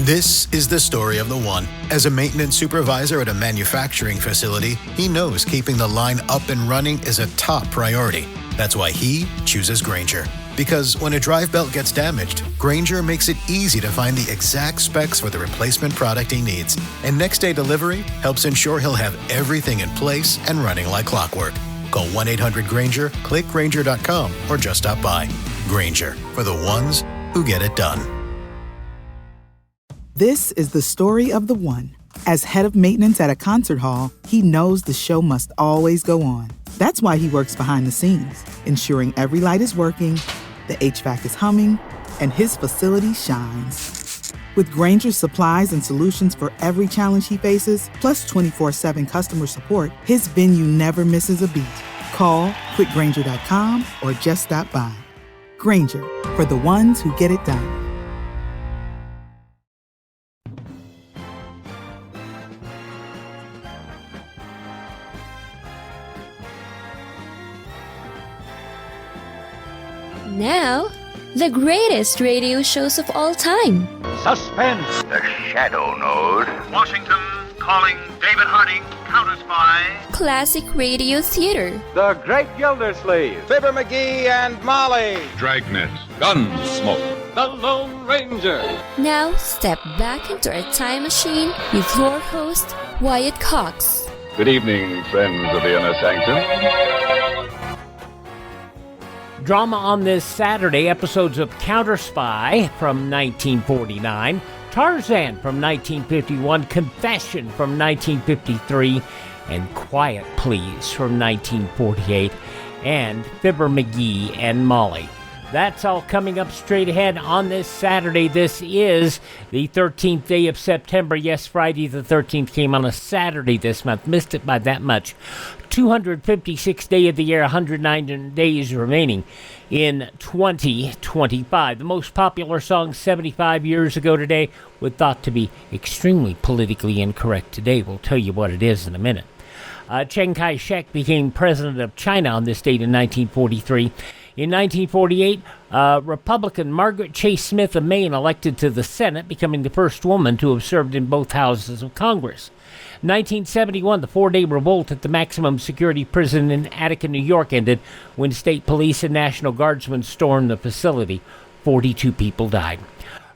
This is the story of the one. As a maintenance supervisor at a manufacturing facility, he knows keeping the line up and running is a top priority. That's why he chooses Grainger. Because when a drive belt gets damaged, Grainger makes it easy to find the exact specs for the replacement product he needs. And next-day delivery helps ensure he'll have everything in place and running like clockwork. Call 1-800-GRAINGER, click Grainger.com, or just stop by. Grainger, for the ones who get it done. This is the story of the one. As head of maintenance at a concert hall, he knows the show must always go on. That's why he works behind the scenes, ensuring every light is working, the HVAC is humming, and his facility shines. With Grainger's supplies and solutions for every challenge he faces, plus 24/7 customer support, his venue never misses a beat. Call quickgrainger.com or just stop by. Grainger, for the ones who get it done. Now, the greatest radio shows of all time. Suspense. The Shadow Node. Washington calling David Harding, Counterspy. Classic radio theater. The Great Gildersleeve. Fibber McGee and Molly. Dragnet. Gunsmoke. The Lone Ranger. Now, step back into our time machine with your host, Wyatt Cox. Good evening, friends of the Inner Sanctum. Drama on this Saturday, episodes of Counterspy from 1949, Tarzan from 1951, Confession from 1953, and Quiet Please from 1948, and Fibber McGee and Molly. That's all coming up straight ahead on this Saturday. This is the 13th day of September. Yes, Friday the 13th came on a Saturday this month. Missed it by that much. 256th day of the year, 109 days remaining in 2025. The most popular song 75 years ago today was thought to be extremely politically incorrect today. We'll tell you what it is in a minute. Chiang Kai-shek became president of China on this date in 1943. In 1948, Republican Margaret Chase Smith of Maine elected to the Senate, becoming the first woman to have served in both houses of Congress. 1971, the four-day revolt at the maximum security prison in Attica, New York ended when state police and National Guardsmen stormed the facility. 42 people died.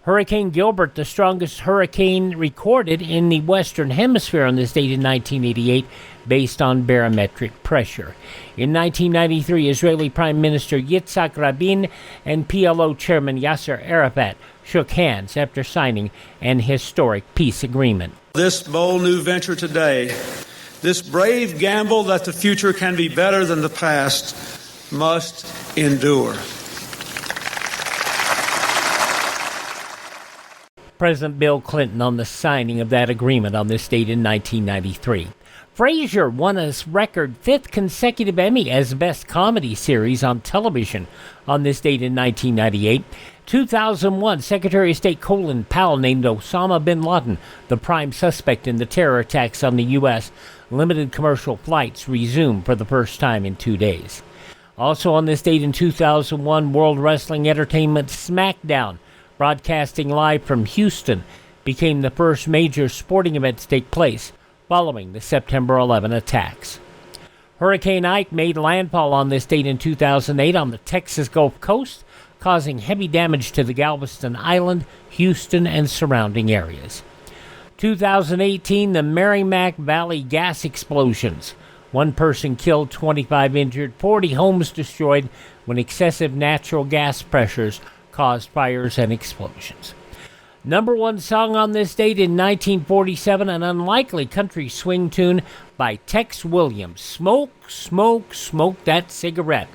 Hurricane Gilbert, the strongest hurricane recorded in the Western Hemisphere on this date in 1988, based on barometric pressure. In 1993, Israeli Prime Minister Yitzhak Rabin and PLO Chairman Yasser Arafat shook hands after signing an historic peace agreement. This bold new venture today, this brave gamble that the future can be better than the past, must endure. President Bill Clinton on the signing of that agreement on this date in 1993. Frasier won a record fifth consecutive Emmy as Best Comedy Series on television on this date in 1998. 2001, Secretary of State Colin Powell named Osama bin Laden the prime suspect in the terror attacks on the U.S. Limited commercial flights resumed for the first time in 2 days. Also on this date in 2001, World Wrestling Entertainment SmackDown, broadcasting live from Houston, became the first major sporting event to take place following the September 11 attacks. Hurricane Ike made landfall on this date in 2008 on the Texas Gulf Coast, causing heavy damage to the Galveston Island, Houston, and surrounding areas. 2018, the Merrimack Valley gas explosions. 1 person killed, 25 injured, 40 homes destroyed when excessive natural gas pressures caused fires and explosions. Number one song on this date in 1947, an unlikely country swing tune by Tex Williams, Smoke, Smoke, Smoke That Cigarette.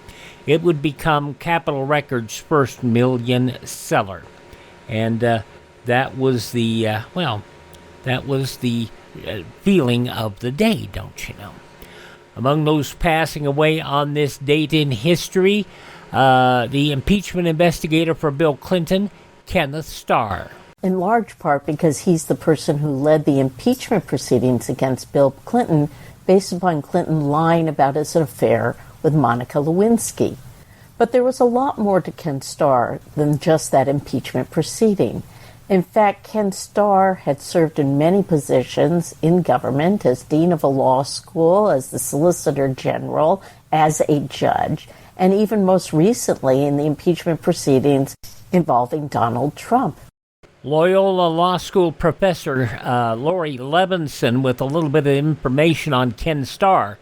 It would become Capitol Records' first million seller. And that was the feeling of the day, don't you know? Among those passing away on this date in history, the impeachment investigator for Bill Clinton, Kenneth Starr. In large part because he's the person who led the impeachment proceedings against Bill Clinton based upon Clinton lying about his affair with Monica Lewinsky. But there was a lot more to Ken Starr than just that impeachment proceeding. In fact, Ken Starr had served in many positions in government, as dean of a law school, as the solicitor general, as a judge, and even most recently in the impeachment proceedings involving Donald Trump. Loyola Law School professor Lori Levinson with a little bit of information on Ken Starr.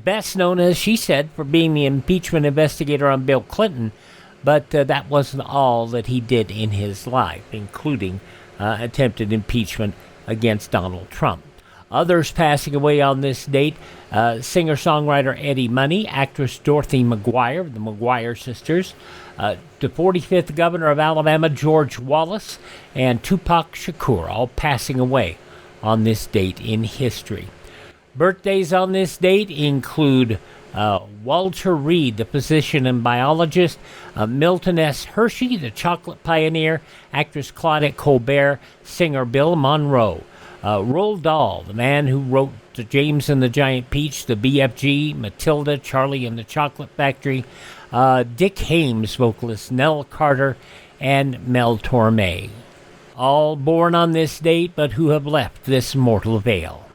Best known, as she said, for being the impeachment investigator on Bill Clinton, but that wasn't all that he did in his life, including attempted impeachment against Donald Trump. Others passing away on this date, singer-songwriter Eddie Money, actress Dorothy McGuire, the McGuire sisters, the 45th governor of Alabama, George Wallace, and Tupac Shakur, all passing away on this date in history. Birthdays on this date include Walter Reed, the physician and biologist, Milton S. Hershey, the chocolate pioneer, actress Claudette Colbert, singer Bill Monroe, Roald Dahl, the man who wrote the James and the Giant Peach, the BFG, Matilda, Charlie and the Chocolate Factory, Dick Haymes, vocalist Nell Carter, and Mel Torme. All born on this date, but who have left this mortal vale.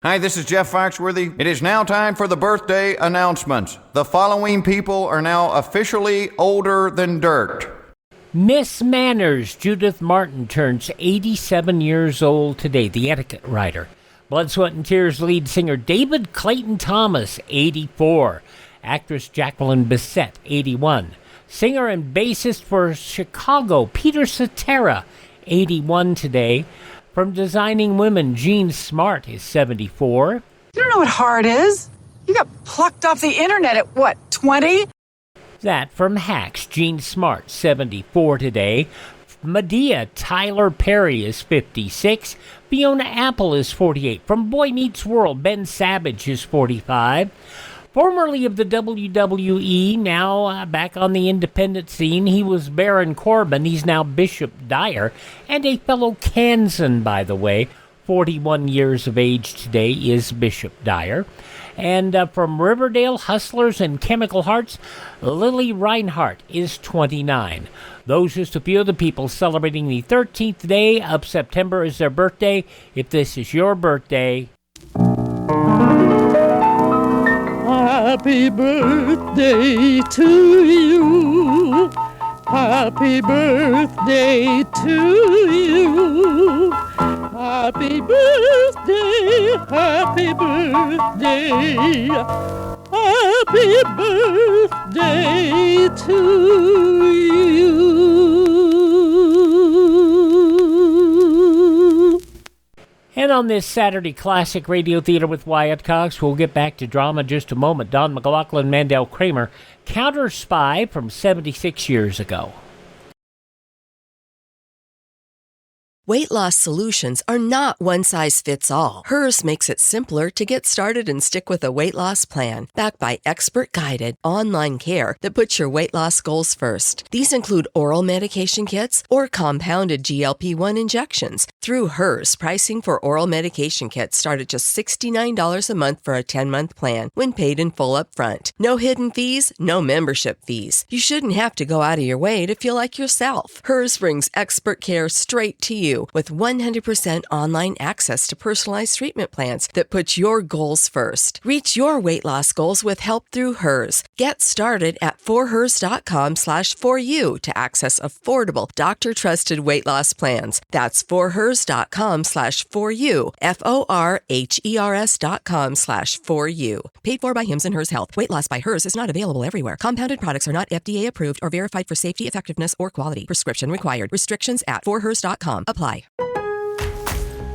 Hi, this is Jeff Foxworthy. It is now time for the birthday announcements. The following people are now officially older than dirt. Miss Manners, Judith Martin, turns 87 years old today, the etiquette writer. Blood, Sweat, and Tears lead singer David Clayton Thomas, 84. Actress Jacqueline Bisset, 81. Singer and bassist for Chicago, Peter Cetera, 81 today. From Designing Women, Jean Smart is 74. You don't know what hard is. You got plucked off the internet at, what, 20? That from Hacks, Jean Smart, 74 today. Medea, Tyler Perry is 56. Fiona Apple is 48. From Boy Meets World, Ben Savage is 45. Formerly of the WWE, now back on the independent scene, he was Baron Corbin. He's now Bishop Dyer, and a fellow Kansan, by the way. 41 years of age today is Bishop Dyer. And from Riverdale Hustlers and Chemical Hearts, Lily Reinhart is 29. Those are just a few of the people celebrating the 13th day of September as their birthday. If this is your birthday, happy birthday to you. Happy birthday to you. Happy birthday, happy birthday. Happy birthday to you. And on this Saturday Classic Radio Theater with Wyatt Cox, we'll get back to drama in just a moment. Don Maclaughlan, Mandel, Kramer, Counterspy from 76 years ago. Weight loss solutions are not one size fits all. Hers makes it simpler to get started and stick with a weight loss plan, backed by expert-guided online care that puts your weight loss goals first. These include oral medication kits or compounded GLP-1 injections. Through Hers, pricing for oral medication kits start at just $69 a month for a 10-month plan when paid in full upfront. No hidden fees, no membership fees. You shouldn't have to go out of your way to feel like yourself. Hers brings expert care straight to you with 100% online access to personalized treatment plans that put your goals first. Reach your weight loss goals with help through Hers. Get started at forhers.com/4u to access affordable, doctor-trusted weight loss plans. That's forhers.com/4u, forhers.com/4u. Paid for by Hims and Hers Health. Weight loss by Hers is not available everywhere. Compounded products are not FDA approved or verified for safety, effectiveness, or quality. Prescription required. Restrictions at forhers.com. Apply.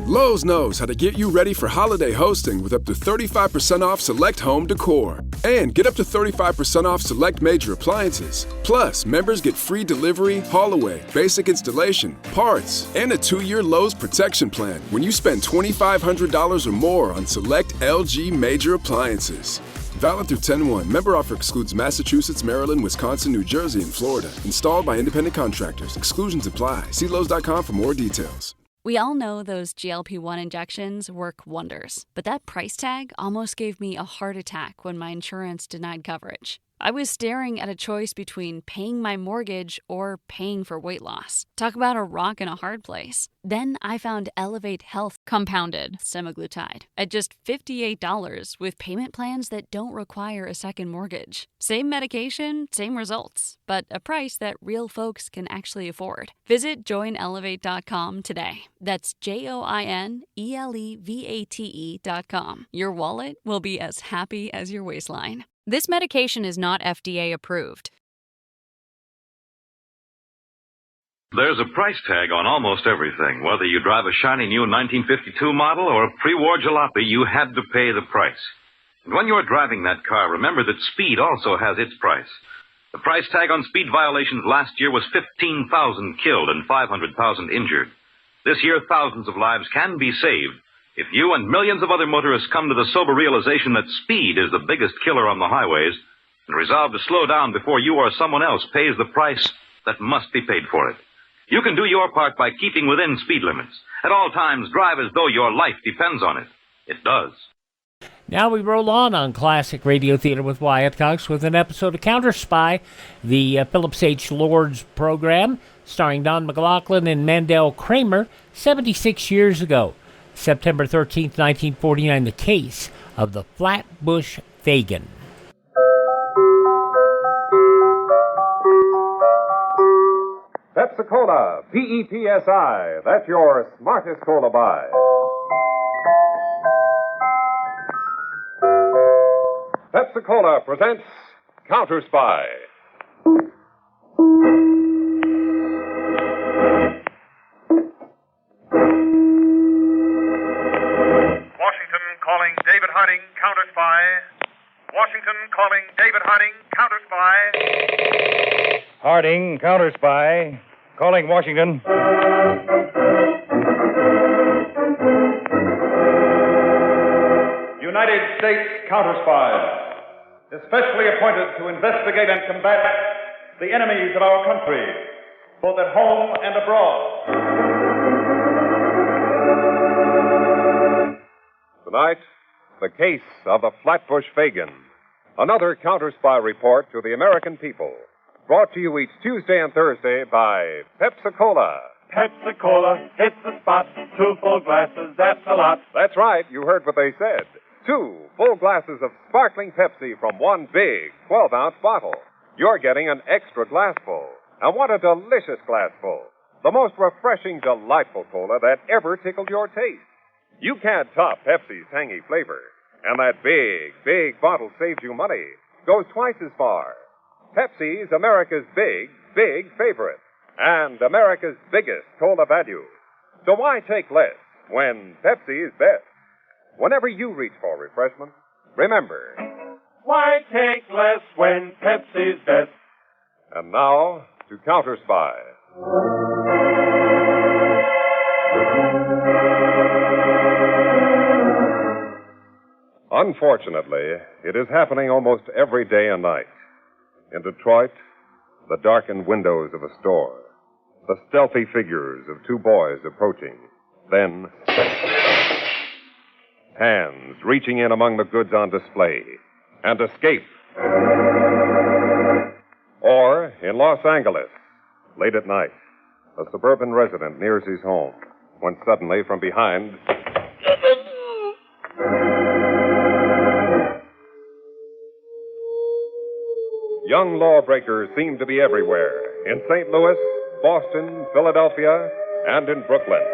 Lowe's knows how to get you ready for holiday hosting with up to 35% off select home decor. And get up to 35% off select major appliances. Plus, members get free delivery, haul away, basic installation, parts, and a 2-year Lowe's protection plan when you spend $2,500 or more on select LG major appliances. Valid through 10/1. Member offer excludes Massachusetts, Maryland, Wisconsin, New Jersey, and Florida. Installed by independent contractors. Exclusions apply. See Lowe's.com for more details. We all know those GLP-1 injections work wonders, but that price tag almost gave me a heart attack when my insurance denied coverage. I was staring at a choice between paying my mortgage or paying for weight loss. Talk about a rock in a hard place. Then I found Elevate Health Compounded Semaglutide at just $58 with payment plans that don't require a second mortgage. Same medication, same results, but a price that real folks can actually afford. Visit joinelevate.com today. That's JOINELEVATE.com. Your wallet will be as happy as your waistline. This medication is not FDA approved. There's a price tag on almost everything. Whether you drive a shiny new 1952 model or a pre-war jalopy, you had to pay the price. And when you're driving that car, remember that speed also has its price. The price tag on speed violations last year was 15,000 killed and 500,000 injured. This year, thousands of lives can be saved if you and millions of other motorists come to the sober realization that speed is the biggest killer on the highways and resolve to slow down before you or someone else pays the price that must be paid for it. You can do your part by keeping within speed limits. At all times, drive as though your life depends on it. It does. Now we roll on Classic Radio Theater with Wyatt Cox with an episode of Counterspy, the Phillips H. Lord's program, starring Don Maclaughlan and Mandel Kramer, 76 years ago. September 13th, 1949, the case of the Flatbush Fagin. Pepsi-Cola, P-E-P-S-I. That's your smartest cola buy. Pepsi-Cola presents Counterspy. Calling David Harding, Counterspy. Washington calling David Harding, Counterspy. Harding, Counterspy. Calling Washington. United States Counterspy. Especially appointed to investigate and combat the enemies of our country, both at home and abroad. Tonight, the case of the Flatbush Fagin. Another Counterspy report to the American people. Brought to you each Tuesday and Thursday by Pepsi-Cola. Pepsi-Cola hits the spot. 2 full glasses, that's a lot. That's right, you heard what they said. 2 full glasses of sparkling Pepsi from one big 12-ounce bottle. You're getting an extra glassful. And what a delicious glassful. The most refreshing, delightful cola that ever tickled your taste. You can't top Pepsi's tangy flavor. And that big, big bottle saves you money. Goes twice as far. Pepsi's America's big, big favorite. And America's biggest cola value. So why take less when Pepsi is best? Whenever you reach for refreshment, remember, Why take less when Pepsi's best? And now, to Counterspy. Unfortunately, it is happening almost every day and night. In Detroit, the darkened windows of a store, the stealthy figures of 2 boys approaching, then hands reaching in among the goods on display, and escape. Or, in Los Angeles, late at night, a suburban resident nears his home, when suddenly from behind... Young lawbreakers seem to be everywhere. In St. Louis, Boston, Philadelphia, and in Brooklyn,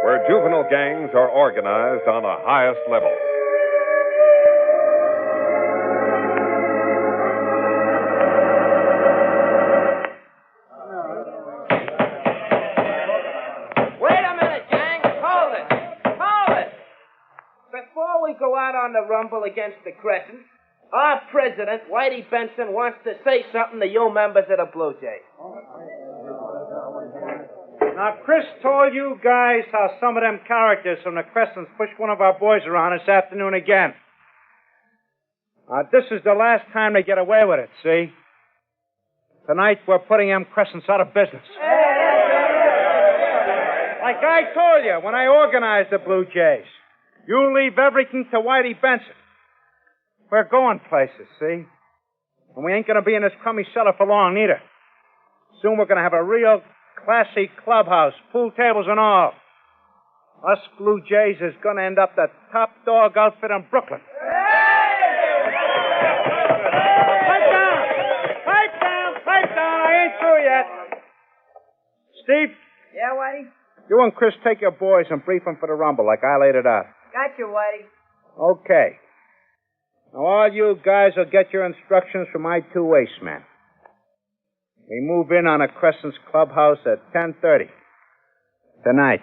where juvenile gangs are organized on the highest level. Wait a minute, gang. Hold it. Hold it. Before we go out on the rumble against the Crescent, our president, Whitey Benson, wants to say something to you members of the Blue Jays. Now, Chris told you guys how some of them characters from the Crescents pushed one of our boys around this afternoon again. This is the last time they get away with it, see? Tonight, we're putting them Crescents out of business. Like I told you when I organized the Blue Jays, you leave everything to Whitey Benson. We're going places, see? And we ain't going to be in this crummy cellar for long, neither. Soon we're going to have a real classy clubhouse, pool tables and all. Us Blue Jays is going to end up the top dog outfit in Brooklyn. Pipe down. I ain't through yet. Steve? Yeah, Whitey? You and Chris take your boys and brief them for the Rumble like I laid it out. Gotcha, Whitey. Okay. Now, all you guys will get your instructions from my two ace men. We move in on a Crescent's clubhouse at 10:30 tonight.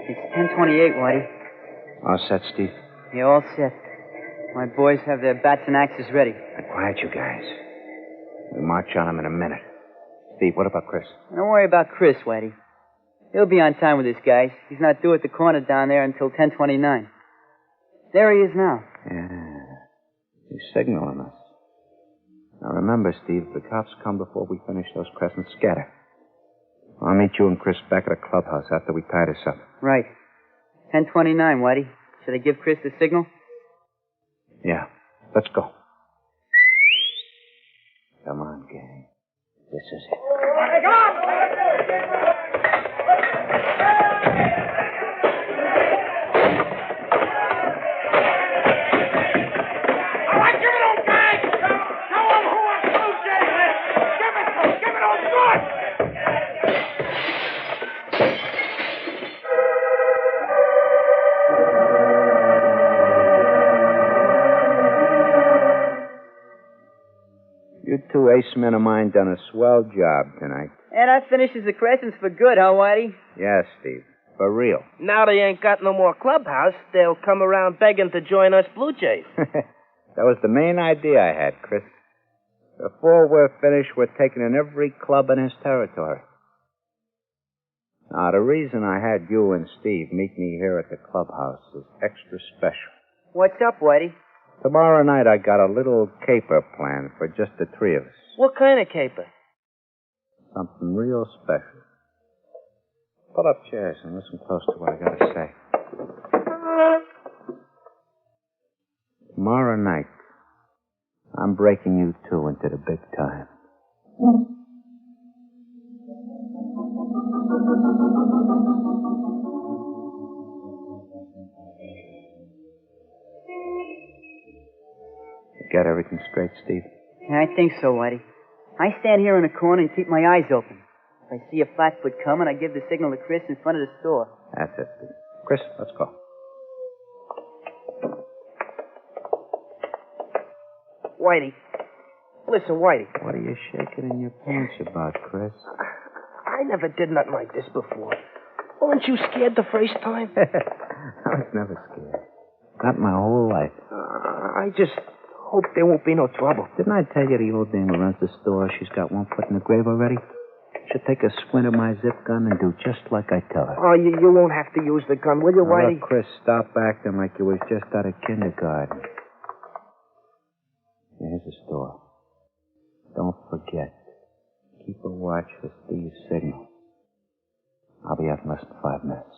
It's 10:28, Whitey. All set, Steve? You're all set. My boys have their bats and axes ready. Now, quiet, you guys. We'll march on them in a minute. Steve, what about Chris? Don't worry about Chris, Whitey. He'll be on time with his guys. He's not due at the corner down there until 10:29. There he is now. Yeah. He's signaling us. Now, remember, Steve, if the cops come before we finish those crescents, scatter. I'll meet you and Chris back at a clubhouse after we tie this up. Right. 10:29, Whitey. Should I give Chris the signal? Yeah. Let's go. Come on, gang. This is it. Come on! All right, give it on, guys! Show them who our Blue Jays is! Give it on good! You two ace men of mine done a swell job tonight. And that finishes the Crescents for good, huh, Whitey? Yeah, Steve. For real. Now they ain't got no more clubhouse, they'll come around begging to join us Blue Jays. That was the main idea I had, Chris. Before we're finished, we're taking in every club in his territory. Now, the reason I had you and Steve meet me here at the clubhouse is extra special. What's up, Whitey? Tomorrow night, I got a little caper planned for just the three of us. What kind of caper? Something real special. Pull up chairs and listen close to what I got to say. Tomorrow night, I'm breaking you two into the big time. Got everything straight, Steve? Yeah, I think so, Whitey. I stand here in a corner and keep my eyes open. If I see a flatfoot coming, I give the signal to Chris in front of the store. That's it, Steve. Chris, let's go. Whitey. Listen, Whitey. What are you shaking in your pants about, Chris? I never did nothing like this before. Weren't you scared the first time? I was never scared. Not my whole life. I just hope there won't be no trouble. Didn't I tell you the old dame who runs the store, she's got one foot in the grave already? She'll take a squint of my zip gun and do just like I tell her. Oh, you won't have to use the gun, will you, Whitey? Look, Chris, stop acting like you was just out of kindergarten. Here's the store. Don't forget. Keep a watch for Steve's signal. I'll be out in less than 5 minutes.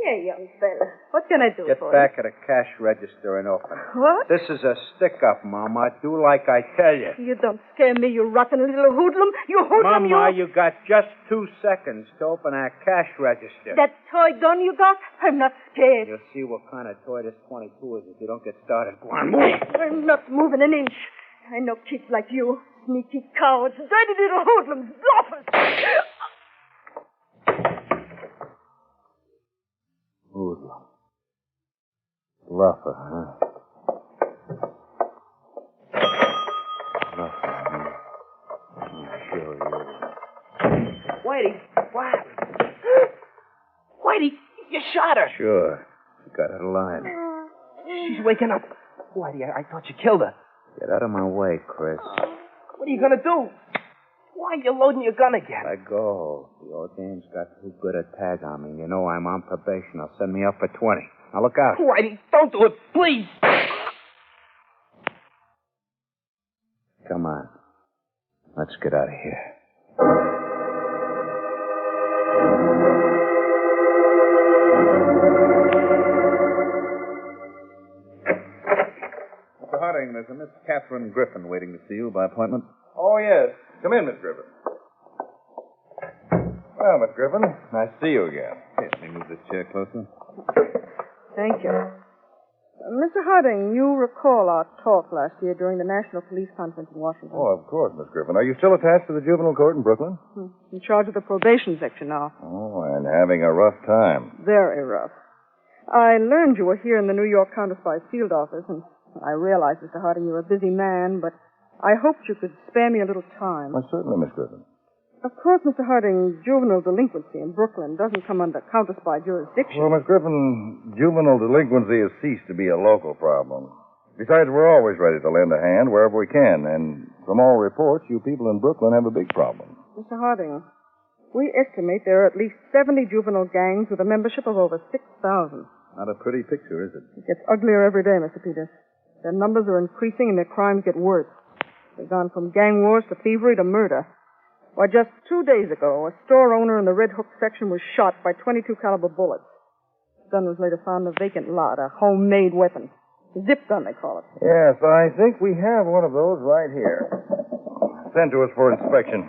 Here, young fella. What can I do Get for back at a cash register and open it. What? This is a stick-up, Mama. Do like I tell you. You don't scare me, you rotten little hoodlum. You hoodlum, Mama, you got just 2 seconds to open our cash register. That toy gun you got? I'm not scared. You'll see what kind of toy this 22 is if you don't get started. Go on, move. I'm not moving an inch. I know kids like you. Sneaky cowards, dirty little hoodlums, bluffers. Hoodlum. Bluffer, huh? Bluffer, huh? Sure you. Whitey, what happened? Whitey, you shot her. Sure. You got her alive. She's waking up. Whitey, I thought you killed her. Get out of my way, Chris. What are you going to do? Why are you loading your gun again? Let go. The old dame's got too good a tag on me. You know I'm on probation. They'll send me up for 20. Now look out. Whitey, don't do it, please. Come on. Let's get out of here. Mr. Harding, there's a Miss Catherine Griffin waiting to see you by appointment. Oh, yes. Come in, Miss Griffin. Well, Miss Griffin, nice to see you again. Here, let me move this chair closer. Thank you. Mr. Harding, you recall our talk last year during the National Police Conference in Washington. Oh, of course, Miss Griffin. Are you still attached to the juvenile court in Brooklyn? In charge of the probation section now. Oh, and having a rough time. Very rough. I learned you were here in the New York Counterspy field office, and I realize, Mr. Harding, you're a busy man, but I hoped you could spare me a little time. Well, certainly, Miss Griffin. Of course, Mr. Harding, juvenile delinquency in Brooklyn doesn't come under Counterspy jurisdiction. Well, Miss Griffin, juvenile delinquency has ceased to be a local problem. Besides, we're always ready to lend a hand wherever we can, and from all reports, you people in Brooklyn have a big problem. Mr. Harding, we estimate there are at least 70 juvenile gangs with a membership of over 6,000. Not a pretty picture, is it? It gets uglier every day, Mr. Peters. Their numbers are increasing and their crimes get worse. They've gone from gang wars to thievery to murder. Why, just 2 days ago, a store owner in the Red Hook section was shot by .22 caliber bullets. His gun was later found in a vacant lot, a homemade weapon. A zip gun, they call it. Yes, I think we have one of those right here. Sent to us for inspection.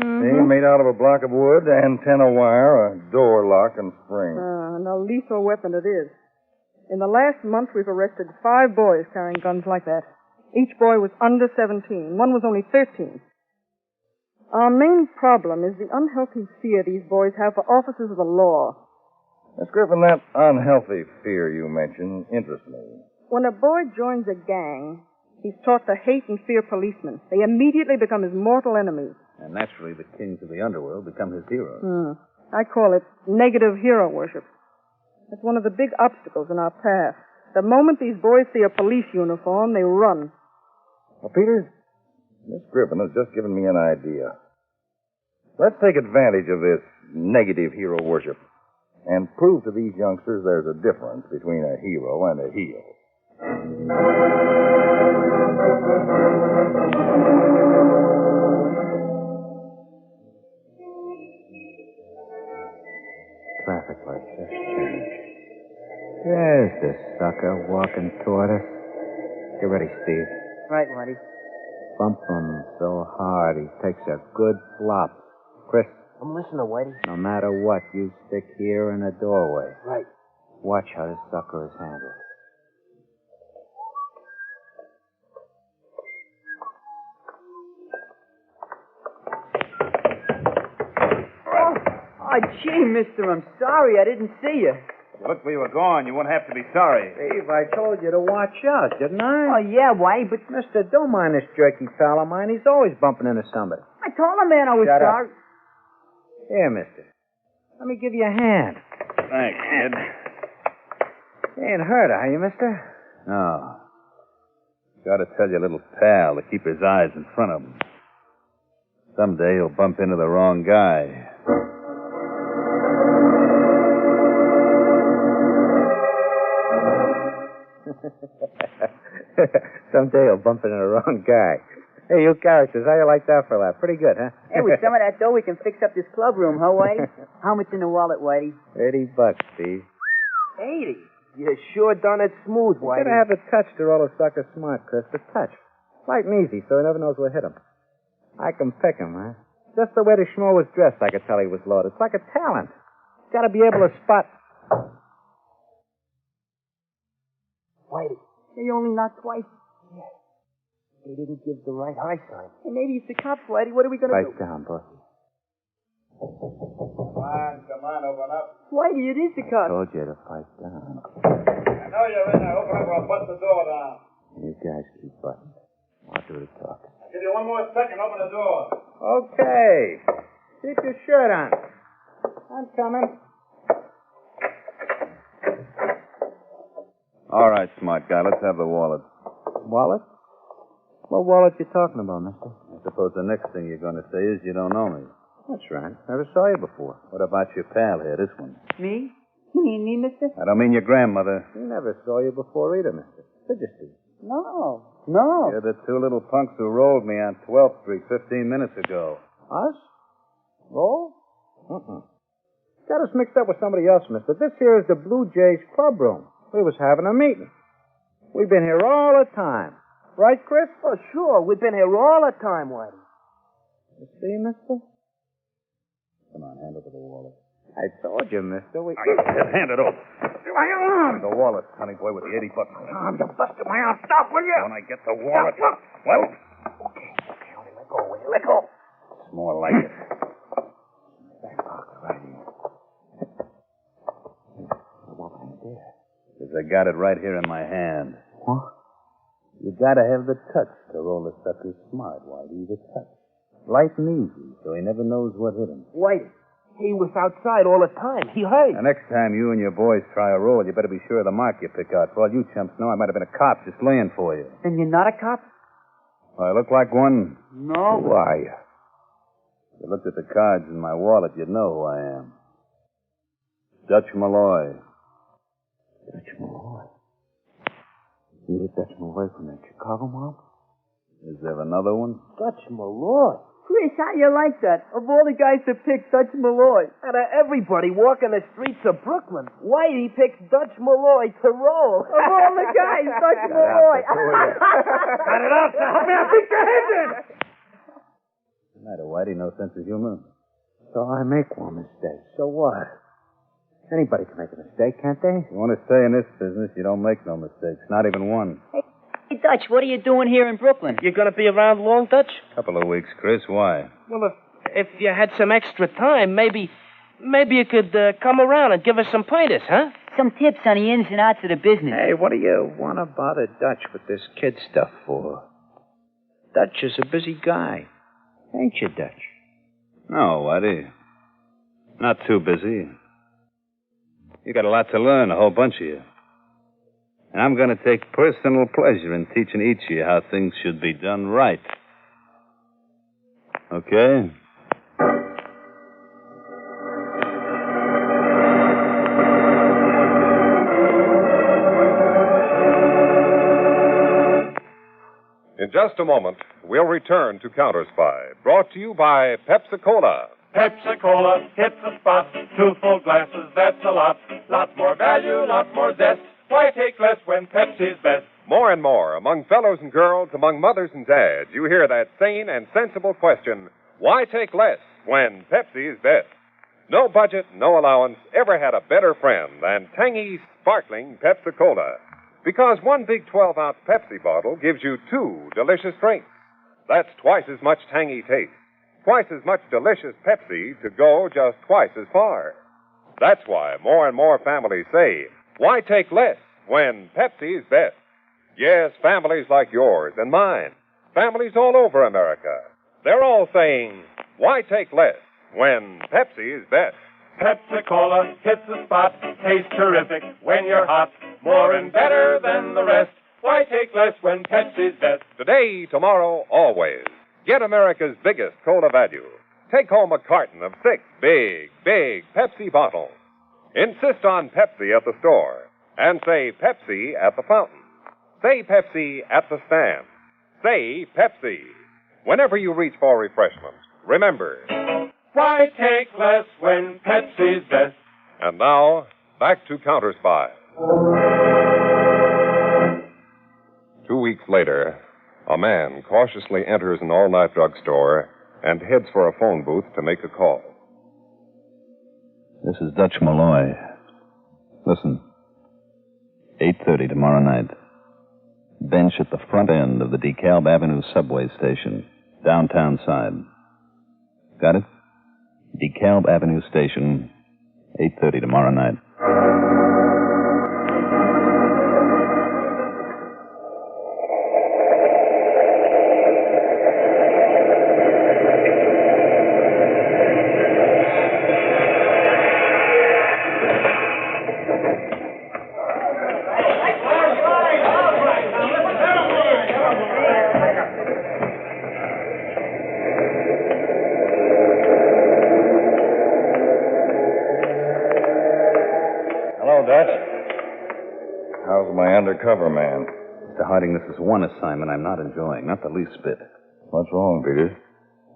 See, made out of a block of wood, antenna wire, a door lock, and spring. And a lethal weapon it is. In the last month, we've arrested 5 boys carrying guns like that. Each boy was under 17. One was only 13. Our main problem is the unhealthy fear these boys have for officers of the law. Miss Griffin, that unhealthy fear you mentioned interests me. When a boy joins a gang, he's taught to hate and fear policemen. They immediately become his mortal enemies. And naturally, the kings of the underworld become his heroes. I call it negative hero worship. It's one of the big obstacles in our path. The moment these boys see a police uniform, they run. Well, Peters, Miss Griffin has just given me an idea. Let's take advantage of this negative hero worship and prove to these youngsters there's a difference between a hero and a heel. Traffic light just changed. There's the sucker walking toward us. Get ready, Steve. Right, Whitey. Bump him so hard he takes a good flop. Chris. I'm listening, Whitey. No matter what, you stick here in the doorway. Right. Watch how this sucker is handled. Oh, gee, mister, I'm sorry. I didn't see you. Look, we were gone. You won't have to be sorry. Steve, I told you to watch out, didn't I? Oh, yeah, Whitey, but... Mister, don't mind this jerky pal of mine. He's always bumping into somebody. I told the man I was Shut up. sorry. Here, mister. Let me give you a hand. Thanks, kid. You ain't hurt, are you, mister? No. Gotta tell your little pal to keep his eyes in front of him. Someday he'll bump into the wrong guy. Someday he'll bump into the wrong guy. Hey, you characters, how you like that for a laugh? Pretty good, huh? Hey, with some of that dough, we can fix up this clubroom, huh, Whitey? How much in the wallet, Whitey? $80, Steve. 80. You sure done it smooth, You Whitey. gotta have the touch to roll a sucker smart, Chris. The touch. Light and easy, so he never knows what hit him. I can pick him, huh? Just the way the schmo was dressed, I could tell he was loaded. It's like a talent. Gotta be able to spot... Whitey, they only knocked twice. Yeah. They didn't give the right high sign. Hey, maybe it's the cops, Whitey. What are we going to do? Pipe down, boss. Come on, open up. Whitey, it is the cops. Told you to pipe down. I know you're in there. Open up or I'll bust the door down. You guys keep buttoned. I'll do the talking. I'll give you one more second. Open the door. Okay. Keep your shirt on. I'm coming. All right, smart guy. Let's have the wallet. Wallet? What wallet you talking about, mister? I suppose the next thing you're going to say is you don't know me. That's right. Never saw you before. What about your pal here, this one? Me? Me, mister? I don't mean your grandmother. He never saw you before either, mister. Did you, Steve? No. No. You're the two little punks who rolled me on 12th Street 15 minutes ago. Us? Roll? Got us mixed up with somebody else, mister. This here is the Blue Jays club room. We was having a meeting. We've been here all the time. Right, Chris? Oh, sure. We've been here all the time, Whitey. You see, mister? Come on, hand over the wallet. I told you, mister. Hand it over. My arm! The wallet, honey boy, with the 80 bucks. Arm, you busted my arm. Stop, will you? When I get the wallet. Stop. Well, Okay, only let go, will you? Let go. it's more like it. Back pocket, right here. The wallet ain't there. Because I got it right here in my hand. What? You gotta have the touch to roll the sucker smart, Whitey. The touch. Light and easy, so he never knows what hit him. Whitey, he was outside all the time. He heard. The next time you and your boys try a roll, you better be sure of the mark you pick out. For all you chumps know, I might have been a cop just laying for you. Then you're not a cop? I look like one. No. Who are you? If you looked at the cards in my wallet, you'd know who I am. Dutch Malloy. Dutch Malloy? You hit Dutch Malloy from that Chicago mob? Is there another one? Dutch Malloy. Chris, how you like that? Of all the guys to pick, Dutch Malloy. Out of everybody walking the streets of Brooklyn, Whitey picks Dutch Malloy to roll. Of all the guys, Dutch Malloy. Cut it out, help me! I'll beat your head in! What's the matter, Whitey? No sense of humor? So I make one mistake. So what? Anybody can make a mistake, can't they? You want to stay in this business, you don't make no mistakes. Not even one. Hey, Dutch, what are you doing here in Brooklyn? You gonna be around long, Dutch? Couple of weeks, Chris. Why? Well, if you had some extra time, maybe you could come around and give us some pointers, huh? Some tips on the ins and outs of the business. Hey, what do you want to bother Dutch with this kid stuff for? Dutch is a busy guy. Ain't you, Dutch? No, Whitey. Not too busy. You got a lot to learn, a whole bunch of you. And I'm going to take personal pleasure in teaching each of you how things should be done right. Okay? In just a moment, we'll return to Counterspy, brought to you by Pepsi-Cola. Pepsi-Cola hits the spot. 2 full glasses, that's a lot. Lots more value, lots more zest. Why take less when Pepsi's best? More and more, among fellows and girls, among mothers and dads, you hear that sane and sensible question, why take less when Pepsi is best? No budget, no allowance ever had a better friend than tangy, sparkling Pepsi-Cola. Because one big 12-ounce Pepsi bottle gives you 2 delicious drinks. That's twice as much tangy taste, twice as much delicious Pepsi to go just twice as far. That's why more and more families say, why take less when Pepsi is best? Yes, families like yours and mine, families all over America, they're all saying, why take less when Pepsi is best? Pepsi-Cola hits the spot. Tastes terrific when you're hot. More and better than the rest. Why take less when Pepsi's best? Today, tomorrow, always. Get America's biggest cola value. Take home a carton of 6 big Pepsi bottles. Insist on Pepsi at the store. And say Pepsi at the fountain. Say Pepsi at the stand. Say Pepsi. Whenever you reach for refreshment, remember. Why take less when Pepsi's best? And now, back to Counterspy. 2 weeks later, a man cautiously enters an all-night drugstore and heads for a phone booth to make a call. This is Dutch Malloy. Listen. 8:30 tomorrow night. Bench at the front end of the DeKalb Avenue subway station, downtown side. Got it? DeKalb Avenue station, 8:30 tomorrow night. How's my undercover man? Mr. Harding, this is one assignment I'm not enjoying, not the least bit. What's wrong, Peter?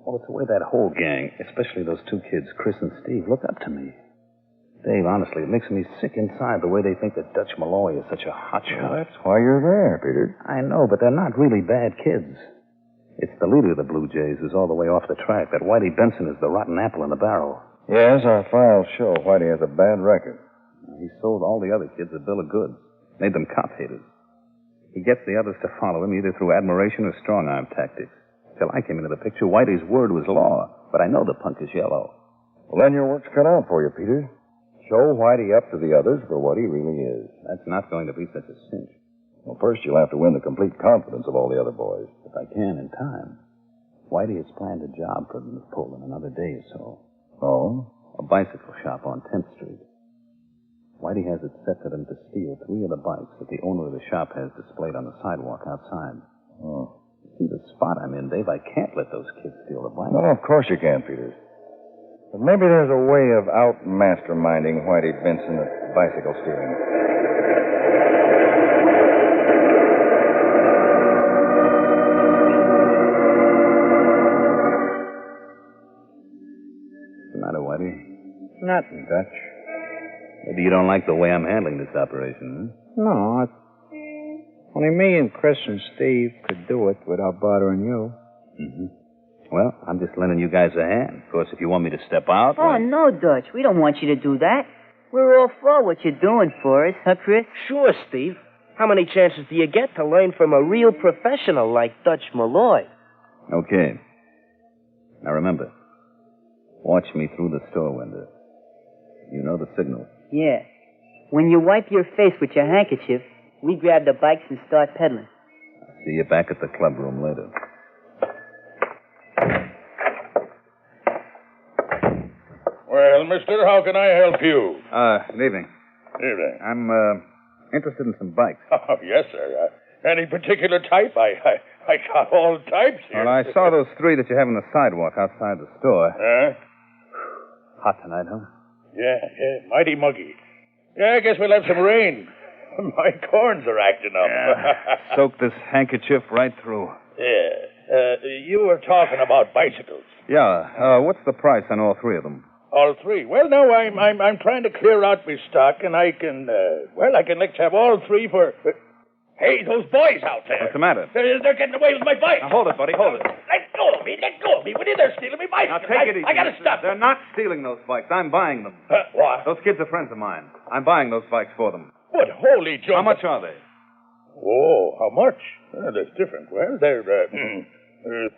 Well, it's the way that whole gang, especially those two kids, Chris and Steve, look up to me. Dave, honestly, it makes me sick inside the way they think that Dutch Malloy is such a hotshot. Well, that's why you're there, Peter. I know, but they're not really bad kids. It's the leader of the Blue Jays who's all the way off the track. That Whitey Benson is the rotten apple in the barrel. Yes, our files show Whitey has a bad record. He sold all the other kids a bill of goods. Made them cop haters. He gets the others to follow him either through admiration or strong-arm tactics. Till I came into the picture, Whitey's word was law. But I know the punk is yellow. Well, then your work's cut out for you, Peter. Show Whitey up to the others for what he really is. That's not going to be such a cinch. Well, first you'll have to win the complete confidence of all the other boys. If I can, in time. Whitey has planned a job for them to pull in another day or so. Oh? A bicycle shop on 10th Street. Whitey has it set for them to steal 3 of the bikes that the owner of the shop has displayed on the sidewalk outside. Oh. See the spot I'm in, Dave? I can't let those kids steal the bikes. No, of course you can, Peter. But maybe there's a way of out-masterminding Whitey Benson at bicycle stealing. What's the matter, Whitey? Nothing, Dutch. Maybe you don't like the way I'm handling this operation, huh? No, only me and Chris and Steve could do it without bothering you. Mm-hmm. Well, I'm just lending you guys a hand. Of course, if you want me to step out... Oh, no, Dutch. We don't want you to do that. We're all for what you're doing for us, huh, Chris? Sure, Steve. How many chances do you get to learn from a real professional like Dutch Malloy? Okay. Now remember, watch me through the store window. You know the signal. Yeah. When you wipe your face with your handkerchief, we grab the bikes and start pedaling. I'll see you back at the club room later. Well, mister, how can I help you? Good evening. Evening. I'm, interested in some bikes. Oh, yes, sir. Any particular type? I got all types here. Well, I saw those 3 that you have on the sidewalk outside the store. Hot tonight, huh? Yeah, mighty muggy. Yeah, I guess we'll have some rain. My corns are acting up. Yeah. Soak this handkerchief right through. Yeah. You were talking about bicycles. Yeah. What's the price on all 3 of them? All 3. Well, no, I'm trying to clear out my stock, and I can, I can let's have all 3 for... Hey, those boys out there. What's the matter? They're getting away with my bike. Now, hold it, buddy, hold it. Let go of me. What are they stealing my bike? Now, take it easy. I gotta stop. They're not stealing those bikes. I'm buying them. What? Those kids are friends of mine. I'm buying those bikes for them. What holy junk. How much are they? Oh, how much? That's different. Well, they're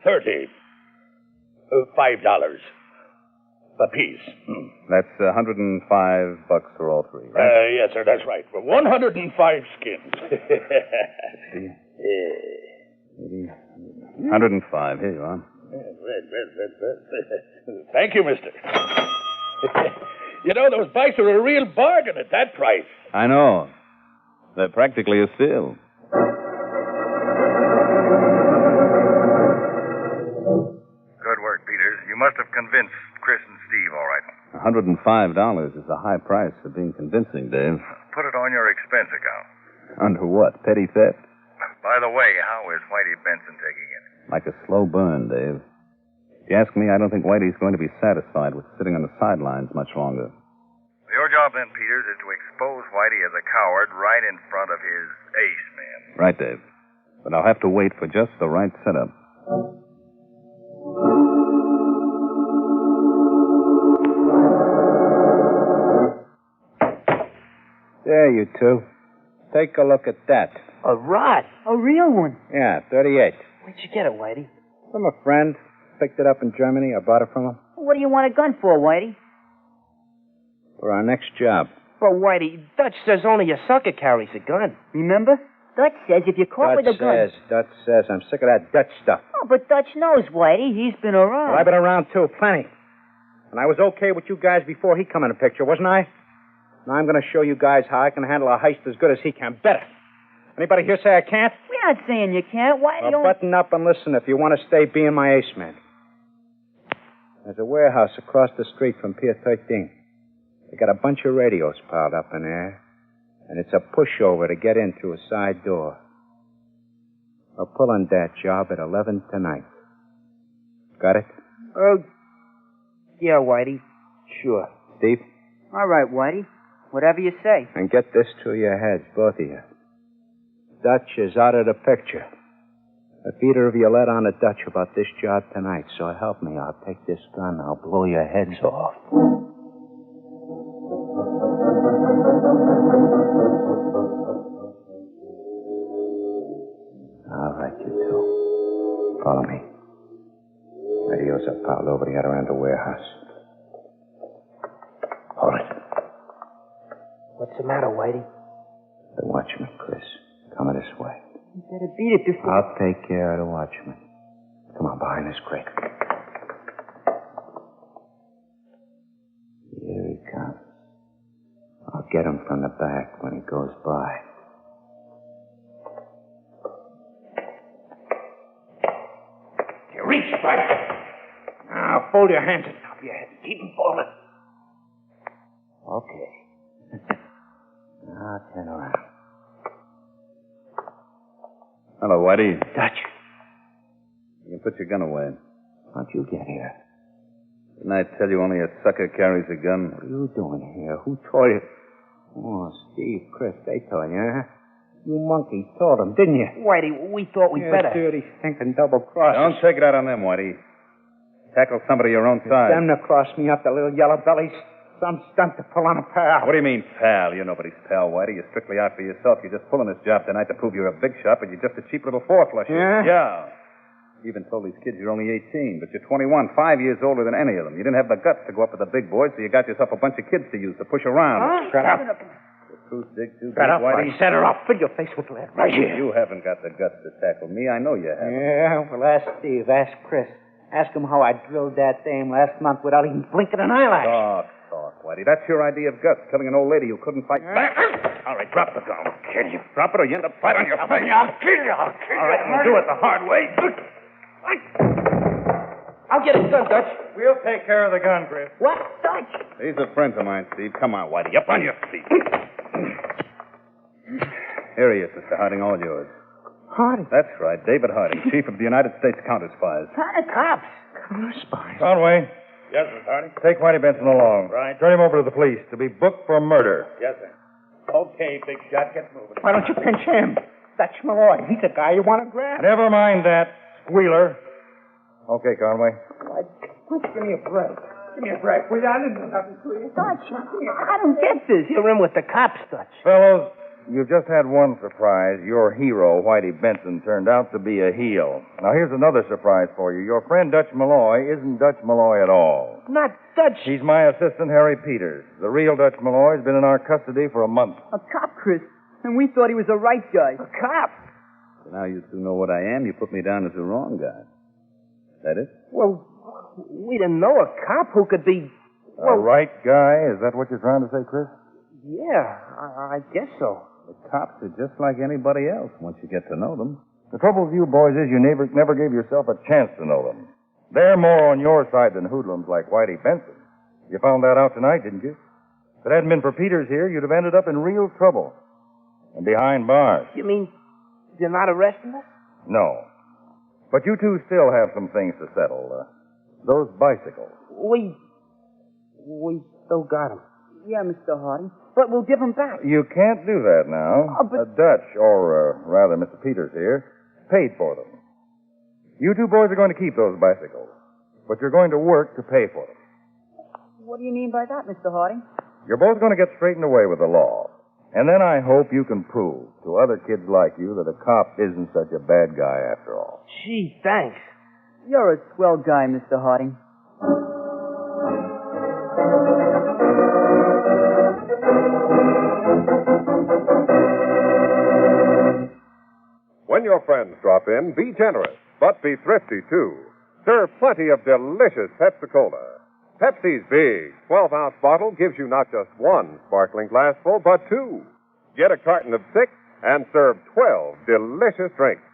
30. $5 a piece. That's $105 for all 3, right? Yes, sir, that's right. For 105 skins. See? 105. Here you are. Thank you, mister. You know, those bikes are a real bargain at that price. I know. They're practically a steal. Good work, Peters. You must have convinced Chris and Steve all right. $105 is a high price for being convincing, Dave. Put it on your expense account. Under what? Petty theft? By the way, how is Whitey Benson taking it? Like a slow burn, Dave. If you ask me, I don't think Whitey's going to be satisfied with sitting on the sidelines much longer. Your job then, Peters, is to expose Whitey as a coward right in front of his ace man. Right, Dave. But I'll have to wait for just the right setup. There, you two. Take a look at that. A rod? A real one? Yeah, 38. Where'd you get it, Whitey? From a friend. Picked it up in Germany. I bought it from him. What do you want a gun for, Whitey? For our next job. But, Whitey, Dutch says only a sucker carries a gun. Remember? Dutch says if you're caught with a gun... Dutch says. I'm sick of that Dutch stuff. Oh, but Dutch knows, Whitey. He's been around. Well, I've been around, too. Plenty. And I was okay with you guys before he come in the picture, wasn't I? Now I'm going to show you guys how I can handle a heist as good as he can. Better. Anybody here say I can't? We're not saying you can't. Why Well, don't... button up and listen if you want to stay being my ace man. There's a warehouse across the street from Pier 13. They got a bunch of radios piled up in there, and it's a pushover to get in through a side door. We're pulling that job at 11 tonight. Got it? Oh, yeah, Whitey. Sure. Steve? All right, Whitey. Whatever you say. And get this through your heads, both of you. Dutch is out of the picture. If either of you let on to Dutch about this job tonight, so help me, I'll take this gun, I'll blow your heads off. All right, you two. Follow me. Radios are piled over the other end of the warehouse. Hold it. What's the matter, Whitey? The watchman, Chris. Coming this way. You better beat it before... I'll take care of the watchman. Come on, behind this crate. Here he comes. I'll get him from the back when he goes by. You reach, Spike. Now, fold your hands on top of your head. Keep them folded. Okay. Now, turn around. Hello, Whitey. Dutch. You can put your gun away. How'd you get here? Didn't I tell you only a sucker carries a gun? What are you doing here? Who told you? Oh, Steve, Chris, they told you, huh? You monkey told them, didn't you? Whitey, we thought we better. Dirty, stinking double-crossers. Don't take it out on them, Whitey. Tackle somebody your own size. Them to cross me up, the little yellow bellies. Some stunt to pull on a pal. What do you mean, pal? You're nobody's pal, Whitey. You're strictly out for yourself. You're just pulling this job tonight to prove you're a big shot, but you're just a cheap little four-flusher. Yeah? Yeah. You even told these kids you're only 18, but you're 21, 5 years older than any of them. You didn't have the guts to go up with the big boys, so you got yourself a bunch of kids to use to push around. Huh? Shut up. The truth dig too Shut deep, up, Whitey. I set her up. Fill your face with lead. Right here. You haven't got the guts to tackle me. I know you haven't. Yeah, well, ask Steve. Ask Chris. Ask him how I drilled that dame last month without even blinking an eyelash. Talk, Whitey. That's your idea of guts, killing an old lady who couldn't fight back. All right, drop the gun. I'll kill you. Drop it or you end up flat on your face. I'll kill you. I'll kill you. All right, we'll do it the hard way. I'll get his gun, Dutch. We'll take care of the gun, Chris. What? Dutch? These are friends of mine, Steve. Come on, Whitey. Up on your feet. Here he is, Mr. Harding, all yours. Harding? That's right, David Harding, Chief of the United States Counterspies. Cops. Counterspies. Conway, Yes, Mr. Harding? take Whitey Benson along. Right. Turn him over to the police to be booked for murder. Yes, sir. Okay, big shot. Get moving. Why don't you pinch him? Dutch Malloy. He's the guy you want to grab. Never mind that, squealer. Okay, Conway. Give me a break. Give me a break. Will you? I didn't do nothing to you. Dutch, I don't get this. You're in with the cops, Dutch. Fellows, you've just had one surprise. Your hero, Whitey Benson, turned out to be a heel. Now, here's another surprise for you. Your friend Dutch Malloy isn't Dutch Malloy at all. Not Dutch. He's my assistant, Harry Peters. The real Dutch Malloy's been in our custody for a month. A cop, Chris. And we thought he was the right guy. A cop? So now you two know what I am. You put me down as the wrong guy. That it? Well, we didn't know a cop who could be... The right guy? Is that what you're trying to say, Chris? Yeah, I guess so. The cops are just like anybody else once you get to know them. The trouble with you boys is you never gave yourself a chance to know them. They're more on your side than hoodlums like Whitey Benson. You found that out tonight, didn't you? If it hadn't been for Peters here, you'd have ended up in real trouble. And behind bars. You mean you're not arresting us? No. But you two still have some things to settle. Those bicycles. We still got them. Yeah, Mr. Harding. But we'll give him back. You can't do that now. Oh, but... Dutch, or rather Mr. Peters here, paid for them. You two boys are going to keep those bicycles. But you're going to work to pay for them. What do you mean by that, Mr. Harding? You're both going to get straightened away with the law. And then I hope you can prove to other kids like you that a cop isn't such a bad guy after all. Gee, thanks. You're a swell guy, Mr. Harding. When your friends drop in, be generous, but be thrifty, too. Serve plenty of delicious Pepsi-Cola. Pepsi's big 12-ounce bottle gives you not just one sparkling glassful, but two. Get a carton of 6 and serve 12 delicious drinks.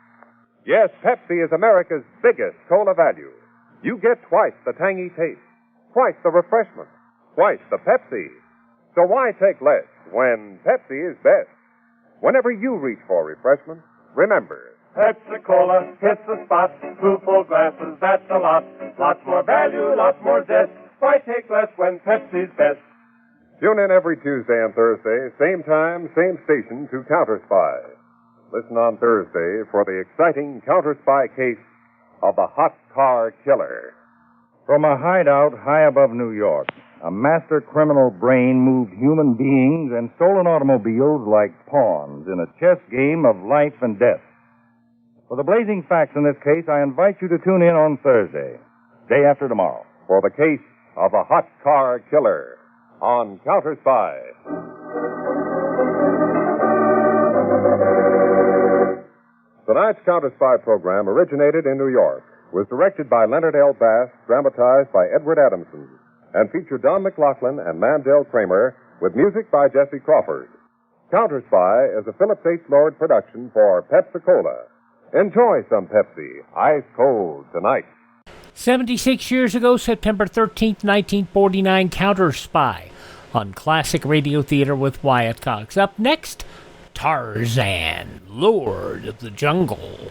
Yes, Pepsi is America's biggest cola value. You get twice the tangy taste, twice the refreshment, twice the Pepsi. So why take less when Pepsi is best? Whenever you reach for refreshment, remember, Pepsi-Cola hits the spot. 2 full glasses, that's a lot. Lots more value, lots more zest. Why take less when Pepsi's best? Tune in every Tuesday and Thursday, same time, same station, to Counterspy. Listen on Thursday for the exciting Counterspy case of the Hot Car Killer. From a hideout high above New York, a master criminal brain moved human beings and stolen automobiles like pawns in a chess game of life and death. For the blazing facts in this case, I invite you to tune in on Thursday, day after tomorrow, for the case of the Hot Car Killer on Counterspy. Tonight's Counterspy program originated in New York, was directed by Leonard L. Bass, dramatized by Edward Adamson, and featured Don Maclaughlan and Mandel Kramer, with music by Jesse Crawford. Counterspy is a Philip H. Lord production for Pepsi-Cola. Enjoy some Pepsi, ice cold tonight. 76 years ago, September 13th, 1949, Counterspy on Classic Radio Theater with Wyatt Cox. Up next, Tarzan, Lord of the Jungle.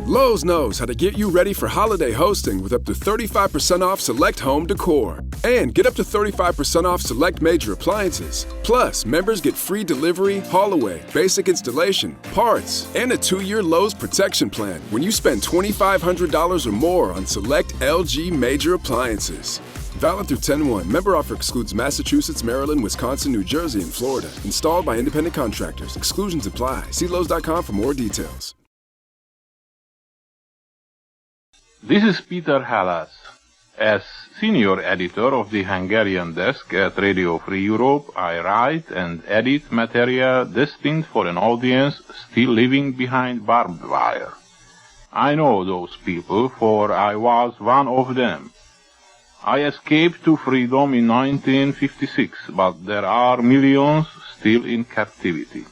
Lowe's knows how to get you ready for holiday hosting with up to 35% off select home decor. And get up to 35% off select major appliances. Plus, members get free delivery, haul-away, basic installation, parts, and a 2-year Lowe's protection plan when you spend $2,500 or more on select LG major appliances. Valid through 10/1. Member offer excludes Massachusetts, Maryland, Wisconsin, New Jersey, and Florida. Installed by independent contractors. Exclusions apply. See Lowe's.com for more details. This is Peter Hallas. As senior editor of the Hungarian desk at Radio Free Europe, I write and edit material destined for an audience still living behind barbed wire. I know those people, for I was one of them. I escaped to freedom in 1956, but there are millions still in captivity.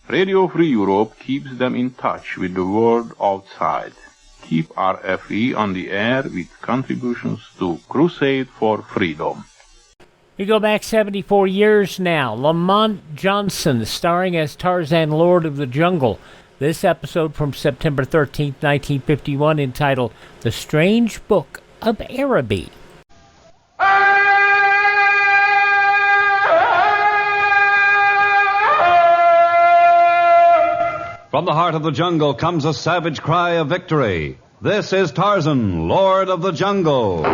Radio Free Europe keeps them in touch with the world outside. Keep RFE on the air with contributions to Crusade for Freedom. We go back 74 years now. Lamont Johnson starring as Tarzan, Lord of the Jungle. This episode from September 13th, 1951, entitled The Strange Book of Araby. From the heart of the jungle comes a savage cry of victory. This is Tarzan, Lord of the Jungle.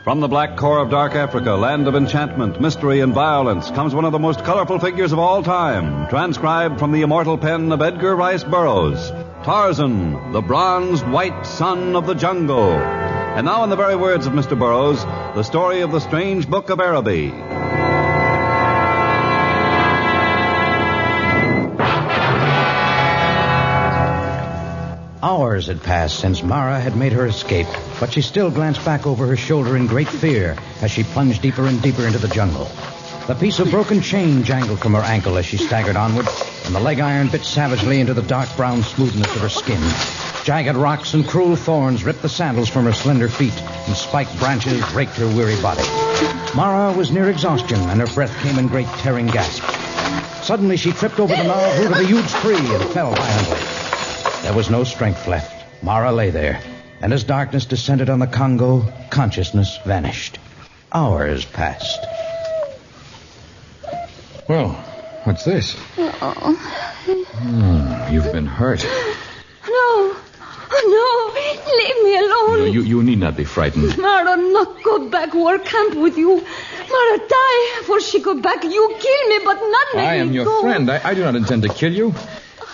From the black core of dark Africa, land of enchantment, mystery, and violence, comes one of the most colorful figures of all time, transcribed from the immortal pen of Edgar Rice Burroughs. Tarzan, the bronzed white son of the jungle. And now, in the very words of Mr. Burroughs, the story of the Strange Book of Araby. Hours had passed since Mara had made her escape, but she still glanced back over her shoulder in great fear as she plunged deeper and deeper into the jungle. The piece of broken chain jangled from her ankle as she staggered onward, and the leg iron bit savagely into the dark brown smoothness of her skin. Jagged rocks and cruel thorns ripped the sandals from her slender feet, and spiked branches raked her weary body. Mara was near exhaustion, and her breath came in great tearing gasps. Suddenly she tripped over the gnarled root of a huge tree and fell violently. There was no strength left. Mara lay there, and as darkness descended on the Congo, consciousness vanished. Hours passed. Well, what's this? You've been hurt. No. No, leave me alone. You need not be frightened. Mara, not go back war camp with you. Mara, die. For she go back, you kill me, but not let me go. I am your friend. I do not intend to kill you.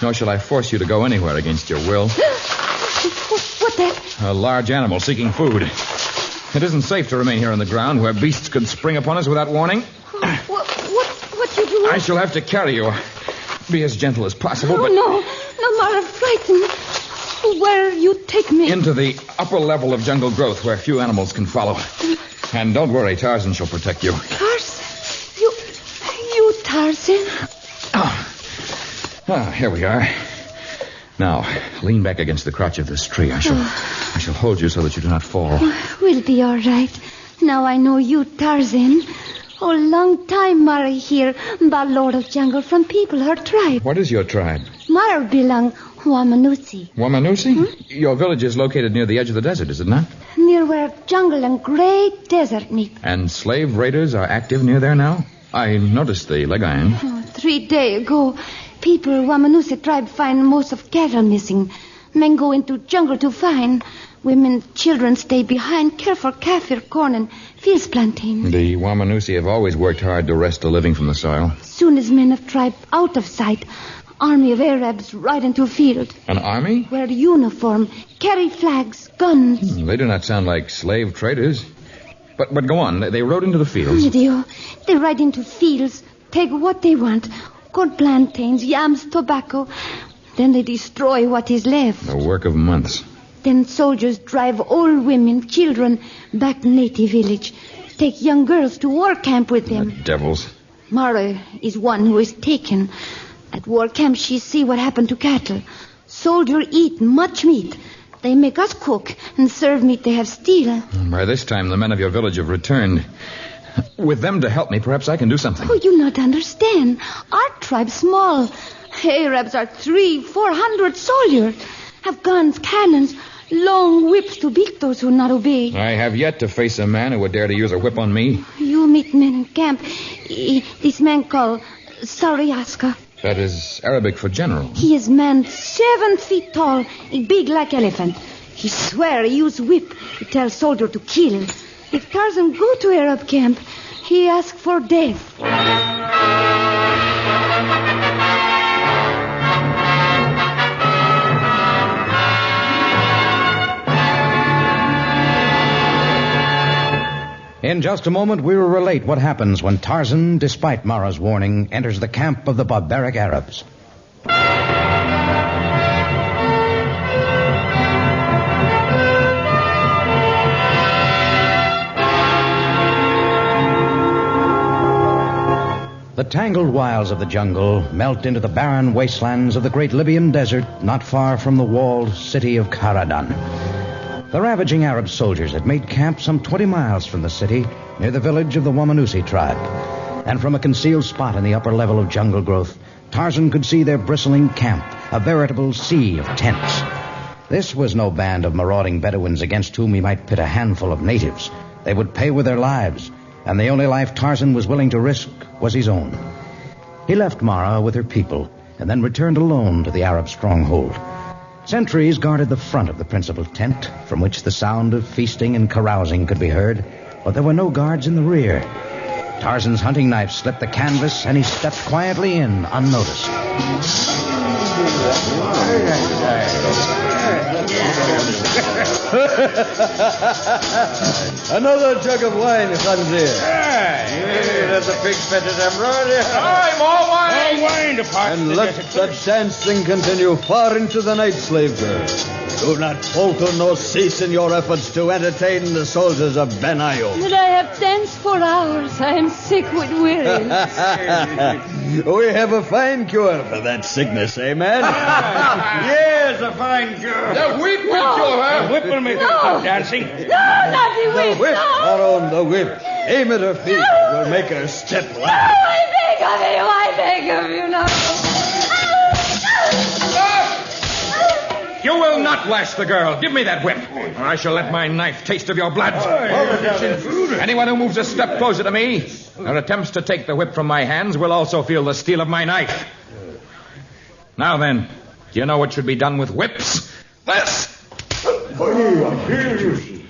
Nor shall I force you to go anywhere against your will. What that? A large animal seeking food. It isn't safe to remain here on the ground where beasts could spring upon us without warning. What you do? I shall have to carry you. Be as gentle as possible, but... No, Mara, frightened. Where you take me? Into the upper level of jungle growth where few animals can follow. And don't worry, Tarzan shall protect you. Tarzan? You Tarzan? Here we are. Now, lean back against the crotch of this tree. I shall hold you so that you do not fall. We'll be all right. Now I know you, Tarzan. Oh, long time Mara here, but Lord of Jungle from people, her tribe. What is your tribe? Mara belong Wamanusi. Wamanusi? Your village is located near the edge of the desert, is it not? Near where jungle and great desert meet. And slave raiders are active near there now? I noticed the leg iron. 3 days ago, people Wamanusi tribe find most of cattle missing. Men go into jungle to find. Women, children stay behind, care for kaffir, corn, and fields plantain. The Wamanusi have always worked hard to wrest a living from the soil. Soon as men of tribe out of sight, army of Arabs ride into field. An army? Wear uniform, carry flags, guns. They do not sound like slave traders. But go on. They rode into the fields. They ride into fields, take what they want. Corn plantains, yams, tobacco. Then they destroy what is left. The work of months. Then soldiers drive old women, children back native village. Take young girls to war camp with them. The devils. Mara is one who is taken. At war camp, she see what happened to cattle. Soldier eat much meat. They make us cook and serve meat they have steal. By this time, the men of your village have returned. With them to help me, perhaps I can do something. Oh, you not understand. Our tribe small. Arabs are 300-400 soldiers. Have guns, cannons, long whips to beat those who not obey. I have yet to face a man who would dare to use a whip on me. You meet men in camp. This man called Sariaska. That is Arabic for general. He is man 7 feet tall, big like elephant. He swear he use whip. He tell soldier to kill. If Tarzan go to Arab camp, he ask for death. In just a moment, we will relate what happens when Tarzan, despite Mara's warning, enters the camp of the barbaric Arabs. The tangled wilds of the jungle melt into the barren wastelands of the great Libyan desert not far from the walled city of Karadan. The ravaging Arab soldiers had made camp some 20 miles from the city, near the village of the Wamanusi tribe. And from a concealed spot in the upper level of jungle growth, Tarzan could see their bristling camp, a veritable sea of tents. This was no band of marauding Bedouins against whom he might pit a handful of natives. They would pay with their lives, and the only life Tarzan was willing to risk was his own. He left Mara with her people, and then returned alone to the Arab stronghold. Sentries guarded the front of the principal tent, from which the sound of feasting and carousing could be heard, but there were no guards in the rear. Tarzan's hunting knife slipped the canvas, and he stepped quietly in, unnoticed. Another jug of wine, Khanzir. That's a pig fetid emerald. Aye, more wine. More wine, depart. And let the dancing continue far into the night, slave girl. Do not falter nor cease in your efforts to entertain the soldiers of Ben Ayo. But I have danced for hours. I am sick with weariness. We have a fine cure for that sickness, eh, man? Yes, a fine cure. The whip will cure her. The whip will make her stop dancing. No, not the whip. The whip, no. Aaron, the whip. Aim at her feet. No. Will make her step No, I beg of you. I beg of you, no. You will not lash the girl. Give me that whip, or I shall let my knife taste of your blood. Anyone who moves a step closer to me or attempts to take the whip from my hands will also feel the steel of my knife. Now then, do you know what should be done with whips? This!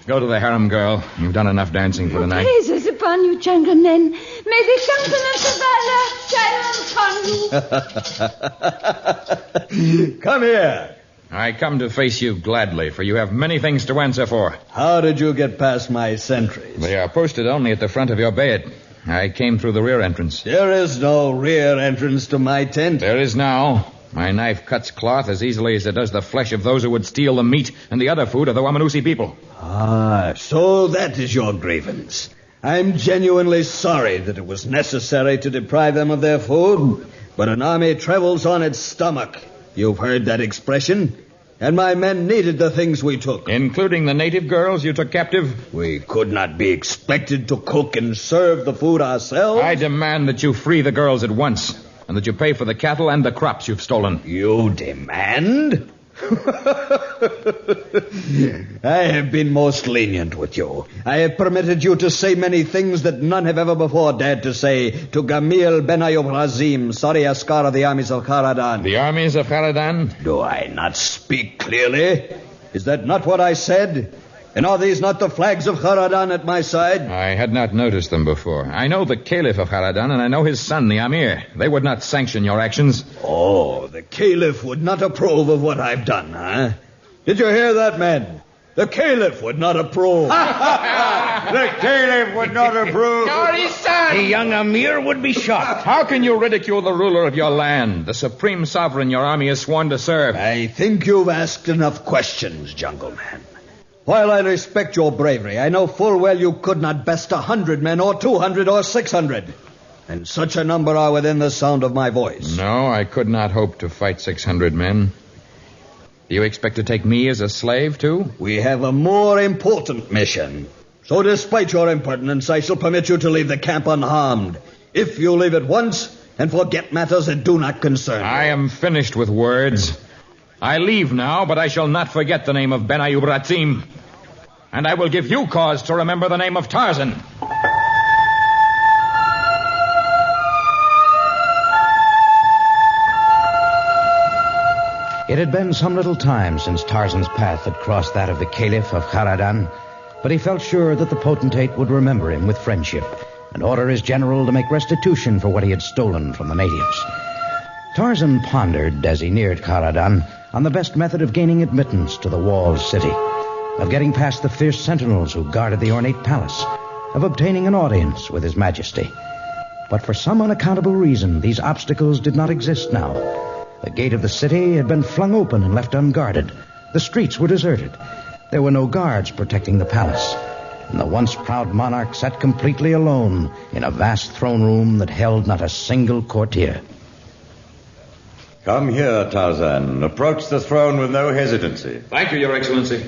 Go to the harem, girl. You've done enough dancing for tonight. Praises upon you, jungle men. May the countenance of Allah shine upon you. Come here. I come to face you gladly, for you have many things to answer for. How did you get past my sentries? They are posted only at the front of your bed. I came through the rear entrance. There is no rear entrance to my tent. There is now. My knife cuts cloth as easily as it does the flesh of those who would steal the meat and the other food of the Wamanusi people. Ah, so that is your grievance. I'm genuinely sorry that it was necessary to deprive them of their food, but an army travels on its stomach. You've heard that expression. And my men needed the things we took. Including the native girls you took captive? We could not be expected to cook and serve the food ourselves. I demand that you free the girls at once, and that you pay for the cattle and the crops you've stolen. You demand? I have been most lenient with you. I have permitted you to say many things that none have ever before dared to say to Gamil Ben Ayub Razim, Sari Askar of the armies of Kharadan. The armies of Kharadan? Do I not speak clearly? Is that not what I said? And are these not the flags of Kharadan at my side? I had not noticed them before. I know the Caliph of Kharadan, and I know his son, the Amir. They would not sanction your actions. Oh, the Caliph would not approve of what I've done, huh? Did you hear that, man? The Caliph would not approve. The Caliph would not approve. You're his son. The young Amir would be shocked. How can you ridicule the ruler of your land, the supreme sovereign your army has sworn to serve? I think you've asked enough questions, Jungle Man. While I respect your bravery, I know full well you could not best 100 men or 200 or 600. And such a number are within the sound of my voice. No, I could not hope to fight 600 men. Do you expect to take me as a slave, too? We have a more important mission. So despite your impertinence, I shall permit you to leave the camp unharmed. If you leave at once and forget matters that do not concern you. I am finished with words. I leave now, but I shall not forget the name of Ben Ayub Razim. And I will give you cause to remember the name of Tarzan. It had been some little time since Tarzan's path had crossed that of the Caliph of Kharadan, but he felt sure that the potentate would remember him with friendship and order his general to make restitution for what he had stolen from the natives. Tarzan pondered, as he neared Kharadan, on the best method of gaining admittance to the walled city, of getting past the fierce sentinels who guarded the ornate palace, of obtaining an audience with His Majesty. But for some unaccountable reason, these obstacles did not exist now. The gate of the city had been flung open and left unguarded. The streets were deserted. There were no guards protecting the palace. And the once proud monarch sat completely alone in a vast throne room that held not a single courtier. Come here, Tarzan. Approach the throne with no hesitancy. Thank you, Your Excellency.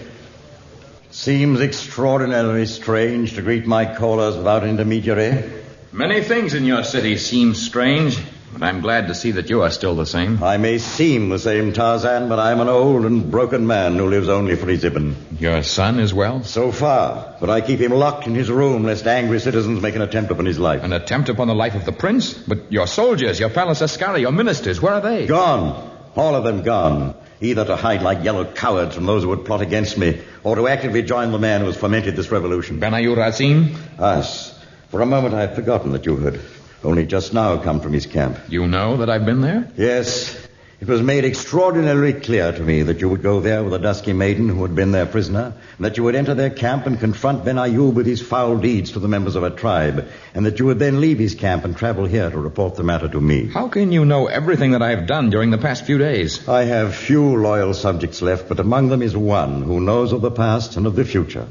Seems extraordinarily strange to greet my callers without intermediary. Many things in your city seem strange, but I'm glad to see that you are still the same. I may seem the same, Tarzan, but I'm an old and broken man who lives only for his Ibn. Your son is well? So far, but I keep him locked in his room lest angry citizens make an attempt upon his life. An attempt upon the life of the prince? But your soldiers, your palace askari, your ministers, where are they? Gone. All of them gone. Either to hide like yellow cowards from those who would plot against me, or to actively join the man who has fomented this revolution. Ben Ayub Razim? Us. For a moment I had forgotten that you had only just now come from his camp. You know that I've been there? Yes. It was made extraordinarily clear to me that you would go there with a dusky maiden who had been their prisoner, and that you would enter their camp and confront Ben Ayub with his foul deeds to the members of a tribe, and that you would then leave his camp and travel here to report the matter to me. How can you know everything that I have done during the past few days? I have few loyal subjects left, but among them is one who knows of the past and of the future.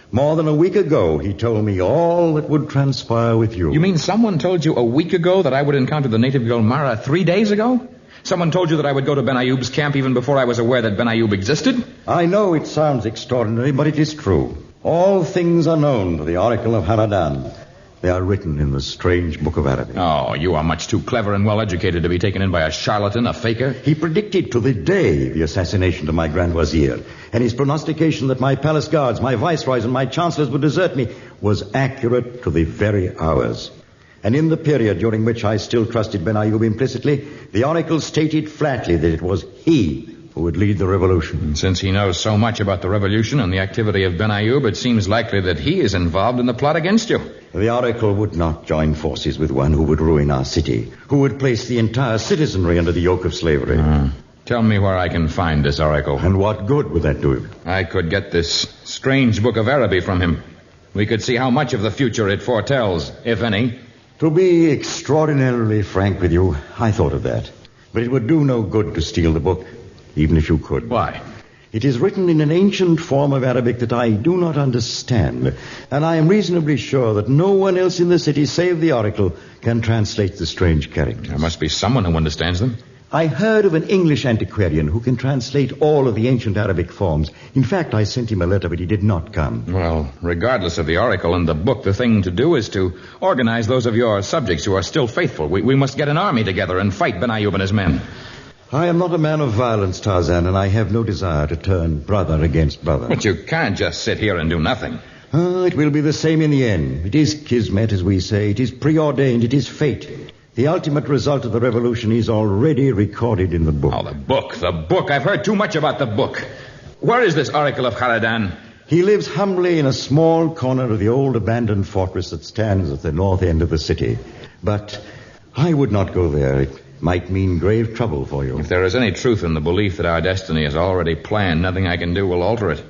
More than a week ago, he told me all that would transpire with you. You mean someone told you a week ago that I would encounter the native girl Mara 3 days ago? Someone told you that I would go to Ben Ayub's camp even before I was aware that Ben Ayub existed? I know it sounds extraordinary, but it is true. All things are known to the Oracle of Haradan. They are written in the Strange Book of Araby. Oh, you are much too clever and well-educated to be taken in by a charlatan, a faker. He predicted to the day the assassination of my Grand Wazir, and his prognostication that my palace guards, my viceroys, and my chancellors would desert me was accurate to the very hours. And in the period during which I still trusted Ben Ayub implicitly, the oracle stated flatly that it was he who would lead the revolution. And since he knows so much about the revolution and the activity of Ben Ayub, it seems likely that he is involved in the plot against you. The oracle would not join forces with one who would ruin our city, who would place the entire citizenry under the yoke of slavery. Tell me where I can find this oracle. And what good would that do him? I could get this Strange Book of Araby from him. We could see how much of the future it foretells, if any. To be extraordinarily frank with you, I thought of that. But it would do no good to steal the book, even if you could. Why? It is written in an ancient form of Arabic that I do not understand, and I am reasonably sure that no one else in the city save the oracle can translate the strange characters. There must be someone who understands them. I heard of an English antiquarian who can translate all of the ancient Arabic forms. In fact, I sent him a letter, but he did not come. Well, regardless of the oracle and the book, the thing to do is to organize those of your subjects who are still faithful. We must get an army together and fight Ben Ayoub and his men. I am not a man of violence, Tarzan, and I have no desire to turn brother against brother. But you can't just sit here and do nothing. It will be the same in the end. It is kismet, as we say. It is preordained. It is fate. The ultimate result of the revolution is already recorded in the book. Oh, the book. I've heard too much about the book. Where is this oracle of Kharadan? He lives humbly in a small corner of the old abandoned fortress that stands at the north end of the city. But I would not go there. It might mean grave trouble for you. If there is any truth in the belief that our destiny is already planned, nothing I can do will alter it.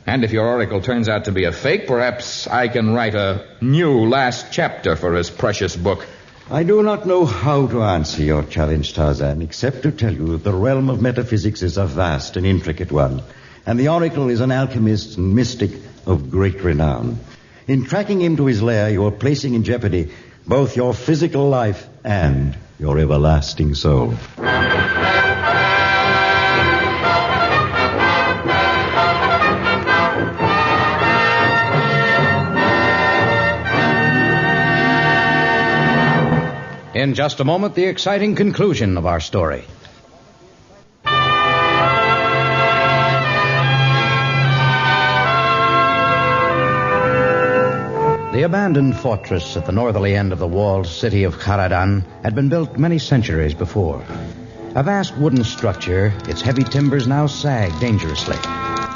And if your oracle turns out to be a fake, perhaps I can write a new last chapter for his precious book. I do not know how to answer your challenge, Tarzan, except to tell you that the realm of metaphysics is a vast and intricate one, and the oracle is an alchemist and mystic of great renown. In tracking him to his lair, you are placing in jeopardy both your physical life and your everlasting soul. In just a moment, the exciting conclusion of our story. The abandoned fortress at the northerly end of the walled city of Kharadan had been built many centuries before. A vast wooden structure, its heavy timbers now sag dangerously.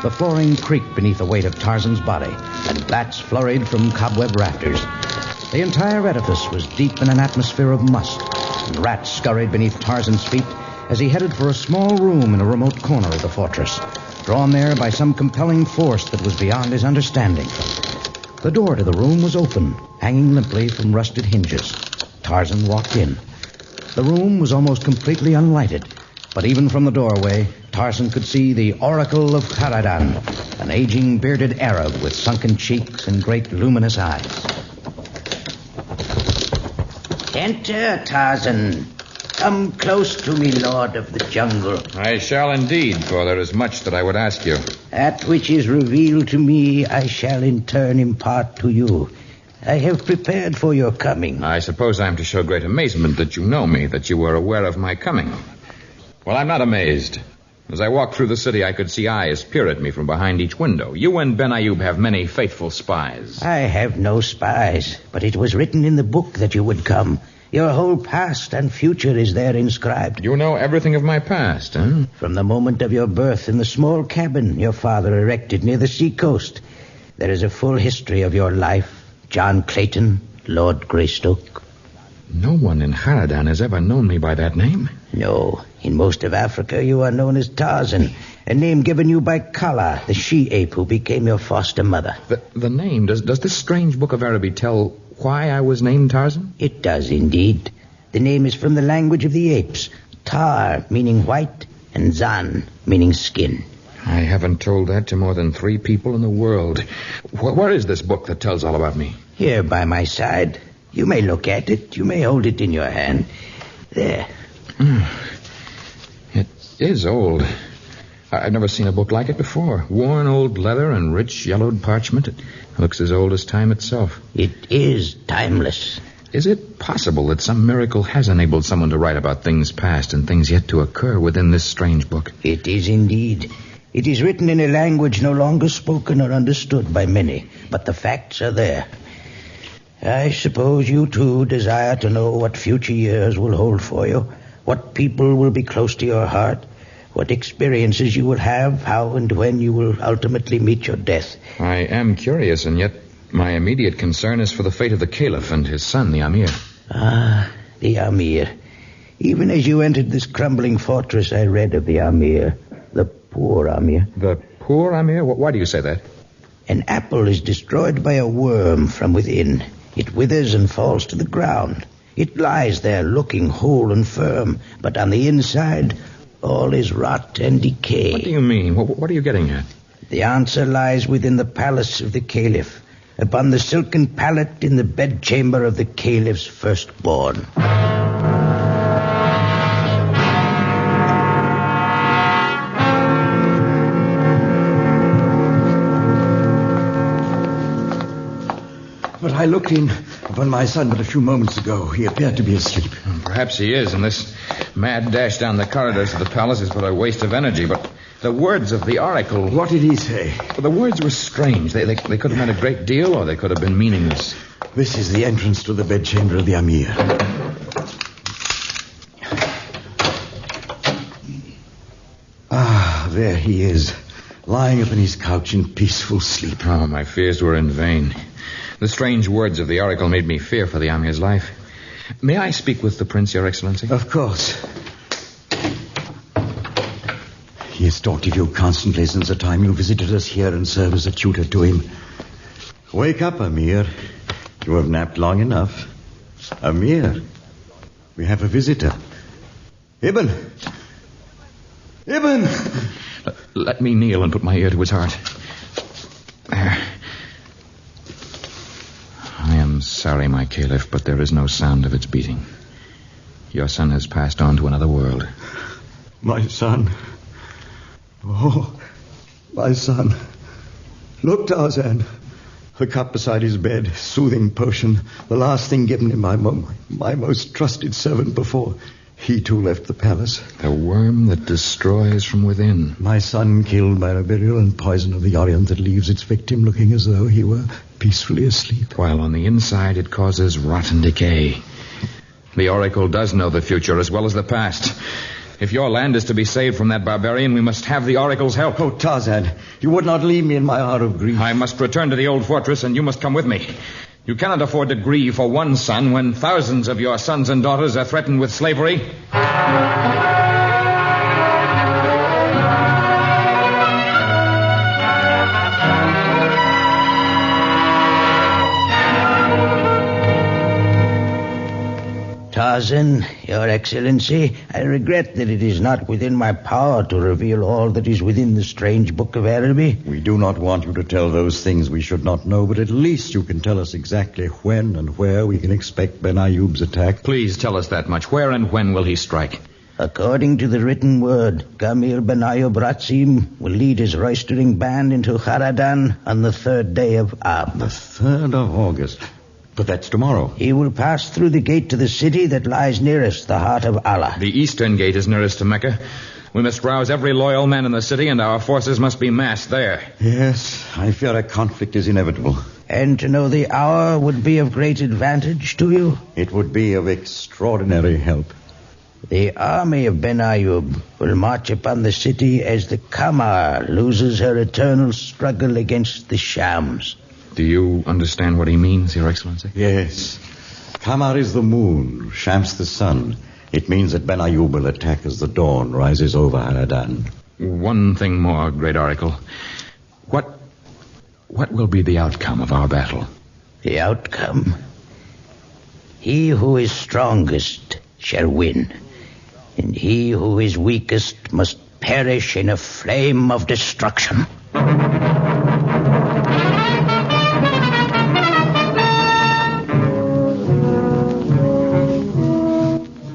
The flooring creaked beneath the weight of Tarzan's body, and bats flurried from cobweb rafters. The entire edifice was deep in an atmosphere of musk, and rats scurried beneath Tarzan's feet as he headed for a small room in a remote corner of the fortress, drawn there by some compelling force that was beyond his understanding. The door to the room was open, hanging limply from rusted hinges. Tarzan walked in. The room was almost completely unlighted, but even from the doorway, Tarzan could see the Oracle of Kharadan, an aging, bearded Arab with sunken cheeks and great luminous eyes. Enter, Tarzan. Come close to me, Lord of the Jungle. I shall indeed, for there is much that I would ask you. That which is revealed to me, I shall in turn impart to you. I have prepared for your coming. I suppose I am to show great amazement that you know me, that you were aware of my coming. Well, I'm not amazed. As I walked through the city, I could see eyes peer at me from behind each window. You and Ben Ayoub have many faithful spies. I have no spies, but it was written in the book that you would come. Your whole past and future is there inscribed. You know everything of my past, huh? From the moment of your birth in the small cabin your father erected near the seacoast, there is a full history of your life. John Clayton, Lord Greystoke. No one in Kharadan has ever known me by that name? No. In most of Africa, you are known as Tarzan, a name given you by Kala, the she-ape who became your foster mother. The name, does this strange book of Araby tell why I was named Tarzan? It does indeed. The name is from the language of the apes. Tar, meaning white, and Zan, meaning skin. I haven't told that to more than 3 people in the world. Where is this book that tells all about me? Here by my side. You may look at it. You may hold it in your hand. There. It is old. I've never seen a book like it before. Worn old leather and rich yellowed parchment. It looks as old as time itself. It is timeless. Is it possible that some miracle has enabled someone to write about things past and things yet to occur within this strange book? It is indeed. It is written in a language no longer spoken or understood by many, but the facts are there. I suppose you, too, desire to know what future years will hold for you, what people will be close to your heart, what experiences you will have, how and when you will ultimately meet your death. I am curious, and yet my immediate concern is for the fate of the Caliph and his son, the Amir. Ah, the Amir. Even as you entered this crumbling fortress, I read of the Amir, the poor Amir. The poor Amir? Why do you say that? An apple is destroyed by a worm from within. It withers and falls to the ground. It lies there looking whole and firm, but on the inside, all is rot and decay. What do you mean? What are you getting at? The answer lies within the palace of the Caliph, upon the silken pallet in the bedchamber of the Caliph's firstborn. I looked in upon my son but a few moments ago. He appeared to be asleep. Perhaps he is, and this mad dash down the corridors of the palace is but a waste of energy, but the words of the oracle... What did he say? Well, the words were strange. They could have meant a great deal, or they could have been meaningless. This is the entrance to the bedchamber of the Amir. Ah, there he is, lying upon his couch in peaceful sleep. Oh, my fears were in vain. The strange words of the oracle made me fear for the Amir's life. May I speak with the prince, Your Excellency? Of course. He has talked of you constantly since the time you visited us here and served as a tutor to him. Wake up, Amir. You have napped long enough. Amir, we have a visitor. Ibn! Ibn! Let me kneel and put my ear to his heart. There. I am sorry, my Caliph, but there is no sound of its beating. Your son has passed on to another world. My son. Oh, my son. Look, Tarzan. The cup beside his bed, soothing potion, the last thing given him by my most trusted servant before he too left the palace. The worm that destroys from within. My son killed by the virulent poison of the Orient that leaves its victim looking as though he were peacefully asleep. While on the inside it causes rot and decay. The oracle does know the future as well as the past. If your land is to be saved from that barbarian, we must have the oracle's help. Oh, Tarzan, you would not leave me in my hour of grief. I must return to the old fortress, and you must come with me. You cannot afford to grieve for one son when thousands of your sons and daughters are threatened with slavery. Tarzan, Your Excellency, I regret that it is not within my power to reveal all that is within the Strange Book of Araby. We do not want you to tell those things we should not know, but at least you can tell us exactly when and where we can expect Ben Ayoub's attack. Please tell us that much. Where and when will he strike? According to the written word, Gamir Ben Ayoub Ratsim will lead his roistering band into Haradan on the 3rd day of Ab. The 3rd of August. But that's tomorrow. He will pass through the gate to the city that lies nearest the heart of Allah. The eastern gate is nearest to Mecca. We must rouse every loyal man in the city, and our forces must be massed there. Yes, I fear a conflict is inevitable. And to know the hour would be of great advantage to you? It would be of extraordinary help. The army of Ben Ayoub will march upon the city as the Qamar loses her eternal struggle against the Shams. Do you understand what he means, Your Excellency? Yes. Qamar is the moon, Shams the sun. It means that Ben Ayoub will attack as the dawn rises over Haradan. One thing more, Great Oracle. What will be the outcome of our battle? The outcome? He who is strongest shall win, and he who is weakest must perish in a flame of destruction.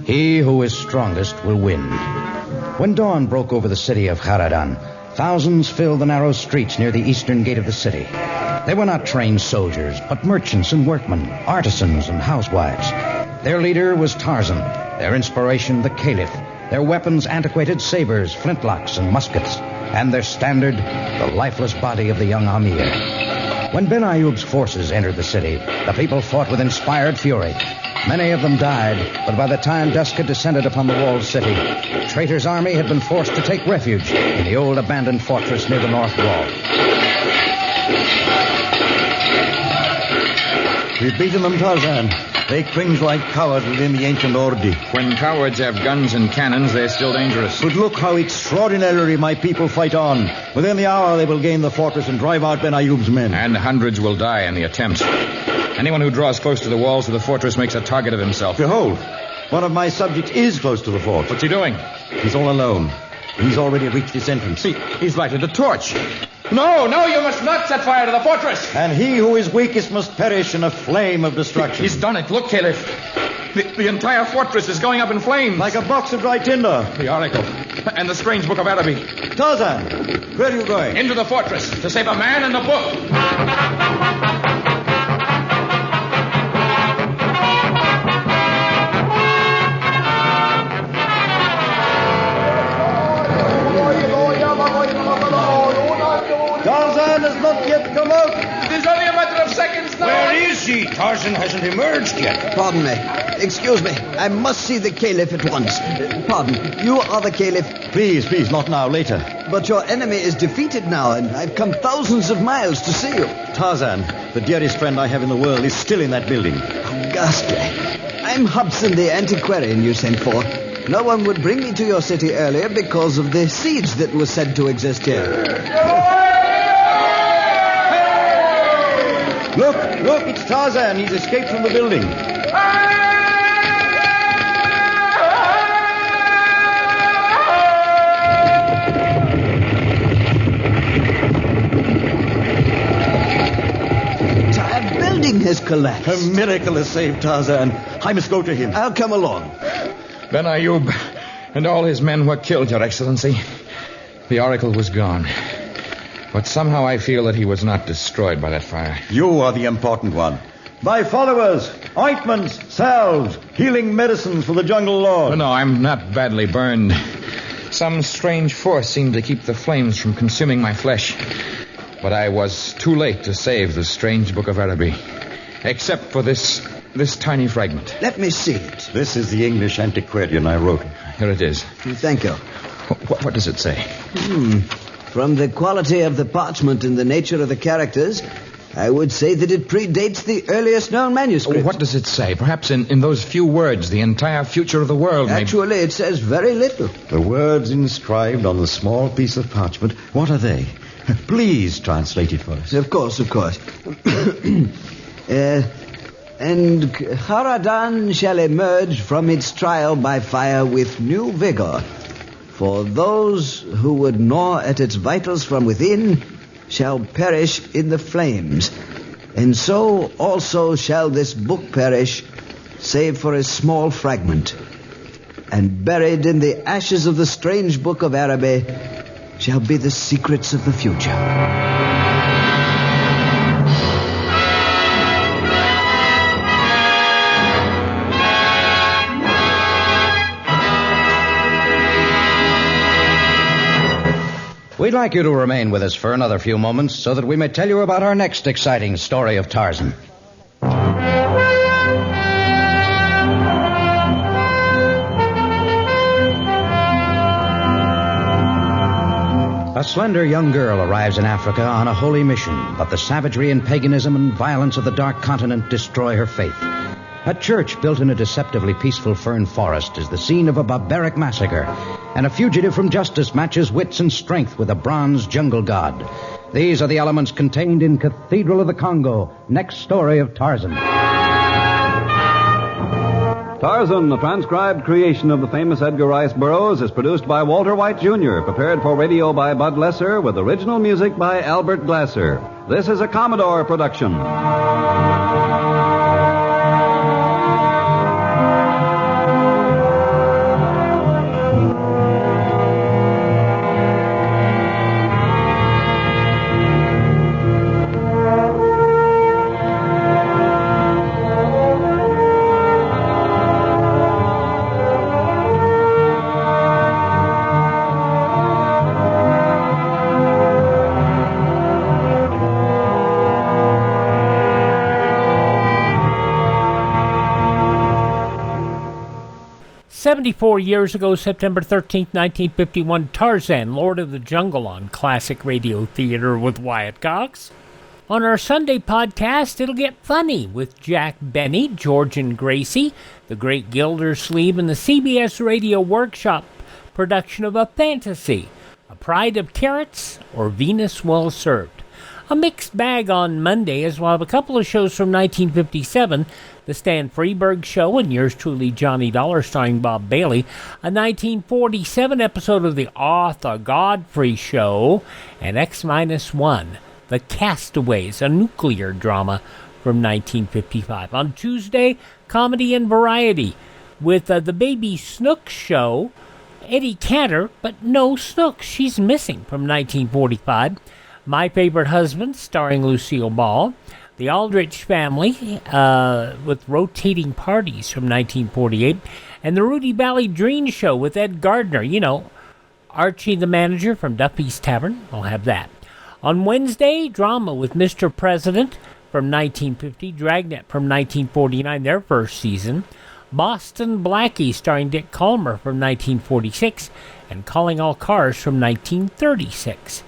He who is strongest will win. When dawn broke over the city of Haradan, thousands filled the narrow streets near the eastern gate of the city. They were not trained soldiers, but merchants and workmen, artisans and housewives. Their leader was Tarzan, their inspiration the Caliph, their weapons antiquated sabers, flintlocks, and muskets, and their standard the lifeless body of the young Amir. When Ben Ayoub's forces entered the city, the people fought with inspired fury. Many of them died, but by the time dusk had descended upon the walled city, the traitor's army had been forced to take refuge in the old abandoned fortress near the north wall. We've beaten them, Tarzan. They cringe like cowards within the ancient Ordi. When cowards have guns and cannons, they're still dangerous. But look how extraordinarily my people fight on. Within the hour, they will gain the fortress and drive out Ben Ayoub's men. And hundreds will die in the attempt. Anyone who draws close to the walls of the fortress makes a target of himself. Behold, one of my subjects is close to the fort. What's he doing? He's all alone. He's already reached its entrance. He's lighted a torch. No, you must not set fire to the fortress. And he who is weakest must perish in a flame of destruction. He's done it. Look, Caliph. The entire fortress is going up in flames. Like a box of dry tinder. The oracle. And the Strange Book of Araby. Tarzan, where are you going? Into the fortress to save a man and a book. Tarzan hasn't emerged yet. Pardon me. Excuse me. I must see the Caliph at once. Pardon. You are the Caliph? Please, not now, later. But your enemy is defeated now, and I've come thousands of miles to see you. Tarzan, the dearest friend I have in the world, is still in that building. How ghastly. I'm Hobson, the antiquarian you sent for. No one would bring me to your city earlier because of the siege that was said to exist here. Look, it's Tarzan. He's escaped from the building. Entire building has collapsed. A miracle has saved Tarzan. I must go to him. I'll come along. Ben Ayoub and all his men were killed, Your Excellency. The oracle was gone. But somehow I feel that he was not destroyed by that fire. You are the important one. My followers, ointments, salves, healing medicines for the jungle lord. Oh, no, I'm not badly burned. Some strange force seemed to keep the flames from consuming my flesh. But I was too late to save the Strange Book of Araby. Except for this tiny fragment. Let me see it. This is the English antiquarian I wrote. Here it is. Thank you. What does it say? From the quality of the parchment and the nature of the characters, I would say that it predates the earliest known manuscript. What does it say? Perhaps in those few words, the entire future of the world may... Actually, it says very little. The words inscribed on the small piece of parchment, what are they? Please translate it for us. Of course. And Haradan shall emerge from its trial by fire with new vigor. For those who would gnaw at its vitals from within shall perish in the flames. And so also shall this book perish, save for a small fragment. And buried in the ashes of the Strange Book of Araby shall be the secrets of the future. We'd like you to remain with us for another few moments so that we may tell you about our next exciting story of Tarzan. A slender young girl arrives in Africa on a holy mission, but the savagery and paganism and violence of the Dark Continent destroy her faith. A church built in a deceptively peaceful fern forest is the scene of a barbaric massacre, and a fugitive from justice matches wits and strength with a bronze jungle god. These are the elements contained in Cathedral of the Congo, next story of Tarzan. Tarzan, a transcribed creation of the famous Edgar Rice Burroughs, is produced by Walter White, Jr., prepared for radio by Bud Lesser, with original music by Albert Glasser. This is a Commodore production. "74 years ago, September 13th, 1951, Tarzan, Lord of the Jungle on Classic Radio Theater with Wyatt Cox. On our Sunday podcast, it'll get funny with Jack Benny, George and Gracie, the Great Gildersleeve, and the CBS Radio Workshop production of A Fantasy, A Pride of Carrots, or Venus Well Served. A mixed bag on Monday, as well as a couple of shows from 1957, The Stan Freberg Show and yours truly, Johnny Dollar, starring Bob Bailey, a 1947 episode of The Arthur Godfrey Show, and X-1, The Castaways, a nuclear drama from 1955. On Tuesday, comedy and variety with The Baby Snooks Show, Eddie Cantor, but no Snooks, she's missing, from 1945. My Favorite Husband, starring Lucille Ball. The Aldrich Family, with Rotating Parties from 1948. And The Rudy Valley Dream Show with Ed Gardner. You know, Archie the Manager from Duffy's Tavern. I'll have that. On Wednesday, drama with Mr. President, from 1950, Dragnet from 1949, their first season, Boston Blackie starring Dick Calmer from 1946, and Calling All Cars from 1936.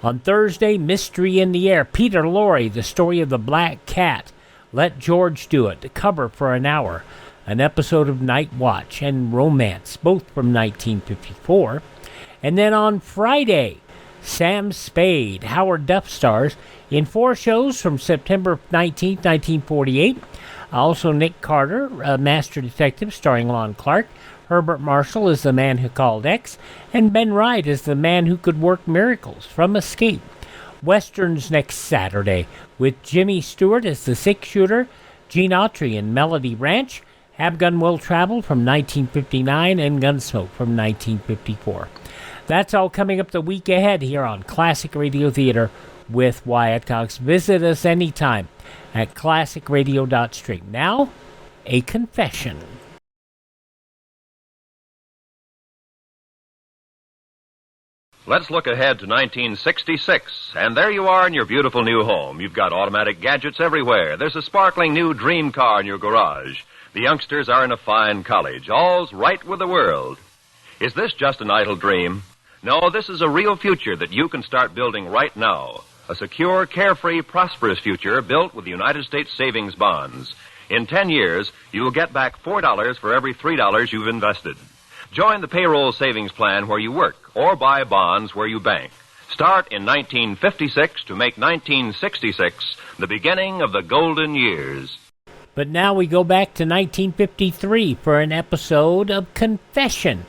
On Thursday, Mystery in the Air, Peter Lorre, The Story of the Black Cat, Let George Do It, to cover for an hour, an episode of Night Watch and Romance, both from 1954. And then on Friday, Sam Spade, Howard Duff stars in 4 shows from September 19, 1948. Also Nick Carter, a Master Detective starring Lon Clark. Herbert Marshall is the man who called X. And Ben Wright is the man who could work miracles from Escape. Westerns next Saturday with Jimmy Stewart as the six-shooter, Gene Autry in Melody Ranch, Have Gun Will Travel from 1959, and Gunsmoke from 1954. That's all coming up the week ahead here on Classic Radio Theater with Wyatt Cox. Visit us anytime at classicradio.stream. Now, a confession. Let's look ahead to 1966, and there you are in your beautiful new home. You've got automatic gadgets everywhere. There's a sparkling new dream car in your garage. The youngsters are in a fine college. All's right with the world. Is this just an idle dream? No, this is a real future that you can start building right now. A secure, carefree, prosperous future built with United States savings bonds. In 10 years, you'll get back $4 for every $3 you've invested. Join the payroll savings plan where you work or buy bonds where you bank. Start in 1956 to make 1966 the beginning of the golden years. But now we go back to 1953 for an episode of Confession.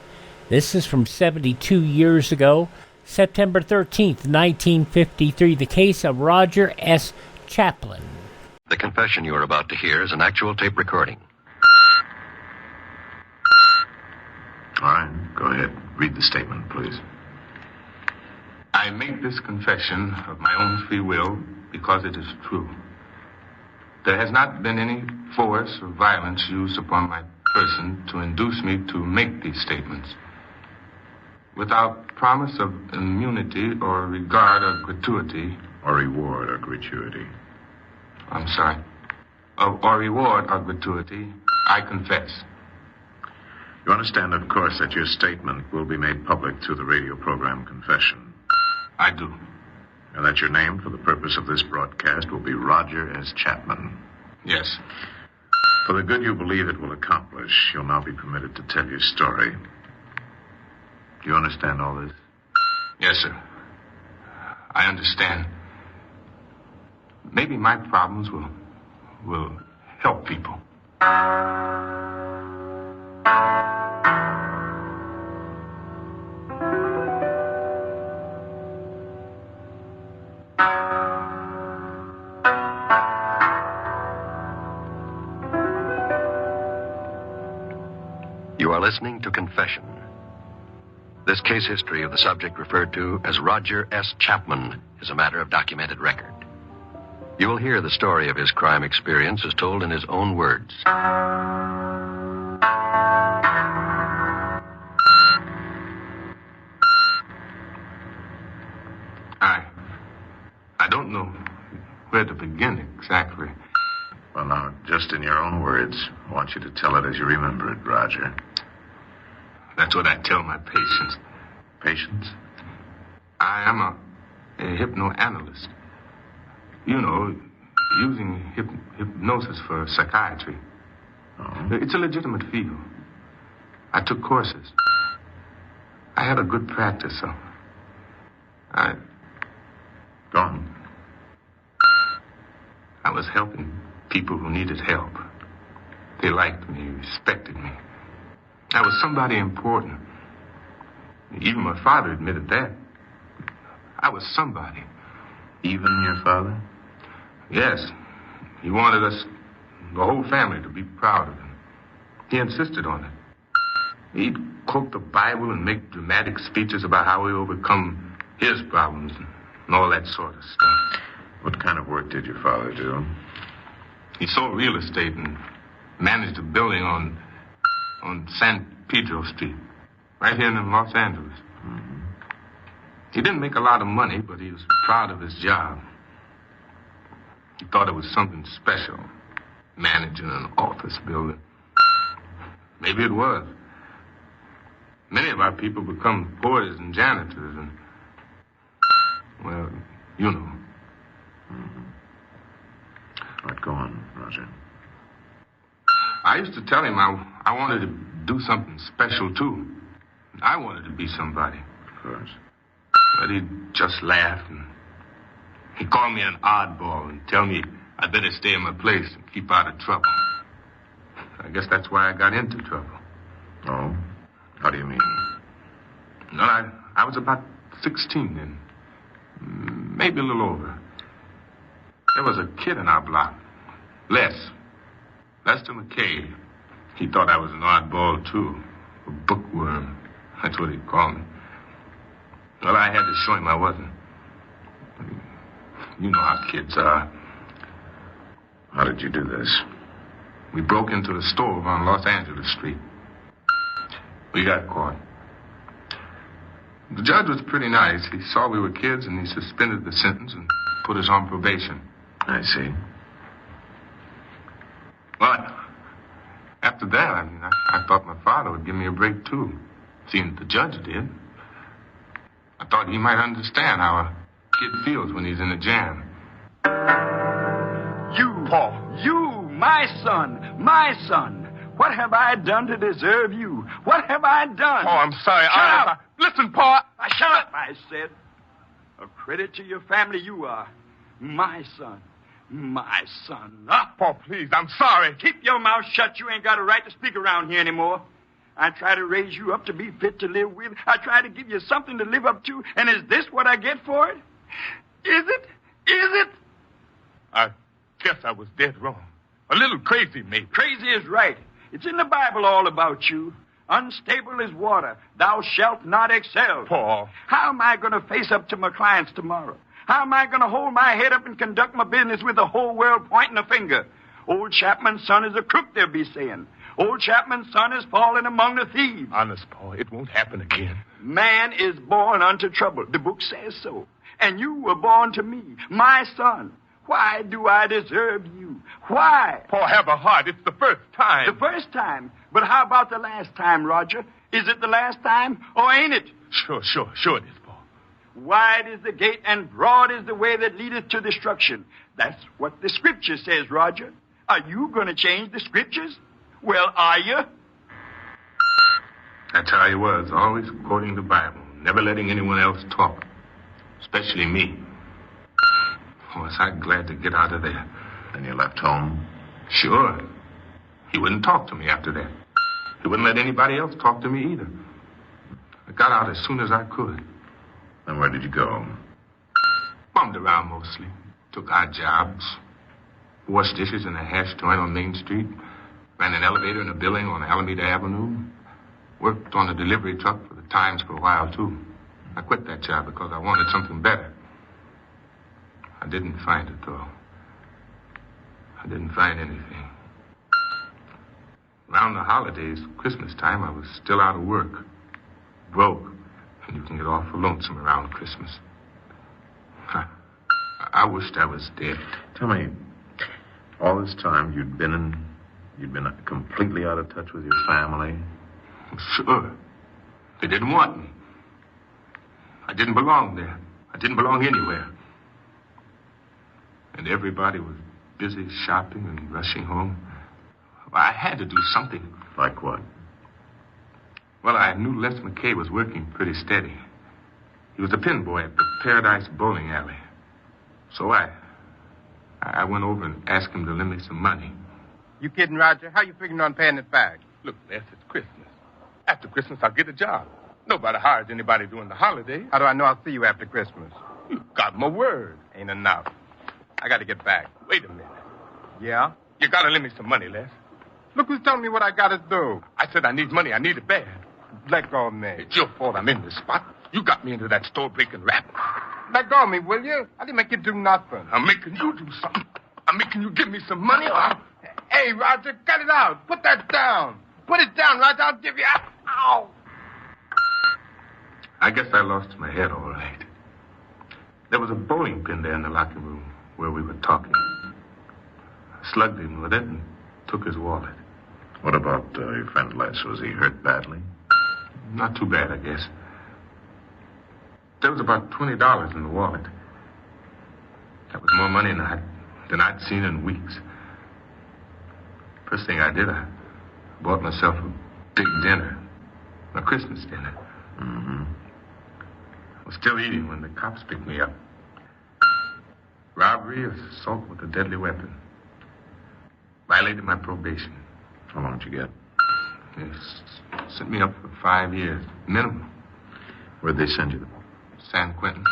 This is from 72 years ago, September 13th, 1953, the case of Roger S. Chapland. The confession you are about to hear is an actual tape recording. All right, go ahead. Read the statement, please. I make this confession of my own free will because it is true. There has not been any force or violence used upon my person to induce me to make these statements. Without promise of immunity or regard or gratuity. Or reward or gratuity. I'm sorry. Or reward or gratuity, I confess. You understand, of course, that your statement will be made public through the radio program Confession. I do. And that your name for the purpose of this broadcast will be Roger S. Chapman. Yes. For the good you believe it will accomplish, you'll now be permitted to tell your story. Do you understand all this? Yes, sir. I understand. Maybe my problems will help people. You are listening to Confession. This case history of the subject referred to as Roger S. Chapman is a matter of documented record. You will hear the story of his crime experience as told in his own words. I don't know where to begin exactly. Well, now, just in your own words, I want you to tell it as you remember it, Roger. That's what I tell my patients. Patients? I am a hypnoanalyst. You know, using hypnosis for psychiatry. Oh. It's a legitimate field. I took courses. I had a good practice, so Go on. I was helping people who needed help. They liked me, respected me. I was somebody important. Even my father admitted that. I was somebody. Even your father? Yes. He wanted us, the whole family, to be proud of him. He insisted on it. He'd quote the Bible and make dramatic speeches about how we overcome his problems and all that sort of stuff. What kind of work did your father do? He sold real estate and managed a building on San Pedro Street, right here in Los Angeles. Mm-hmm. He didn't make a lot of money, but he was proud of his job. He thought it was something special, managing an office building. Maybe it was. Many of our people become porters and janitors and, well, you know. Right, go on, Roger. I used to tell him I wanted to do something special, too. I wanted to be somebody. Of course. But he'd just laugh, and he'd call me an oddball and tell me I'd better stay in my place and keep out of trouble. I guess that's why I got into trouble. Oh? How do you mean? No, I was about 16 then. Maybe a little over. There was a kid in our block. Lester McKay. He thought I was an oddball, too. A bookworm. That's what he'd call me. Well, I had to show him I wasn't. You know how kids are. How did you do this? We broke into the store on Los Angeles Street. We got caught. The judge was pretty nice. He saw we were kids, and he suspended the sentence and put us on probation. I see. Well, after that, I thought my father would give me a break, too, seeing that the judge did. I thought he might understand how a kid feels when he's in a jam. You, Paul. You, my son. What have I done to deserve you? What have I done? Oh, I'm sorry. Shut up. Listen, Paul. Shut up, I said. A credit to your family you are. My son. My son. Paul, please, I'm sorry. Keep your mouth shut. You ain't got a right to speak around here anymore. I try to raise you up to be fit to live with. I try to give you something to live up to. And is this what I get for it? Is it? I guess I was dead wrong. A little crazy, maybe. Crazy is right. It's in the Bible all about you. Unstable as water. Thou shalt not excel. Paul. How am I going to face up to my clients tomorrow? How am I going to hold my head up and conduct my business with the whole world pointing a finger? Old Chapman's son is a crook, they'll be saying. Old Chapman's son is fallen among the thieves. Honest, Paul, it won't happen again. Man is born unto trouble. The book says so. And you were born to me, my son. Why do I deserve you? Why? Paul, have a heart. It's the first time. The first time? But how about the last time, Roger? Is it the last time, or ain't it? Sure it is, Paul. Wide is the gate and broad is the way that leadeth to destruction. That's what the scripture says, Roger. Are you going to change the scriptures? Well, are you? That's how he was, always quoting the Bible, never letting anyone else talk, especially me. Oh, was I glad to get out of there. Then you left home? Sure. He wouldn't talk to me after that. He wouldn't let anybody else talk to me either. I got out as soon as I could. And where did you go? Bummed around mostly. Took odd jobs. Washed dishes in a hash joint on Main Street. Ran an elevator in a building on Alameda Avenue. Worked on a delivery truck for the Times for a while, too. I quit that job because I wanted something better. I didn't find it, though. I didn't find anything. Around the holidays, Christmas time, I was still out of work. Broke. And you can get awful lonesome around Christmas. I wished I was dead. Tell me, all this time you'd been completely out of touch with your family? Sure. They didn't want me. I didn't belong there. I didn't belong anywhere. And everybody was busy shopping and rushing home. I had to do something. Like what? Well, I knew Les McKay was working pretty steady. He was a pin boy at the Paradise Bowling Alley. So I went over and asked him to lend me some money. You kidding, Roger? How you figuring on paying it back? Look, Les, it's Christmas. After Christmas, I'll get a job. Nobody hires anybody during the holidays. How do I know I'll see you after Christmas? You got my word. Ain't enough. I got to get back. Wait a minute. Yeah? You got to lend me some money, Les. Look who's telling me what I got to do. I said I need money. I need it bad. Let go of me. It's your fault I'm in this spot. You got me into that store-breaking rap. Let go of me, will you? I didn't make you do nothing. I'm making you do something. I'm making you give me some money. Hey, Roger, cut it out. Put that down. Put it down, Roger. I'll give you... Ow! I guess I lost my head all right. There was a bowling pin there in the locker room where we were talking. slugged him with it and took his wallet. What about your friend Les? Was he hurt badly? Not too bad, I guess. There was about $20 in the wallet. That was more money than I'd seen in weeks. First thing I did, I bought myself a big dinner, a Christmas dinner. Mm-hmm. I was still eating when the cops picked me up. Robbery, assault with a deadly weapon. Violated my probation. How long did you get? They sent me up for 5 years, minimum. Where'd they send you? San Quentin.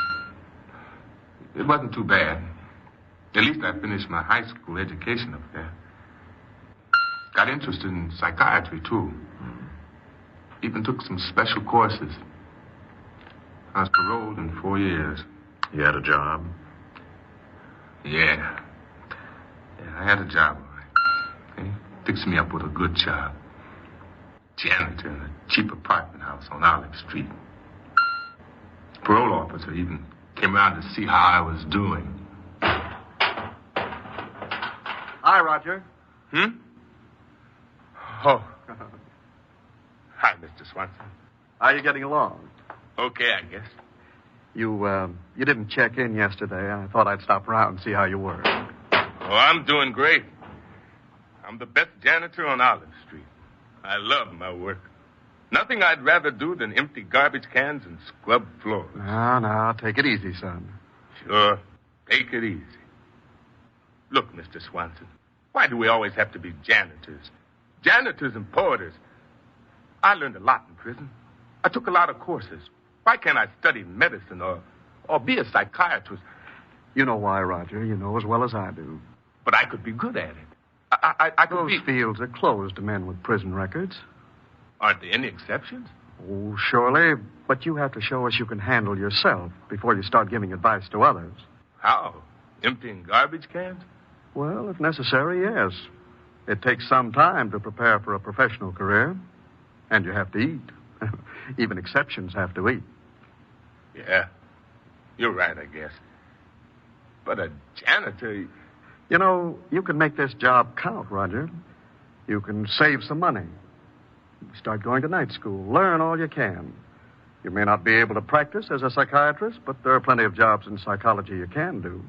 It wasn't too bad. At least I finished my high school education up there. Got interested in psychiatry, too. Even took some special courses. I was paroled in 4 years. You had a job? Yeah, I had a job, all right. They fixed me up with a good job. Janitor in a cheap apartment house on Olive Street. Parole officer even came around to see how I was doing. Hi, Roger. Oh. Hi, Mr. Swanson. How are you getting along? Okay, I guess. You didn't check in yesterday. I thought I'd stop around and see how you were. Oh, I'm doing great. I'm the best janitor on Olive Street. I love my work. Nothing I'd rather do than empty garbage cans and scrub floors. Now, take it easy, son. Sure. Take it easy. Look, Mr. Swanson, why do we always have to be janitors? Janitors and porters. I learned a lot in prison. I took a lot of courses. Why can't I study medicine or be a psychiatrist? You know why, Roger. You know as well as I do. But I could be good at it. I could Those fields are closed to men with prison records. Aren't there any exceptions? Oh, surely. But you have to show us you can handle yourself before you start giving advice to others. How? Emptying garbage cans? Well, if necessary, yes. It takes some time to prepare for a professional career. And you have to eat. Even exceptions have to eat. Yeah. You're right, I guess. But a janitor... You know, you can make this job count, Roger. You can save some money. Start going to night school. Learn all you can. You may not be able to practice as a psychiatrist, but there are plenty of jobs in psychology you can do.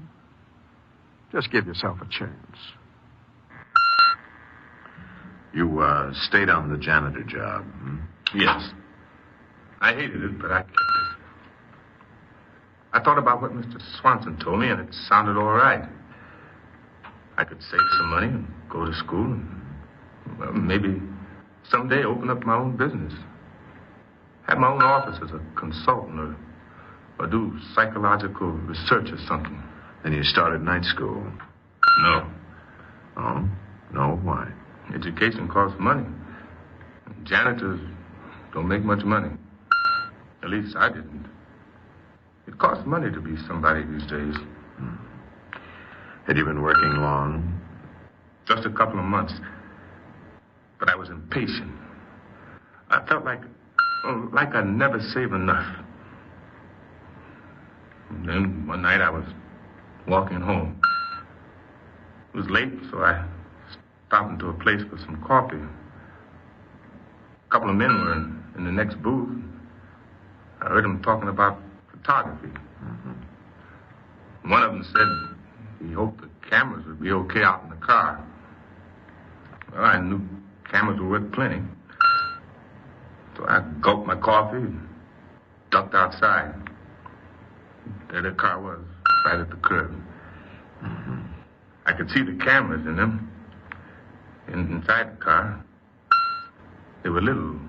Just give yourself a chance. You stayed on the janitor job, Yes. I hated it, but I kept it. I thought about what Mr. Swanson told me, and it sounded all right. I could save some money and go to school and maybe someday open up my own business. Have my own office as a consultant or do psychological research or something. Then you started night school? No. Oh? No? Why? Education costs money. Janitors don't make much money. At least I didn't. It costs money to be somebody these days. Had you been working long? Just a couple of months. But I was impatient. I felt like I never saved enough. And then one night I was walking home. It was late, so I stopped into a place for some coffee. A couple of men were in the next booth. I heard them talking about photography. One of them said he hoped the cameras would be okay out in the car. Well, I knew cameras were worth plenty. So I gulped my coffee and ducked outside. There the car was, right at the curb. I could see the cameras in them. Inside the car, they were little,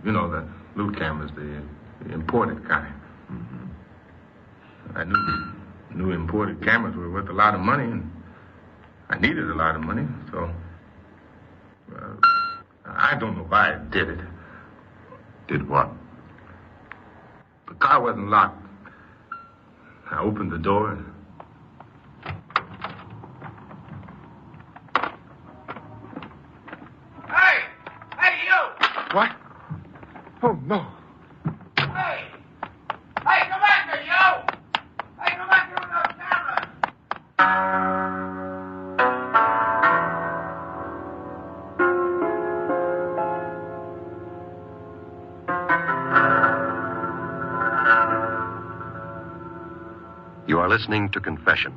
the little cameras, the imported kind. I knew imported cameras were worth a lot of money, and I needed a lot of money, so I don't know why I did it. Did what? The car wasn't locked. I opened the door and... Hey, you! What? Oh, no. Hey, come back here, you! Hey, come back here with those cameras! You are listening to Confession.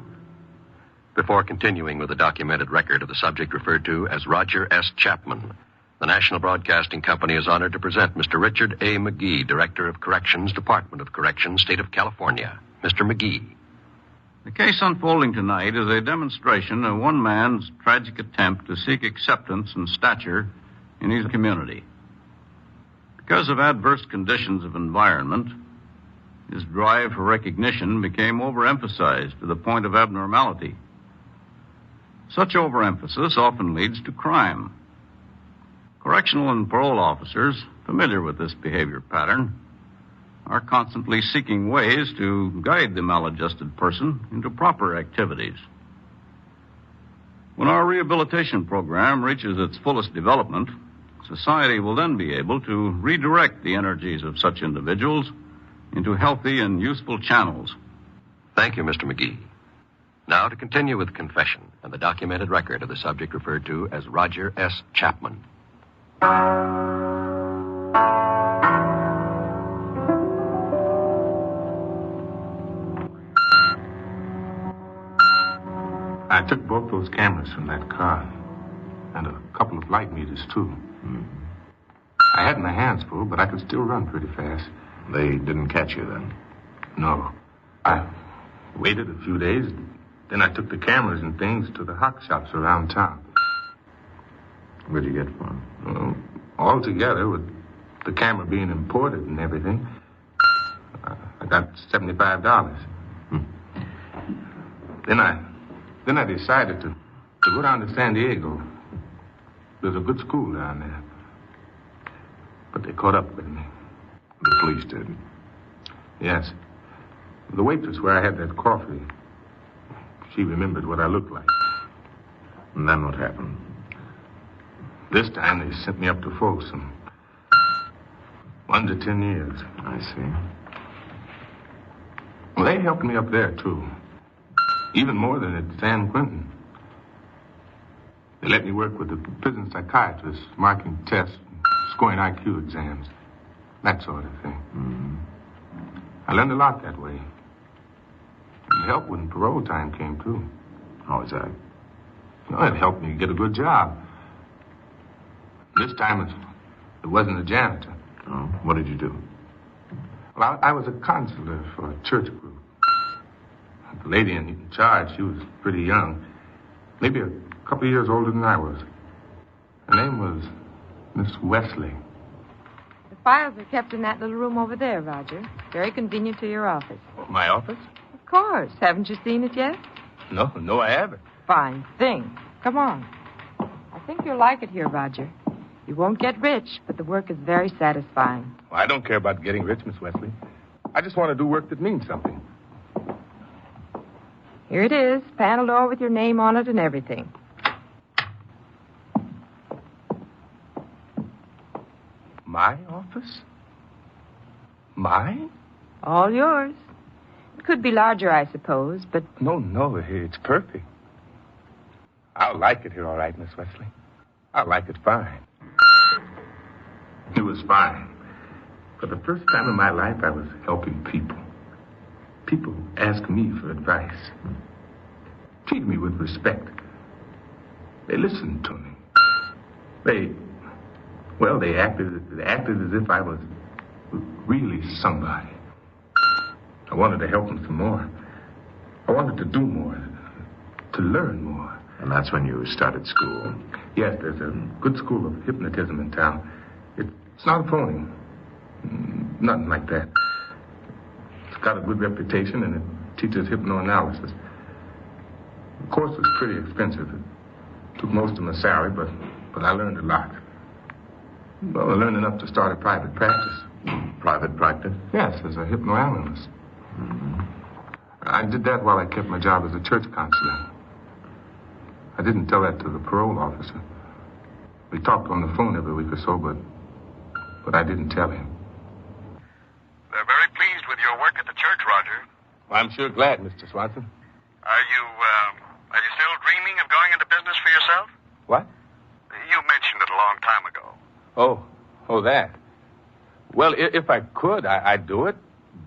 Before continuing with the documented record of the subject referred to as Roger S. Chapman, the National Broadcasting Company is honored to present Mr. Richard A. McGee, Director of Corrections, Department of Corrections, State of California. Mr. McGee. The case unfolding tonight is a demonstration of one man's tragic attempt to seek acceptance and stature in his community. Because of adverse conditions of environment, his drive for recognition became overemphasized to the point of abnormality. Such overemphasis often leads to crime. Correctional and parole officers, familiar with this behavior pattern, are constantly seeking ways to guide the maladjusted person into proper activities. When our rehabilitation program reaches its fullest development, society will then be able to redirect the energies of such individuals into healthy and useful channels. Thank you, Mr. McGee. Now to continue with Confession and the documented record of the subject referred to as Roger S. Chapman. I took both those cameras from that car. And a couple of light meters, too. I had my hands full, but I could still run pretty fast. They didn't catch you then? No. I waited a few days. Then I took the cameras and things to the hock shops around town. Where'd you get from? Well, altogether, with the camera being imported and everything, I got $75. Then I decided to go down to San Diego. There's a good school down there. But they caught up with me. The police did? Yes. The waitress where I had that coffee, she remembered what I looked like. And then what happened? This time they sent me up to Folsom. 1 to 10 years. I see. Well, they helped me up there, too. Even more than at San Quentin. They let me work with the prison psychiatrist, marking tests, scoring IQ exams, that sort of thing. Mm-hmm. I learned a lot that way. It helped when parole time came, too. How was that? Well, it helped me get a good job. This time it wasn't a janitor. Oh, what did you do? Well, I was a counselor for a church group. The lady in charge, she was pretty young. Maybe a couple of years older than I was. Her name was Miss Wesley. The files are kept in that little room over there, Roger. Very convenient to your office. My office? Of course. Haven't you seen it yet? No, I haven't. Fine thing. Come on. I think you'll like it here, Roger. You won't get rich, but the work is very satisfying. Well, I don't care about getting rich, Miss Wesley. I just want to do work that means something. Here it is, panel door with your name on it and everything. My office? Mine? All yours. It could be larger, I suppose, but... No, it's perfect. I'll like it here all right, Miss Wesley. I'll like it fine. It was fine. For the first time in my life, I was helping people. People asked me for advice. Treated me with respect. They listened to me. They acted as if I was really somebody. I wanted to help them some more. I wanted to do more, to learn more. And that's when you started school? Yes, there's a good school of hypnotism in town. It's not a phony. Nothing like that. It's got a good reputation, and it teaches hypnoanalysis. The course was pretty expensive. It took most of my salary, but I learned a lot. Well, I learned enough to start a private practice. Private practice? Yes, as a hypnoanalyst. Mm-hmm. I did that while I kept my job as a church counselor. I didn't tell that to the parole officer. We talked on the phone every week or so, but I didn't tell him. They're very pleased with your work at the church, Roger. Well, I'm sure glad, Mr. Swanson. Are you still dreaming of going into business for yourself? What? You mentioned it a long time ago. Oh, that. Well, if I could, I'd do it.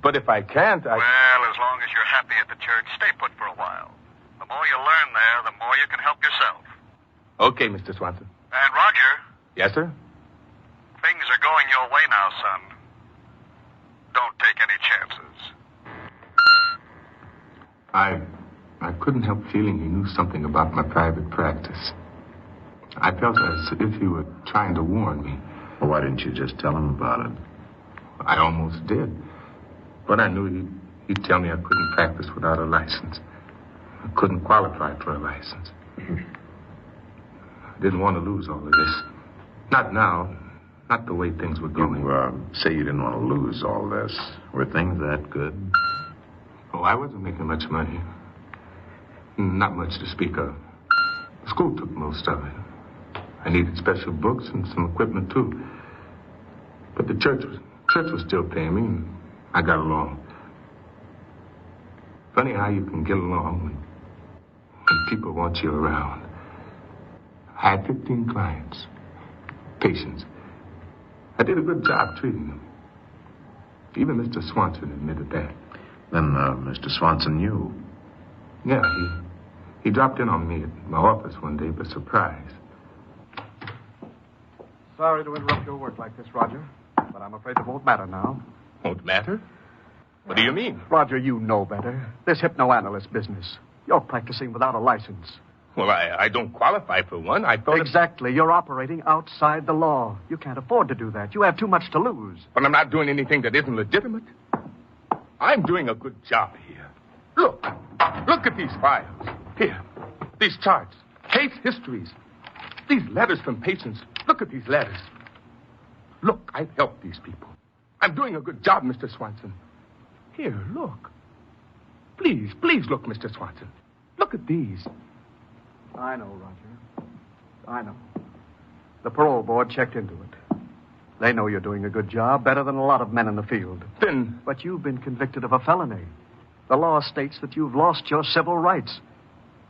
But if I can't, Well, as long as you're happy at the church, stay put for a while. The more you learn there, the more you can help yourself. Okay, Mr. Swanson. And Roger, Yes, sir? things are going your way now, son. Don't take any chances. I couldn't help feeling he knew something about my private practice. I felt as if he were trying to warn me. Well, why didn't you just tell him about it? I almost did. But I knew he'd tell me I couldn't practice without a license. I couldn't qualify for a license. I didn't want to lose all of this. Not now. Not the way things were going. You say you didn't want to lose all this. Were things that good? Oh, I wasn't making much money. Not much to speak of. The school took most of it. I needed special books and some equipment, too. But the church was still paying me, and I got along. Funny how you can get along when people want you around. I had 15 clients. Patients. I did a good job treating them. Even Mr. Swanson admitted that. Then Mr. Swanson knew. Yeah, he dropped in on me at my office one day by surprise. Sorry to interrupt your work like this, Roger, but I'm afraid it won't matter now. Won't matter? What do you mean? Roger, you know better. This hypnoanalyst business. You're practicing without a license. Well, I don't qualify for one. I thought... Exactly. You're operating outside the law. You can't afford to do that. You have too much to lose. But I'm not doing anything that isn't legitimate. I'm doing a good job here. Look at these files. Here, these charts, case histories, these letters from patients. Look at these letters. Look, I've helped these people. I'm doing a good job, Mr. Swanson. Here, look. Please look, Mr. Swanson. Look at these. I know, Roger. I know. The parole board checked into it. They know you're doing a good job, better than a lot of men in the field. Then... But you've been convicted of a felony. The law states that you've lost your civil rights.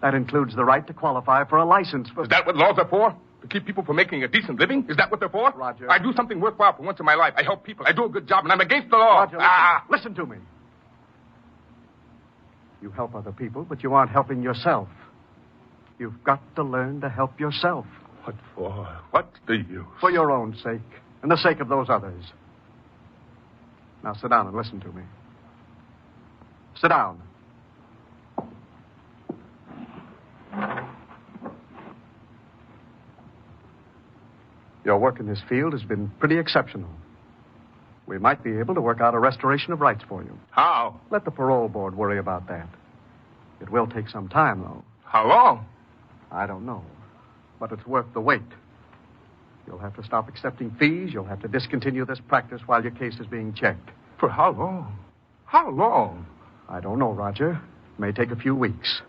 That includes the right to qualify for a license. Is that what laws are for? To keep people from making a decent living? Is that what they're for? Roger. I do something worthwhile for once in my life. I help people. I do a good job, and I'm against the law. Roger, listen to me. You help other people, but you aren't helping yourself. You've got to learn to help yourself. What for? What's the use? For your own sake, and the sake of those others. Now sit down and listen to me. Sit down. Your work in this field has been pretty exceptional. We might be able to work out a restoration of rights for you. How? Let the parole board worry about that. It will take some time, though. How long? I don't know. But it's worth the wait. You'll have to stop accepting fees. You'll have to discontinue this practice while your case is being checked. For how long? How long? I don't know, Roger. It may take a few weeks.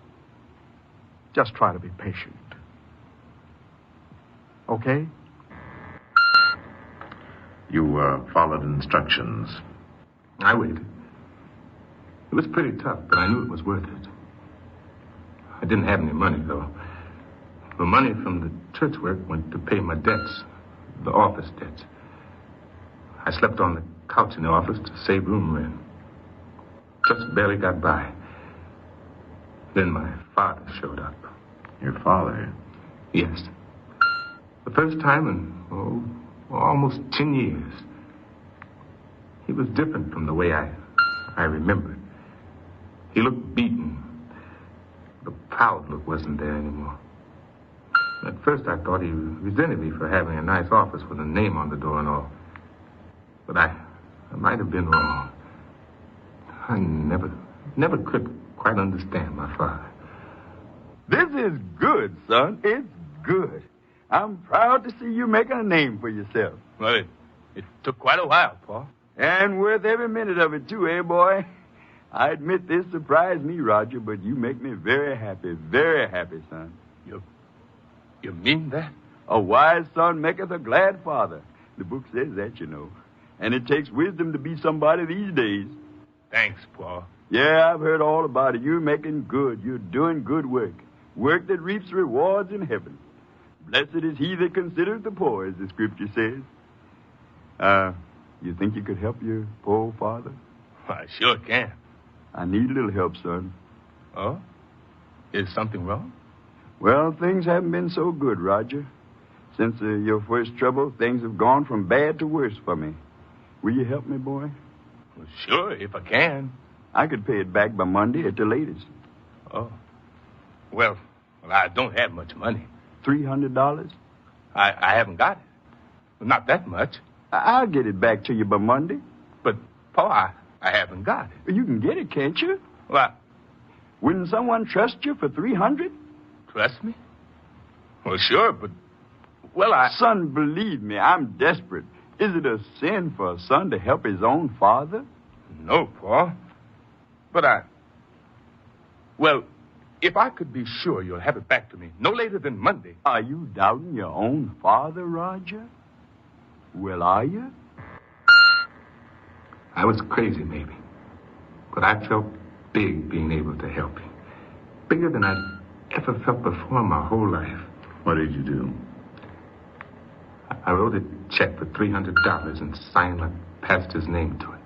Just try to be patient. Okay? You followed instructions. I waited. It was pretty tough, but I knew it was worth it. I didn't have any money, though. The money from the church work went to pay my debts, the office debts. I slept on the couch in the office to save room rent. Just barely got by. Then my father showed up. Your father? Yes. The first time in, almost 10 years. He was different from the way I remembered. He looked beaten. The proud look wasn't there anymore. At first I thought he resented me for having a nice office with a name on the door and all. But I might have been wrong. I never could quite understand my father. This is good, son. It's good. I'm proud to see you making a name for yourself. Well, it took quite a while, Pa. And worth every minute of it, too, eh, boy? I admit this surprised me, Roger, but you make me very happy, son. You mean that? A wise son maketh a glad father. The book says that, you know. And it takes wisdom to be somebody these days. Thanks, Pa. Yeah, I've heard all about it. You're making good. You're doing good work. Work that reaps rewards in heaven. Blessed is he that considers the poor, as the scripture says. You think you could help your poor father? I sure can. I need a little help, son. Oh? Is something wrong? Well, things haven't been so good, Roger. Since your first trouble, things have gone from bad to worse for me. Will you help me, boy? Well, sure, if I can. I could pay it back by Monday at the latest. Oh. Well, I don't have much money. $300? I haven't got it. Not that much. I'll get it back to you by Monday. But, Pa, I haven't got it. You can get it, can't you? Well, wouldn't someone trust you for $300? Trust me? Well, sure, but... Well, Son, believe me, I'm desperate. Is it a sin for a son to help his own father? No, Pa. But Well, if I could be sure you'll have it back to me no later than Monday... Are you doubting your own father, Roger? Well, are you? I was crazy, maybe. But I felt big being able to help you. Bigger than I'd ever felt before in my whole life. What did you do? I wrote a check for $300 and signed my pastor's name to it.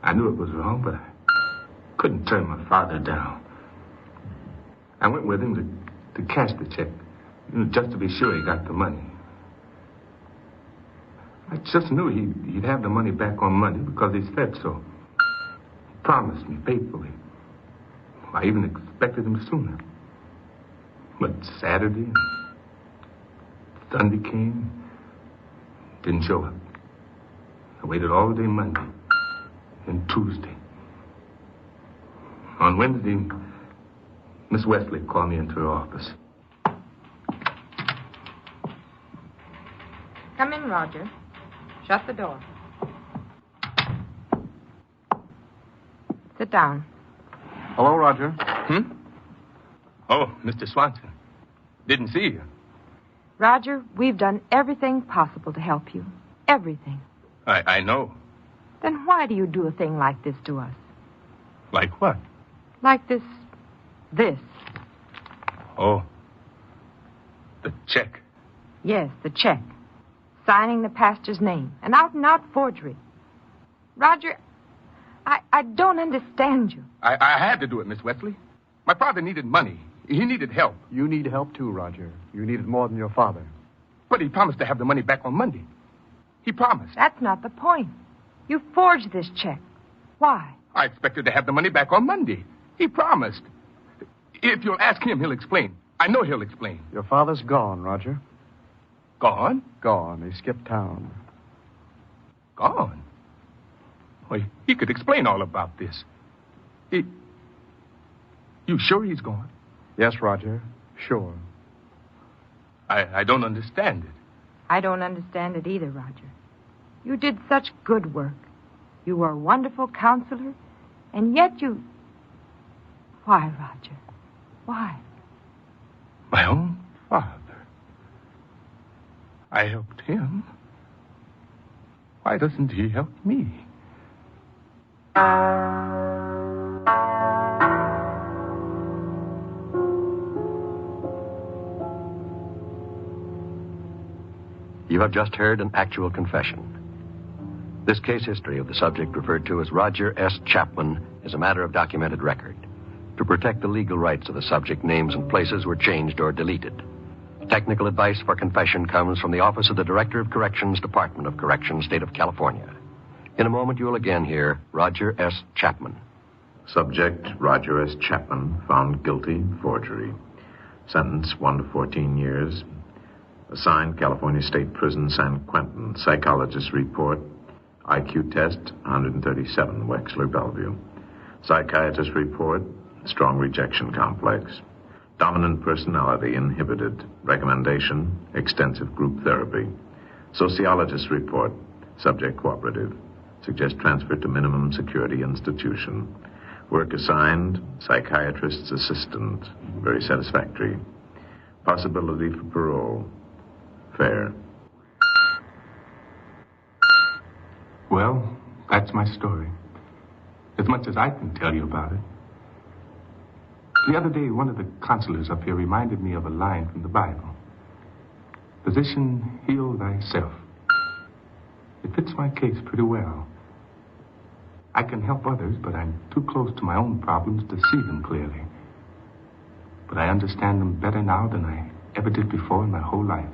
I knew it was wrong, but I couldn't turn my father down. I went with him to cash the check, just to be sure he got the money. I just knew he'd have the money back on Monday because he said so. He promised me faithfully. I even expected him sooner. But Saturday and Sunday came, didn't show up. I waited all day Monday and Tuesday. On Wednesday, Miss Wesley called me into her office. Come in, Roger. Shut the door. Sit down. Hello, Roger. Oh, Mr. Swanson. Didn't see you. Roger, we've done everything possible to help you. Everything. I know. Then why do you do a thing like this to us? Like what? Like this. Oh. The check. Yes, the check. Signing the pastor's name. An out-and-out forgery. Roger, I don't understand you. I had to do it, Miss Wesley. My father needed money. He needed help. You need help, too, Roger. You need it more than your father. But he promised to have the money back on Monday. He promised. That's not the point. You forged this check. Why? I expected to have the money back on Monday. He promised. If you'll ask him, he'll explain. I know he'll explain. Your father's gone, Roger. Gone? Gone. He skipped town. Gone? Well, he could explain all about this. You sure he's gone? Yes, Roger. Sure. I don't understand it. I don't understand it either, Roger. You did such good work. You were a wonderful counselor, and yet you... Why, Roger? Why? My own father. I helped him. Why doesn't he help me? You have just heard an actual confession. This case history of the subject referred to as Roger S. Chapman is a matter of documented record. To protect the legal rights of the subject, names and places were changed or deleted. Technical advice for confession comes from the Office of the Director of Corrections, Department of Corrections, State of California. In a moment, you will again hear Roger S. Chapman. Subject, Roger S. Chapman, found guilty, forgery. Sentence, 1 to 14 years. Assigned California State Prison, San Quentin. Psychologist report, IQ test, 137, Wexler, Bellevue. Psychiatrist report, strong rejection complex. Dominant personality inhibited. Recommendation, extensive group therapy. Sociologist report, subject cooperative. Suggest transfer to minimum security institution. Work assigned, psychiatrist's assistant. Very satisfactory. Possibility for parole. Fair. Well, that's my story. As much as I can tell you about it. The other day, one of the counselors up here reminded me of a line from the Bible. Physician, heal thyself. It fits my case pretty well. I can help others, but I'm too close to my own problems to see them clearly. But I understand them better now than I ever did before in my whole life.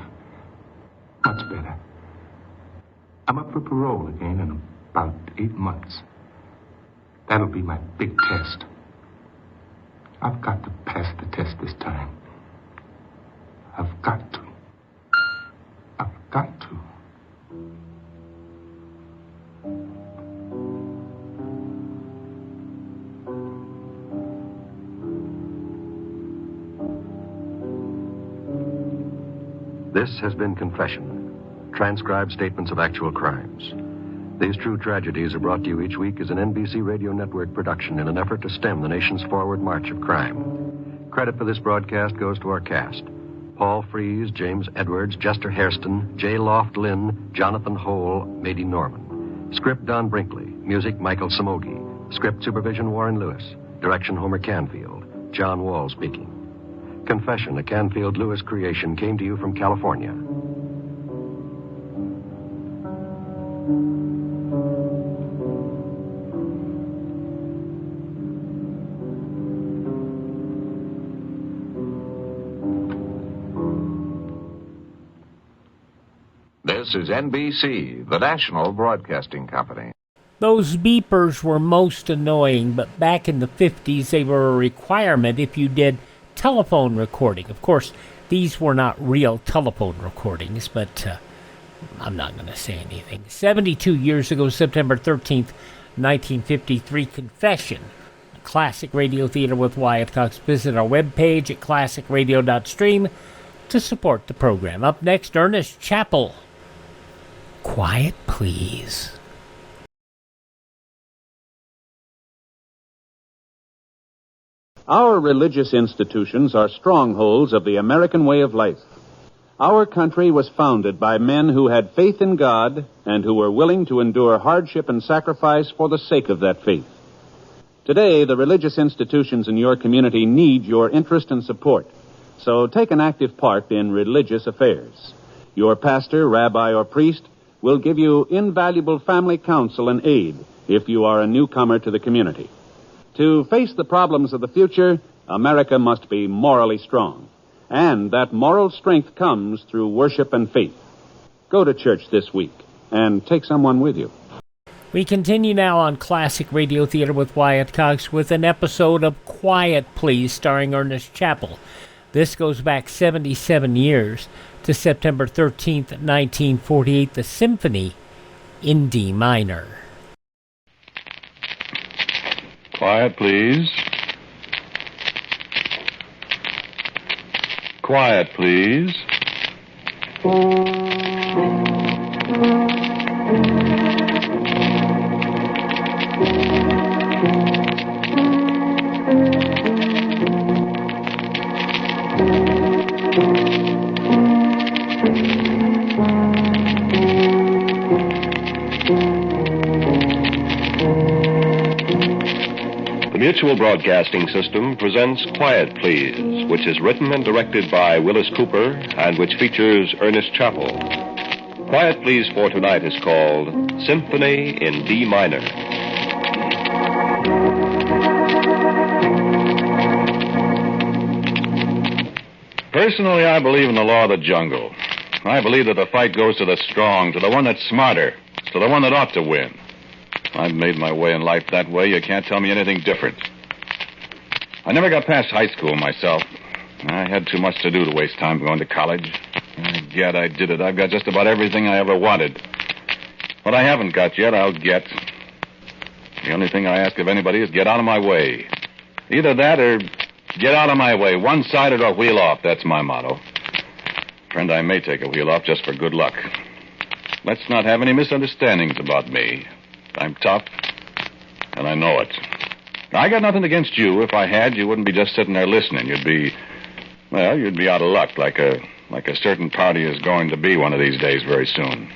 Much better. I'm up for parole again in about 8 months. That'll be my big test. I've got to pass the test this time. I've got to. I've got to. This has been Confession, transcribed statements of actual crimes. These true tragedies are brought to you each week as an NBC Radio Network production in an effort to stem the nation's forward march of crime. Credit for this broadcast goes to our cast: Paul Frees, James Edwards, Jester Hairston, J. Loft Lynn, Jonathan Hole, Mady Norman. Script Don Brinkley. Music Michael Samogi. Script supervision Warren Lewis. Direction Homer Canfield. John Wall speaking. Confession, a Canfield Lewis creation, came to you from California. This is NBC, the national broadcasting company. Those beepers were most annoying, but back in the 50s they were a requirement if you did telephone recording. Of course, these were not real telephone recordings, but I'm not going to say anything. 72 years ago, September 13th, 1953, Confession, Classic Radio Theater with Wyatt Cox. Visit our webpage at classicradio.stream to support the program. Up next, Ernest Chappell. Quiet, please. Our religious institutions are strongholds of the American way of life. Our country was founded by men who had faith in God and who were willing to endure hardship and sacrifice for the sake of that faith. Today, the religious institutions in your community need your interest and support, so take an active part in religious affairs. Your pastor, rabbi, or priest will give you invaluable family counsel and aid if you are a newcomer to the community. To face the problems of the future, America must be morally strong. And that moral strength comes through worship and faith. Go to church this week and take someone with you. We continue now on Classic Radio Theater with Wyatt Cox with an episode of Quiet Please starring Ernest Chappell. This goes back 77 years to September 13th, 1948, the Symphony in D minor. Quiet, please. Quiet, please. Mutual Broadcasting System presents Quiet Please, which is written and directed by Willis Cooper and which features Ernest Chappell. Quiet Please for tonight is called Symphony in D minor. Personally, I believe in the law of the jungle. I believe that the fight goes to the strong, to the one that's smarter, to the one that ought to win. I've made my way in life that way. You can't tell me anything different. I never got past high school myself. I had too much to do to waste time going to college. Gad, I did it. I've got just about everything I ever wanted. What I haven't got yet, I'll get. The only thing I ask of anybody is get out of my way. Either that or get out of my way. One-sided or wheel off. That's my motto. Friend, I may take a wheel off just for good luck. Let's not have any misunderstandings about me. I'm tough, and I know it. I got nothing against you. If I had, you wouldn't be just sitting there listening. You'd be out of luck, like a certain party is going to be one of these days very soon,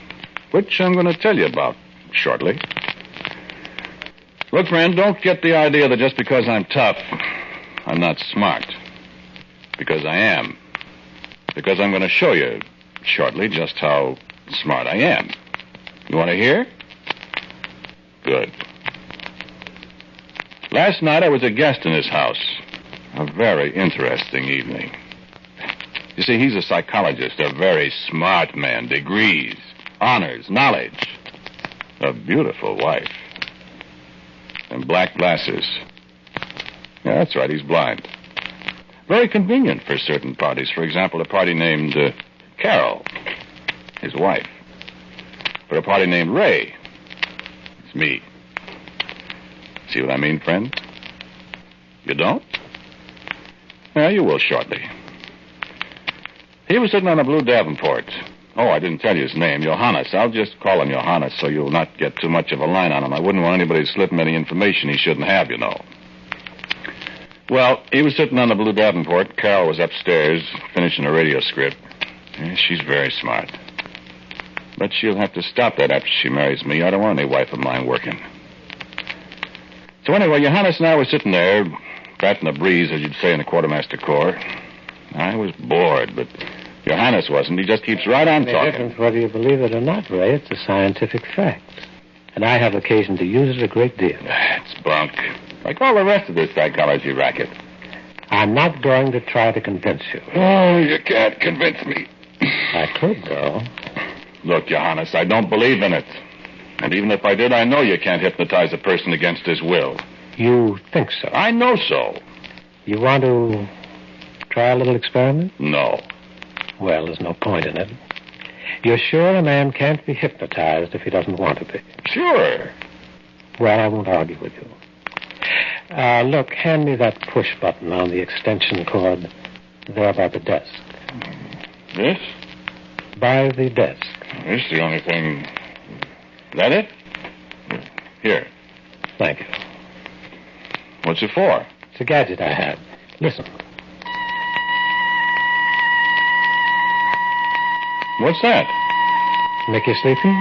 which I'm going to tell you about shortly. Look, friend, don't get the idea that just because I'm tough, I'm not smart. Because I am. Because I'm going to show you shortly just how smart I am. You want to hear? Good. Last night I was a guest in his house. A very interesting evening. You see, he's a psychologist, a very smart man, degrees, honors, knowledge. A beautiful wife. And black glasses. Yeah, that's right, he's blind. Very convenient for certain parties. For example, a party named Carol, his wife. For a party named Ray, it's me. See what I mean, friend? You don't? Yeah, you will shortly. He was sitting on a blue Davenport. Oh, I didn't tell you his name, Johannes. I'll just call him Johannes so you'll not get too much of a line on him. I wouldn't want anybody to slip him any information he shouldn't have, you know. Well, he was sitting on the blue Davenport. Carol was upstairs finishing a radio script. Yeah, she's very smart. But she'll have to stop that after she marries me. I don't want any wife of mine working. So anyway, Johannes and I were sitting there, batting the breeze, as you'd say in the quartermaster corps. I was bored, but Johannes wasn't. He just keeps right on talking. Different whether you believe it or not, Ray. It's a scientific fact. And I have occasion to use it a great deal. It's bunk. Like all the rest of this psychology racket. I'm not going to try to convince you. Oh, you can't convince me. I could, though. Look, Johannes, I don't believe in it. And even if I did, I know you can't hypnotize a person against his will. You think so? I know so. You want to try a little experiment? No. Well, there's no point in it. You're sure a man can't be hypnotized if he doesn't want to be? Sure. Well, I won't argue with you. Look, hand me that push button on the extension cord there by the desk. This? By the desk. This is the only thing. Is that it? Here. Thank you. What's it for? It's a gadget I have. Listen. What's that? Make you sleepy?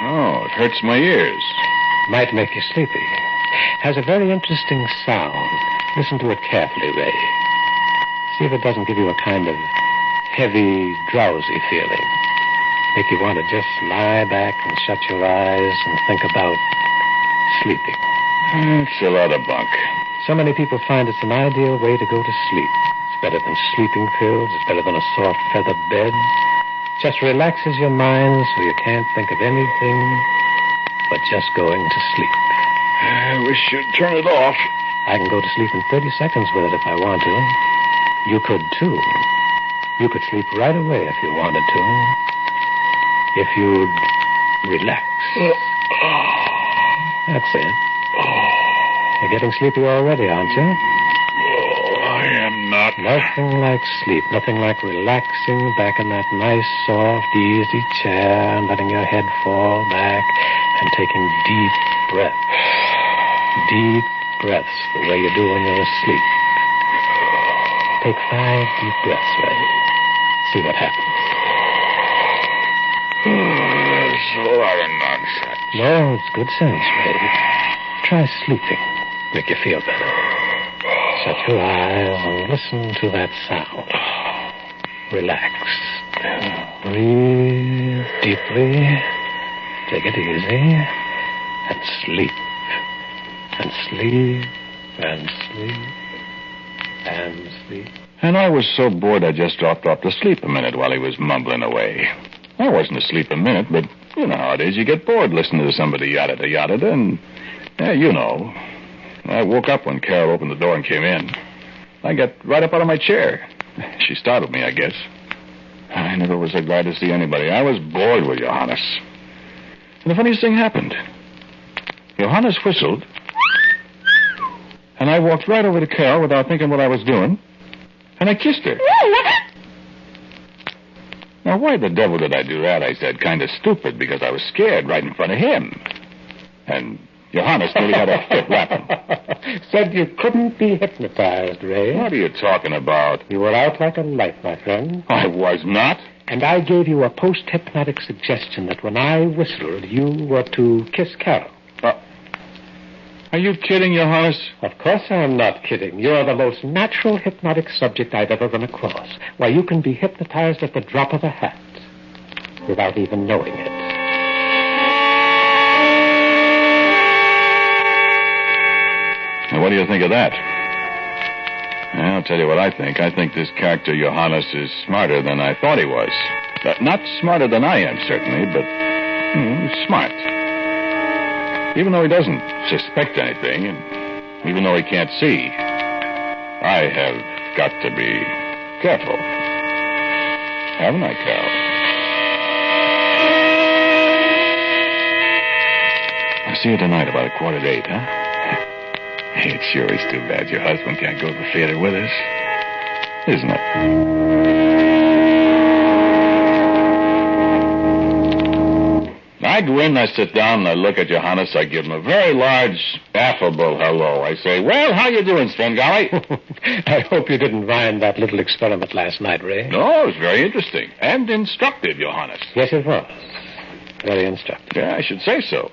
Oh, it hurts my ears. Might make you sleepy. Has a very interesting sound. Listen to it carefully, Ray. See if it doesn't give you a kind of heavy, drowsy feeling. Make you want to just lie back and shut your eyes and think about sleeping. It's a lot of bunk. So many people find it's an ideal way to go to sleep. It's better than sleeping pills. It's better than a soft feather bed. Just relaxes your mind so you can't think of anything but just going to sleep. I wish you'd turn it off. I can go to sleep in 30 seconds with it if I want to. You could, too. You could sleep right away if you wanted to. If you'd relax. That's it. You're getting sleepy already, aren't you? I am not. Nothing like sleep. Nothing like relaxing back in that nice, soft, easy chair and letting your head fall back and taking deep breaths. Deep breaths the way you do when you're asleep. Take 5 deep breaths, Ray. See what happens. That's a lot of nonsense. No, it's good sense, Ray. Try sleeping. Make you feel better. Shut your eyes and listen to that sound. Relax. Breathe deeply. Take it easy. And sleep. And sleep. And sleep. And sleep. And I was so bored I just dropped off to sleep a minute while he was mumbling away. I wasn't asleep a minute, but you know how it is. You get bored listening to somebody yada-da-yada-da, and, yeah, you know. I woke up when Carol opened the door and came in. I got right up out of my chair. She startled me, I guess. I never was so glad to see anybody. I was bored with Johannes. And the funniest thing happened. Johannes whistled, and I walked right over to Carol without thinking what I was doing, and I kissed her. Now, why the devil did I do that? I said, kind of stupid, because I was scared right in front of him. And Johannes nearly had a fit laughing. Said you couldn't be hypnotized, Ray. What are you talking about? You were out like a light, my friend. I was not. And I gave you a post-hypnotic suggestion that when I whistled, you were to kiss Carol. Are you kidding, Johannes? Of course I'm not kidding. You're the most natural hypnotic subject I've ever run across. Why, you can be hypnotized at the drop of a hat without even knowing it. Now, what do you think of that? Well, I'll tell you what I think. I think this character, Johannes, is smarter than I thought he was. Not smarter than I am, certainly, but smart. Even though he doesn't suspect anything, and even though he can't see, I have got to be careful. Haven't I, Carol? I'll see you tonight about 7:45, huh? It sure is too bad your husband can't go to the theater with us, isn't it? I go in, I sit down, and I look at Johannes. I give him a very large, affable hello. I say, well, how you doing, Svengali? I hope you didn't mind that little experiment last night, Ray. No, it was very interesting and instructive, Johannes. Yes, it was. Very instructive. Yeah, I should say so.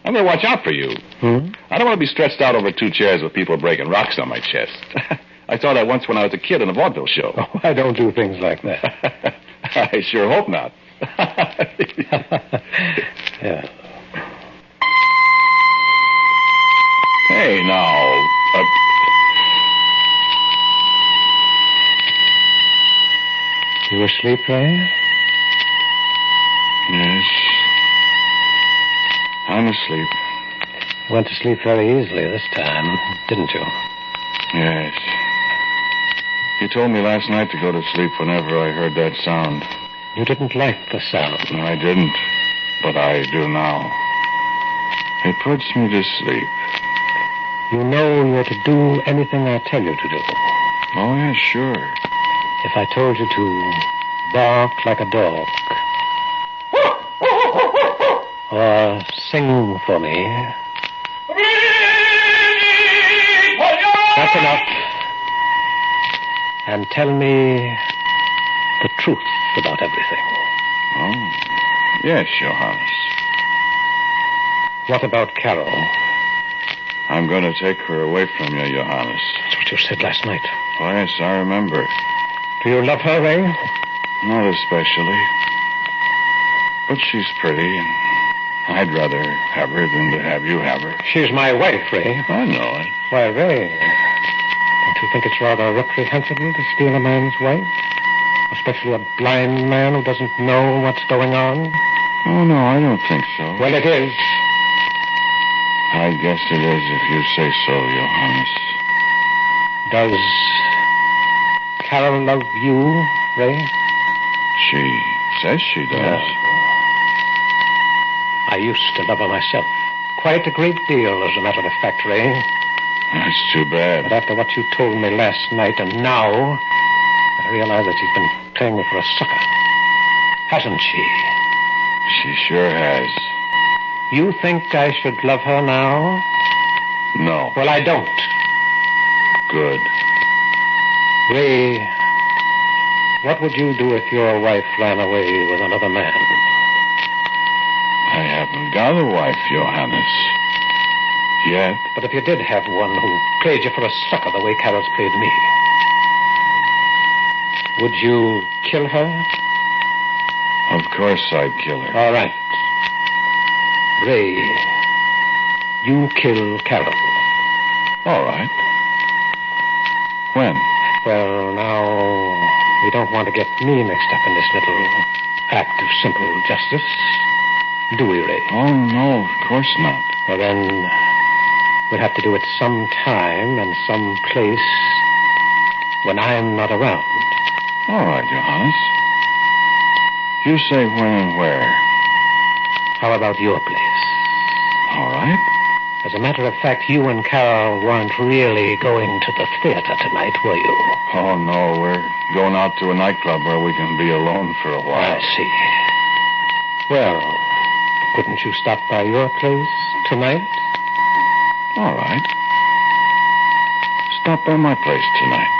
I'm going to watch out for you. I don't want to be stretched out over 2 chairs with people breaking rocks on my chest. I saw that once when I was a kid in a vaudeville show. Oh, I don't do things like that. I sure hope not. Yeah. Hey, now. You asleep, Ray? Yes. I'm asleep. You went to sleep very easily this time, didn't you? Yes. You told me last night to go to sleep whenever I heard that sound. You didn't like the sound. No, I didn't. But I do now. It puts me to sleep. You know you're to do anything I tell you to do. Oh, yeah, sure. If I told you to bark like a dog, or sing for me, that's enough. And tell me the truth about everything. Oh, yes, Johannes. What about Carol? I'm going to take her away from you, Johannes. That's what you said last night. Oh, yes, I remember. Do you love her, Ray? Not especially. But she's pretty, and I'd rather have her than to have you have her. She's my wife, Ray. I know it. Why, Ray, don't you think it's rather reprehensible to steal a man's wife? Especially a blind man who doesn't know what's going on? Oh, no, I don't think so. Well, it is. I guess it is if you say so, Johannes. Does Carol love you, Ray? She says she does. I used to love her myself. Quite a great deal, as a matter of fact, Ray. That's too bad. But after what you told me last night and now, I realize that she's been playing me for a sucker. Hasn't she? She sure has. You think I should love her now? No. Well, I don't. Good. Ray, what would you do if your wife ran away with another man? I haven't got a wife, Johannes. Yet. But if you did have one who played you for a sucker the way Carol's played me, would you kill her? Of course I'd kill her. All right. Ray, you kill Carol. All right. When? Well, now, we don't want to get me mixed up in this little act of simple justice, do we, Ray? Oh, no, of course not. Well, then, we'll have to do it some time and some place when I'm not around. All right, Johannes. You say when and where. How about your place? All right. As a matter of fact, you and Carol weren't really going to the theater tonight, were you? Oh, no, we're going out to a nightclub where we can be alone for a while. I see. Well, couldn't you stop by your place tonight? All right. Stop by my place tonight.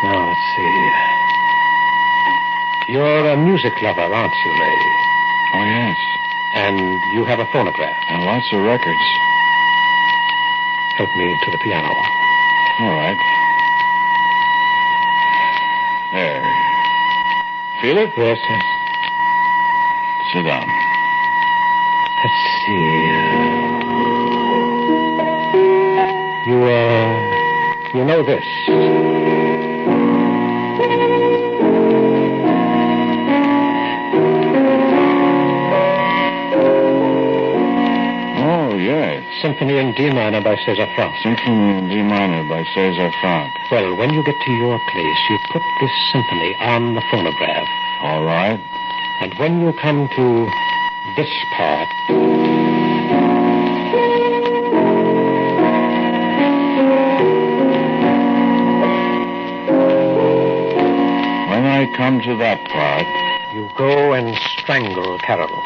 Now, let's see. You're a music lover, aren't you, Ray? Oh, yes. And you have a phonograph. And lots of records. Help me to the piano. All right. There. Feel it? Yes, yes. Sit down. Let's see. You you know this. Oh, yes. Symphony in D minor by Cesar Franck. Symphony in D minor by Cesar Franck. Well, when you get to your place, you put this symphony on the phonograph. All right. And when you come to this part... When I come to that part... You go and strangle Carol.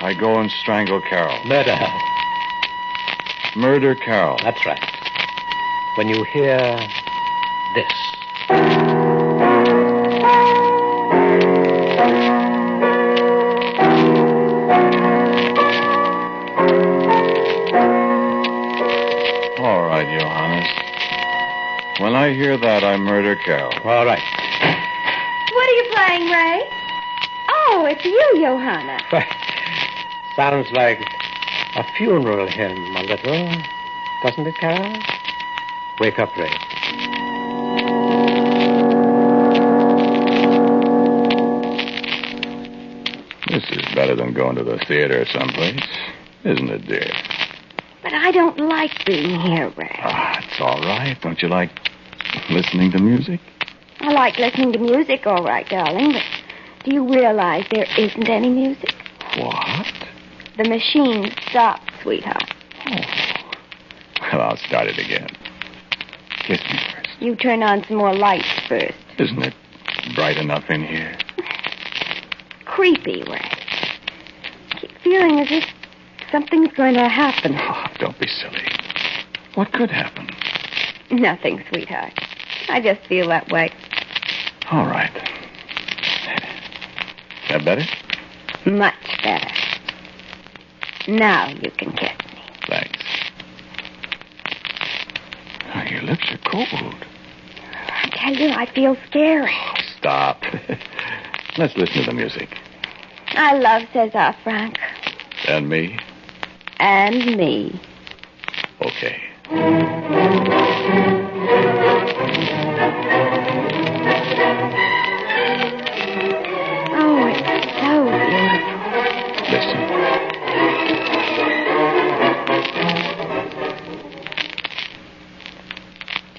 I go and strangle Carol. Murder her. Murder Carol. That's right. When you hear this. All right, Johannes. When I hear that, I murder Carol. All right. What are you playing, Ray? Oh, it's you, Johanna. Sounds like a funeral hymn, a little. Doesn't it, Carol? Wake up, Ray. This is better than going to the theater someplace. Isn't it, dear? But I don't like being here, Ray. It's all right. Don't you like listening to music? I like listening to music, all right, darling, but do you realize there isn't any music? What? The machine stopped, sweetheart. Well, I'll start it again. Kiss me first. You turn on some more lights first. Isn't it bright enough in here? Creepy, Ray. I keep feeling as if something's going to happen. Oh, don't be silly. What could happen? Nothing, sweetheart. I just feel that way. All right. That better? Much better. Now you can kiss me. Thanks. Oh, your lips are cold. I tell you, I feel scary. Stop. Let's listen to the music. I love Cesar Franck. And me? And me. Okay. Oh, it's so beautiful. Listen.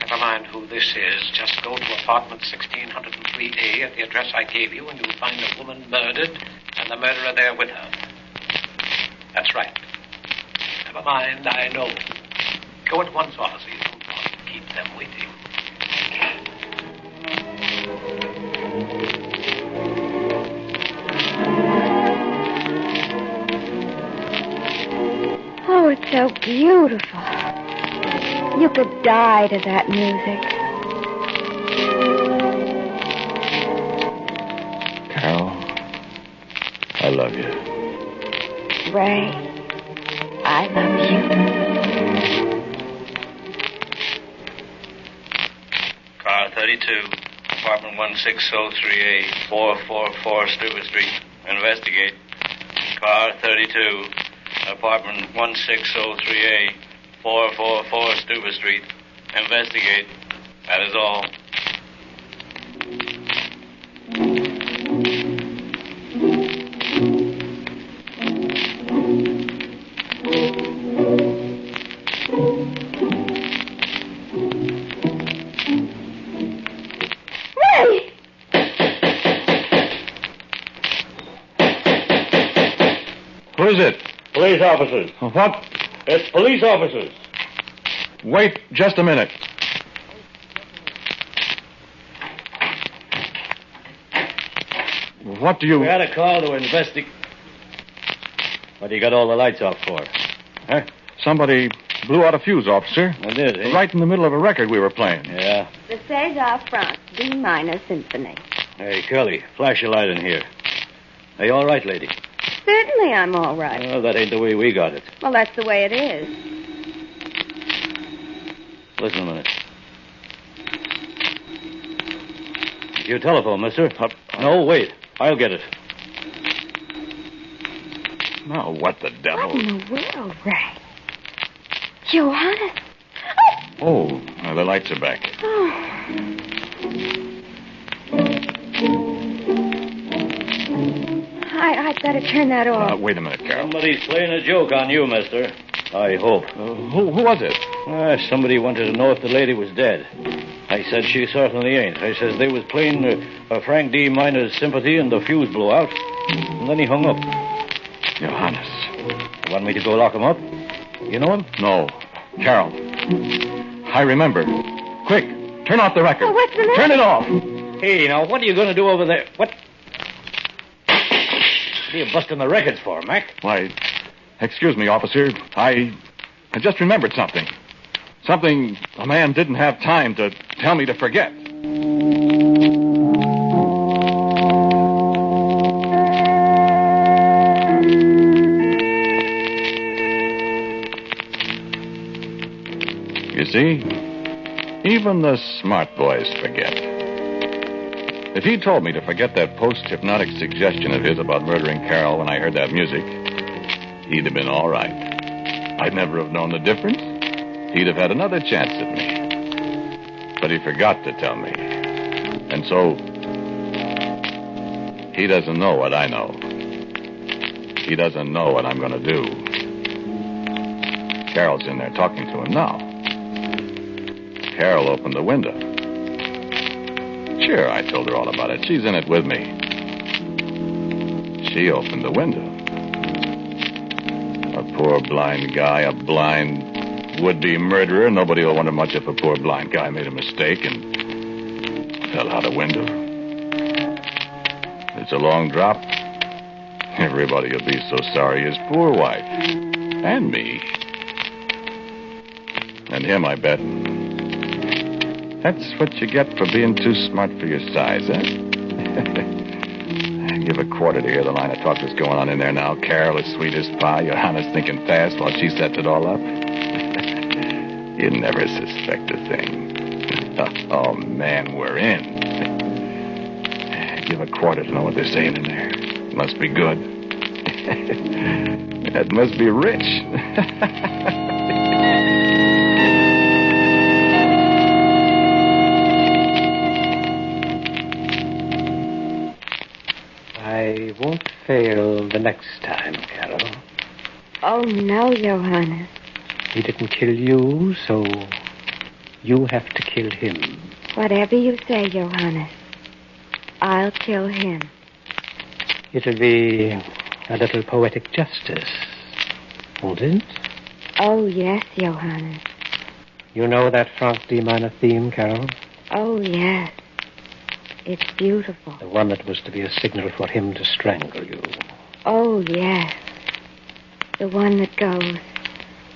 Never mind who this is. Just go to apartment 1603A at the address I gave you, and you'll find a woman murdered and the murderer there with her. That's right. Never mind, I know. Go at once, officer. You don't want to keep them waiting. Oh, it's so beautiful. You could die to that music. Carol, I love you. Ray, I love you. Car 32, apartment 1603A, 444 Stewart Street. Investigate. Car 32, apartment 1603A, 444 Stewart Street. Investigate. That is all. Who is it? Police officers. What? It's police officers. Wait just a minute. What do you... We had a call to investigate. What do you got all the lights off for? Huh? Somebody blew out a fuse, officer. I did, eh? Right in the middle of a record we were playing. Yeah. The Cesar Franck D minor symphony. Hey, Curly, flash a light in here. Are you all right, lady? Certainly I'm all right. Well, that ain't the way we got it. Well, that's the way it is. Listen a minute. Your telephone, mister. No, wait. I'll get it. Now, what the devil? What in the world, Ray? Johannes. Oh! Oh, the lights are back. I'd better turn that off. Wait a minute, Carol. Somebody's playing a joke on you, mister. I hope. Who was it? Somebody wanted to know if the lady was dead. I said she certainly ain't. I says they was playing a Frank D. Minor's Sympathy and the fuse blew out. And then he hung up. Johannes. You want me to go lock him up? You know him? No. Carol. I remember. Quick, turn off the record. Oh, what's the matter? Turn it off. Hey, now, what are you going to do over there? What are you busting the records for, Mac? Why, excuse me, officer. I just remembered something. Something a man didn't have time to tell me to forget. You see, even the smart boys forget. If he'd told me to forget that post-hypnotic suggestion of his about murdering Carol when I heard that music, he'd have been all right. I'd never have known the difference. He'd have had another chance at me. But he forgot to tell me. And so, he doesn't know what I know. He doesn't know what I'm going to do. Carol's in there talking to him now. Carol opened the window. Sure, I told her all about it. She's in it with me. She opened the window. A poor blind guy, a blind would-be murderer. Nobody will wonder much if a poor blind guy made a mistake and fell out a window. It's a long drop. Everybody will be so sorry. His poor wife. And me. And him, I bet. That's what you get for being too smart for your size, huh? Give a quarter to hear the line of talk that's going on in there now. Carol is sweet as pie. Johannes thinking fast while she sets it all up. You'd never suspect a thing. Oh, man, we're in. Give a quarter to know what they're saying in there. Must be good. That must be rich. I won't fail the next time, Carol. Oh, no, Johannes. He didn't kill you, so you have to kill him. Whatever you say, Johannes, I'll kill him. It'll be a little poetic justice, won't it? Oh, yes, Johannes. You know that Frank D. minor theme, Carol? Oh, yes. It's beautiful. The one that was to be a signal for him to strangle you. Oh, yes. The one that goes...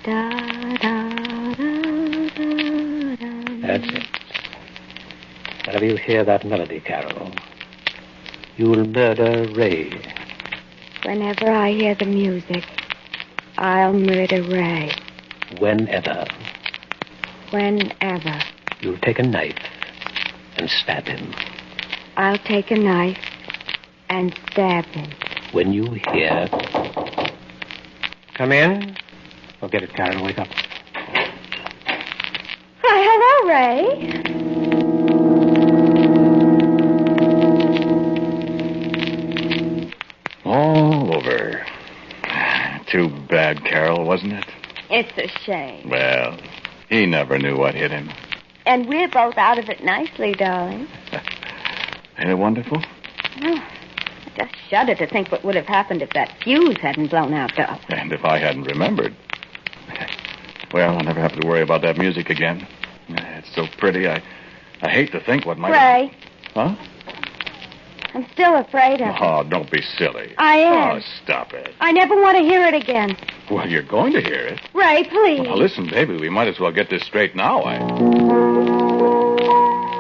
Da, da, da, da, da. That's it. Whenever you hear that melody, Carol, you'll murder Ray. Whenever I hear the music, I'll murder Ray. Whenever. Whenever. You'll take a knife and stab him. I'll take a knife and stab him. When you hear... Come in. Oh, get it, Carol. Wake up. Hi, hello, Ray. All over. Too bad, Carol, wasn't it? It's a shame. Well, he never knew what hit him. And we're both out of it nicely, darling. Ain't it wonderful? Oh, I just shudder to think what would have happened if that fuse hadn't blown out, darling. And if I hadn't remembered. Well, I'll never have to worry about that music again. It's so pretty. I hate to think what might... Ray. Huh? I'm still afraid of it. Oh, don't be silly. I am. Oh, stop it. I never want to hear it again. Well, you're going to hear it. Ray, please. Well, now, listen, baby, we might as well get this straight now.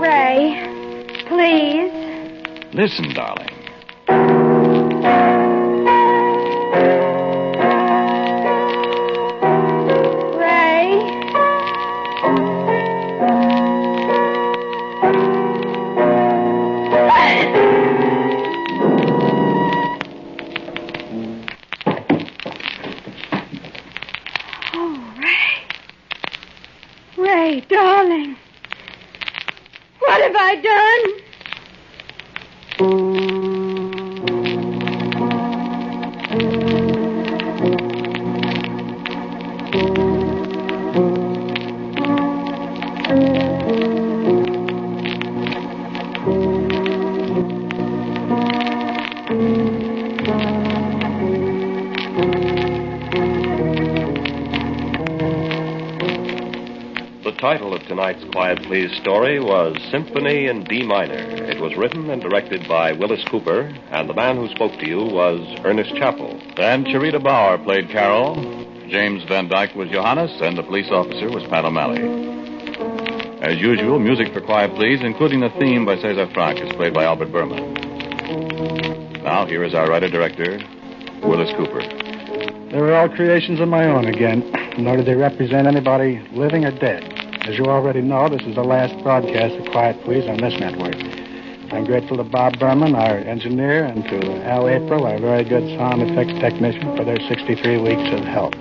Ray, please. Listen, darling. Ray, darling. What have I done? The title of tonight's Quiet Please story was Symphony in D minor. It was written and directed by Willis Cooper, and the man who spoke to you was Ernest Chappell. And Charita Bauer played Carol. James Van Dyke was Johannes, and the police officer was Pat O'Malley. As usual, music for Quiet Please, including the theme by Cesar Franck, is played by Albert Berman. Now, here is our writer-director, Willis Cooper. They were all creations of my own again, nor did they represent anybody living or dead. As you already know, this is the last broadcast of Quiet Please on this network. I'm grateful to Bob Berman, our engineer, and to Al April, our very good sound effects technician, for their 63 weeks of help.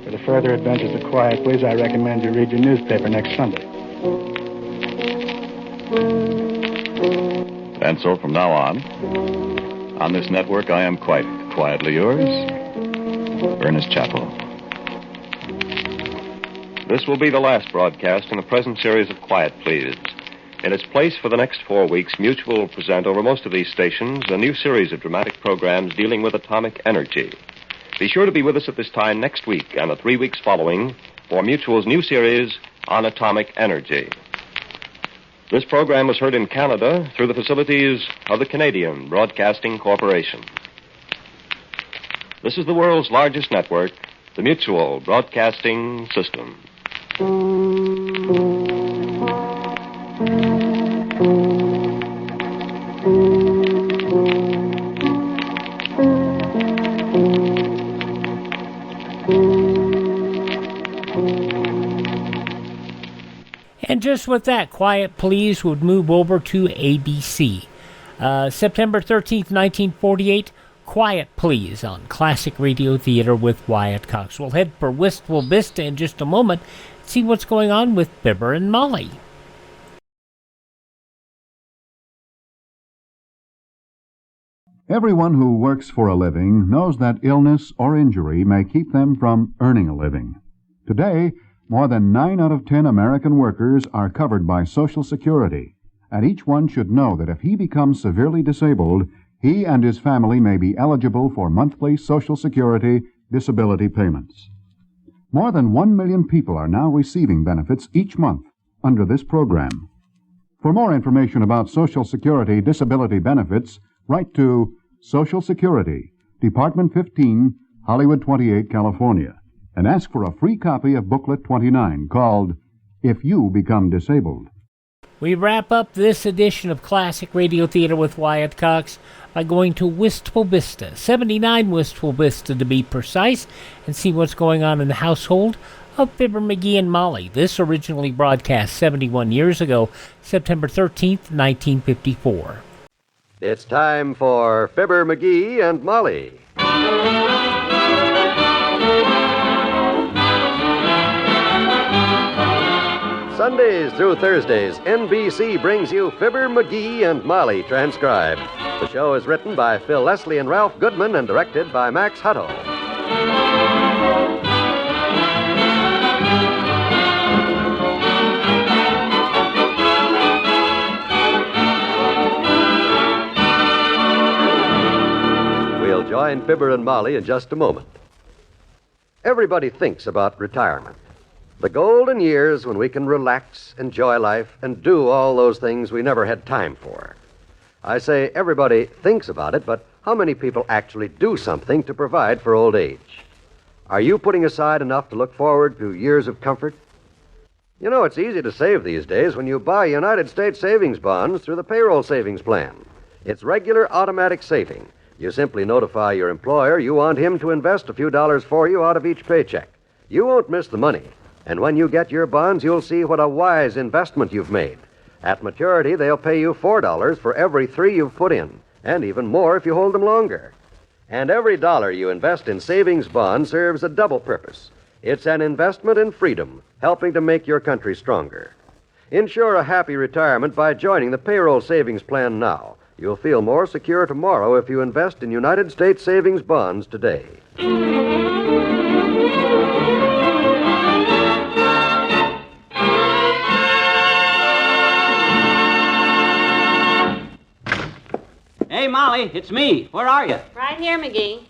For the further adventures of Quiet Please, I recommend you read your newspaper next Sunday. And so from now on this network, I am quite quietly yours, Ernest Chappell. This will be the last broadcast in the present series of Quiet Please. In its place for the next 4 weeks, Mutual will present over most of these stations a new series of dramatic programs dealing with atomic energy. Be sure to be with us at this time next week and the 3 weeks following for Mutual's new series on atomic energy. This program was heard in Canada through the facilities of the Canadian Broadcasting Corporation. This is the world's largest network, the Mutual Broadcasting System. And just with that, Quiet Please would move over to ABC. September 13th, 1948, Quiet Please on Classic Radio Theater with Wyatt Cox. We'll head for Wistful Vista in just a moment, see what's going on with Fibber and Molly. Everyone who works for a living knows that illness or injury may keep them from earning a living. Today, more than 9 out of 10 American workers are covered by Social Security, and each one should know that if he becomes severely disabled, he and his family may be eligible for monthly Social Security disability payments. More than 1 million people are now receiving benefits each month under this program. For more information about Social Security disability benefits, write to Social Security, Department 15, Hollywood 28, California, and ask for a free copy of Booklet 29 called If You Become Disabled. We wrap up this edition of Classic Radio Theater with Wyatt Cox by going to Wistful Vista, 79 Wistful Vista to be precise, and see what's going on in the household of Fibber McGee and Molly. This originally broadcast 71 years ago, September 13th, 1954. It's time for Fibber McGee and Molly. Sundays through Thursdays, NBC brings you Fibber McGee and Molly transcribed. The show is written by Phil Leslie and Ralph Goodman and directed by Max Hutto. We'll join Fibber and Molly in just a moment. Everybody thinks about retirement. The golden years when we can relax, enjoy life, and do all those things we never had time for. I say everybody thinks about it, but how many people actually do something to provide for old age? Are you putting aside enough to look forward to years of comfort? You know, it's easy to save these days when you buy United States savings bonds through the payroll savings plan. It's regular automatic saving. You simply notify your employer you want him to invest a few dollars for you out of each paycheck. You won't miss the money. And when you get your bonds, you'll see what a wise investment you've made. At maturity, they'll pay you $4 for every 3 you've put in, and even more if you hold them longer. And every dollar you invest in savings bonds serves a double purpose. It's an investment in freedom, helping to make your country stronger. Ensure a happy retirement by joining the payroll savings plan now. You'll feel more secure tomorrow if you invest in United States savings bonds today. Hey, Molly, it's me. Where are you? Right here, McGee.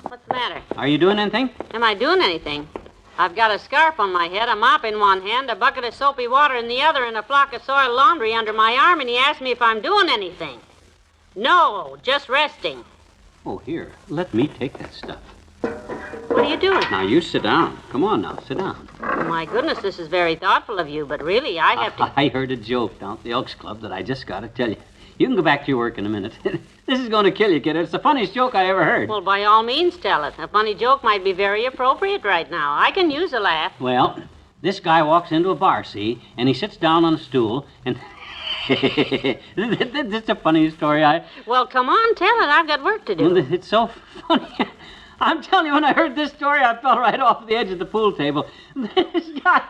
What's the matter? Are you doing anything? Am I doing anything? I've got a scarf on my head, a mop in one hand, a bucket of soapy water in the other, and a flock of soiled laundry under my arm, and he asked me if I'm doing anything. No, just resting. Oh, here. Let me take that stuff. What are you doing? Now, you sit down. Come on now, sit down. Oh, my goodness, this is very thoughtful of you, but really, I have to... I heard a joke down at the Elks Club that I just got to tell you. You can go back to your work in a minute. This is going to kill you, kid. It's the funniest joke I ever heard. Well, by all means, tell it. A funny joke might be very appropriate right now. I can use a laugh. Well, this guy walks into a bar, see, and he sits down on a stool, and... This is the funniest story Well, come on, tell it. I've got work to do. Well, it's so funny. I'm telling you, when I heard this story, I fell right off the edge of the pool table. This guy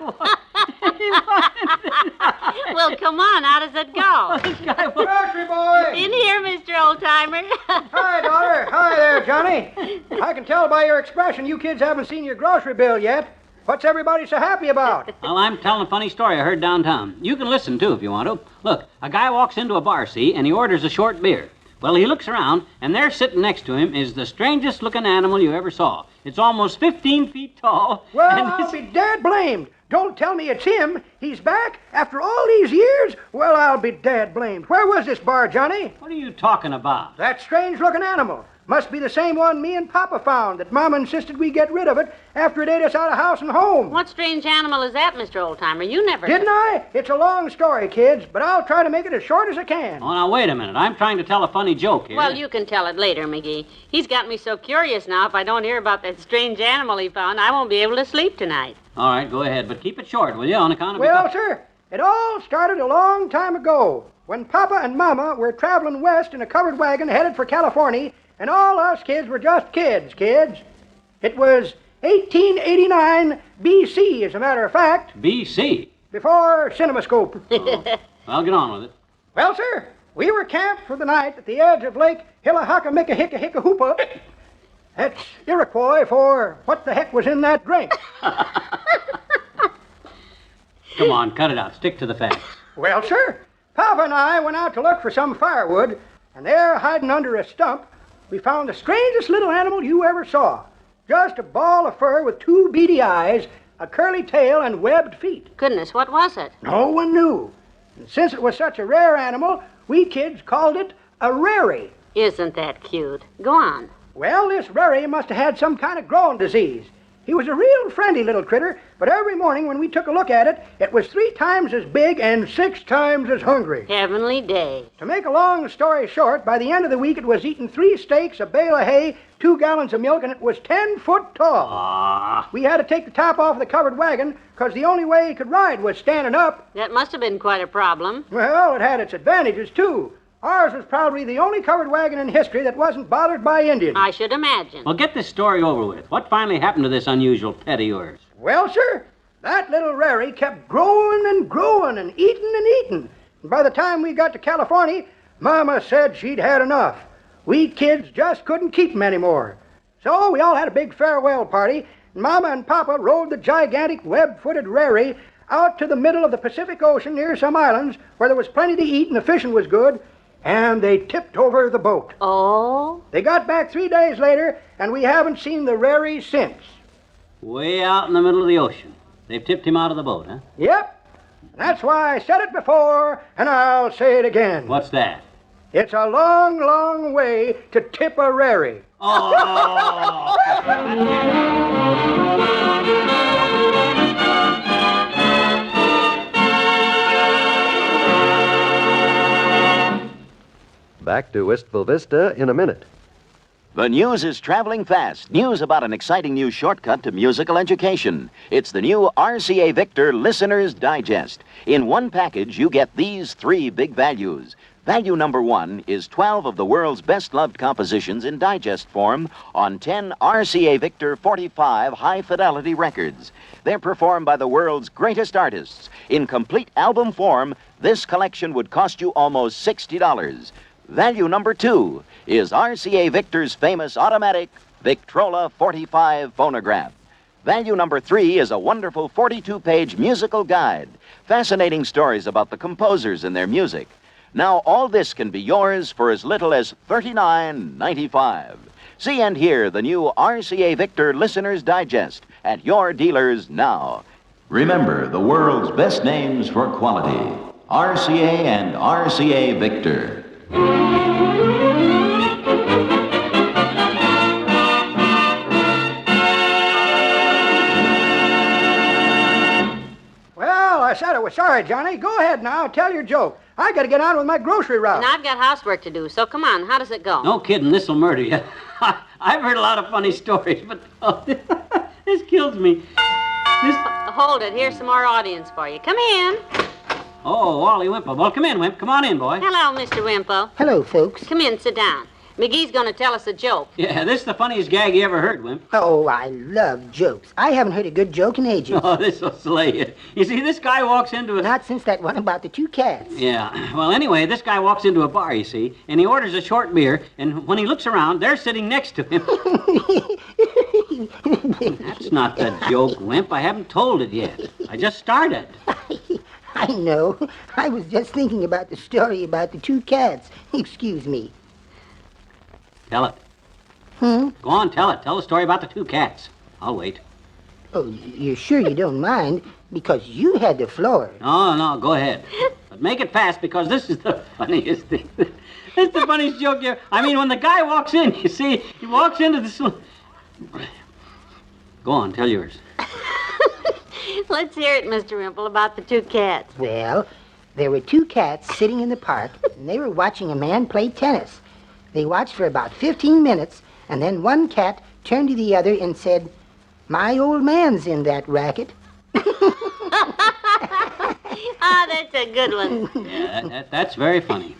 Well, come on. How does it go? This guy Grocery boy! In here, Mr. Oldtimer. Hi, daughter. Hi there, Johnny. I can tell by your expression you kids haven't seen your grocery bill yet. What's everybody so happy about? Well, I'm telling a funny story I heard downtown. You can listen, too, if you want to. Look, a guy walks into a bar, see, and he orders a short beer. Well, he looks around, and there sitting next to him is the strangest-looking animal you ever saw. It's almost 15 feet tall. Well, I'll be dad blamed. Don't tell me it's him. He's back after all these years? Well, I'll be dad blamed. Where was this bar, Johnny? What are you talking about? That strange-looking animal. Must be the same one me and Papa found that Mama insisted we get rid of it after it ate us out of house and home. What strange animal is that, Mr. Oldtimer? You never... Didn't I? It's a long story, kids, but I'll try to make it as short as I can. Oh, now, wait a minute. I'm trying to tell a funny joke here. Well, you can tell it later, McGee. He's got me so curious now, if I don't hear about that strange animal he found, I won't be able to sleep tonight. All right, go ahead, but keep it short, will you, on account of... Well, sir, it all started a long time ago when Papa and Mama were traveling west in a covered wagon headed for California, and all us kids were just kids. It was 1889 B.C., as a matter of fact. B.C.? Before CinemaScope. Oh. Well, get on with it. Well, sir, we were camped for the night at the edge of Lake Hillahuckamicka-Hicka-Hicka-Hoopa. That's Iroquois for what the heck was in that drink. Come on, cut it out. Stick to the facts. Well, sir, Papa and I went out to look for some firewood, and there, hiding under a stump, we found the strangest little animal you ever saw. Just a ball of fur with two beady eyes, a curly tail, and webbed feet. Goodness, what was it? No one knew. And since it was such a rare animal, we kids called it a rarey. Isn't that cute? Go on. Well, this rarey must have had some kind of growing disease. He was a real friendly little critter, but every morning when we took a look at it, it was 3 times as big and 6 times as hungry. Heavenly days. To make a long story short, by the end of the week, it was eating 3 steaks, a bale of hay, 2 gallons of milk, and it was 10 foot tall. We had to take the top off the covered wagon, because the only way he could ride was standing up. That must have been quite a problem. Well, it had its advantages, too. Ours was probably the only covered wagon in history that wasn't bothered by Indians. I should imagine. Well, get this story over with. What finally happened to this unusual pet of yours? Well, sir, that little rarey kept growing and growing and eating and eating. And by the time we got to California, Mama said she'd had enough. We kids just couldn't keep him anymore. So we all had a big farewell party, and Mama and Papa rode the gigantic web-footed rarey out to the middle of the Pacific Ocean near some islands where there was plenty to eat and the fishing was good, and they tipped over the boat. Oh? They got back 3 days later, and we haven't seen the rarey since. Way out in the middle of the ocean. They've tipped him out of the boat, huh? Yep. That's why I said it before, and I'll say it again. What's that? It's a long, long way to tip a rarey. Oh! Back to Wistful Vista in a minute. The news is traveling fast. News about an exciting new shortcut to musical education. It's the new RCA Victor Listener's Digest. In one package, you get these 3 big values. Value number 1 is 12 of the world's best-loved compositions in digest form on 10 RCA Victor 45 high-fidelity records. They're performed by the world's greatest artists. In complete album form, this collection would cost you almost $60. Value number 2 is RCA Victor's famous automatic Victrola 45 phonograph. Value number 3 is a wonderful 42-page musical guide. Fascinating stories about the composers and their music. Now, all this can be yours for as little as $39.95. See and hear the new RCA Victor Listener's Digest at your dealers now. Remember the world's best names for quality. RCA and RCA Victor. Well, I said I was sorry, Johnny. Go ahead now. Tell your joke. I got to get on with my grocery route. And I've got housework to do, so come on. How does it go? No kidding, this'll murder you. I've heard a lot of funny stories, but this kills me. Hold it. Here's some more audience for you. Come in. Oh, Wally Wimple. Well, come in, Wimp. Come on in, boy. Hello, Mr. Wimple. Hello, folks. Come in, sit down. McGee's going to tell us a joke. Yeah, this is the funniest gag you ever heard, Wimp. Oh, I love jokes. I haven't heard a good joke in ages. Oh, this'll slay you. You see, this guy walks into a... Not since that one about the 2 cats. Yeah. Well, anyway, this guy walks into a bar, you see, and he orders a short beer, and when he looks around, they're sitting next to him. That's not the joke, Wimp. I haven't told it yet. I just started. I know. I was just thinking about the story about the 2 cats. Excuse me. Tell it. Hmm? Go on, tell it. Tell the story about the 2 cats. I'll wait. Oh, you're sure you don't mind? Because you had the floor. No, go ahead. But make it fast, because this is the funniest thing. This is the funniest joke you... I mean, when the guy walks in, you see, he walks into the... Go on, tell yours. Let's hear it, Mr. Wimple, about the 2 cats. Well, there were 2 cats sitting in the park, and they were watching a man play tennis. They watched for about 15 minutes, and then one cat turned to the other and said, "My old man's in that racket." Ah, that's a good one. Yeah, that's very funny.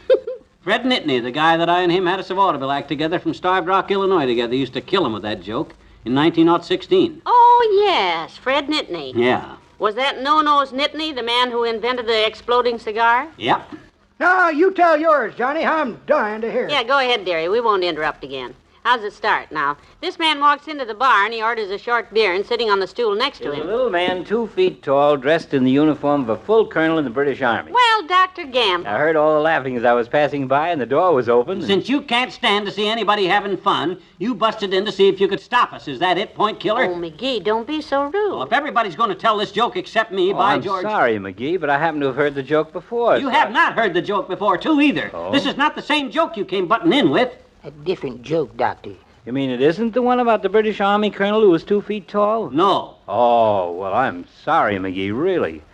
Fred Nittany, the guy that I and him had a vaudeville act together from Starved Rock, Illinois together, used to kill him with that joke in 1916. Oh, yes, Fred Nittany. Yeah. Was that No-Nose Nittany, the man who invented the exploding cigar? Yep. Now, you tell yours, Johnny. I'm dying to hear it. Yeah, go ahead, dearie. We won't interrupt again. How's it start now? This man walks into the bar and he orders a short beer, and sitting on the stool next to There's him... a little man 2 feet tall, dressed in the uniform of a full colonel in the British Army. Well, Dr. Gamble. I heard all the laughing as I was passing by, and the door was open. Since you can't stand to see anybody having fun, you busted in to see if you could stop us. Is that it, Point Killer? Oh, McGee, don't be so rude. Well, if everybody's going to tell this joke except me, by I'm George... sorry, McGee, but I happen to have heard the joke before. You have not heard the joke before, too, either. Oh? This is not the same joke you came butting in with. A different joke, Doctor. You mean it isn't the one about the British Army colonel who was 2 feet tall? No. Oh, well, I'm sorry, McGee, really.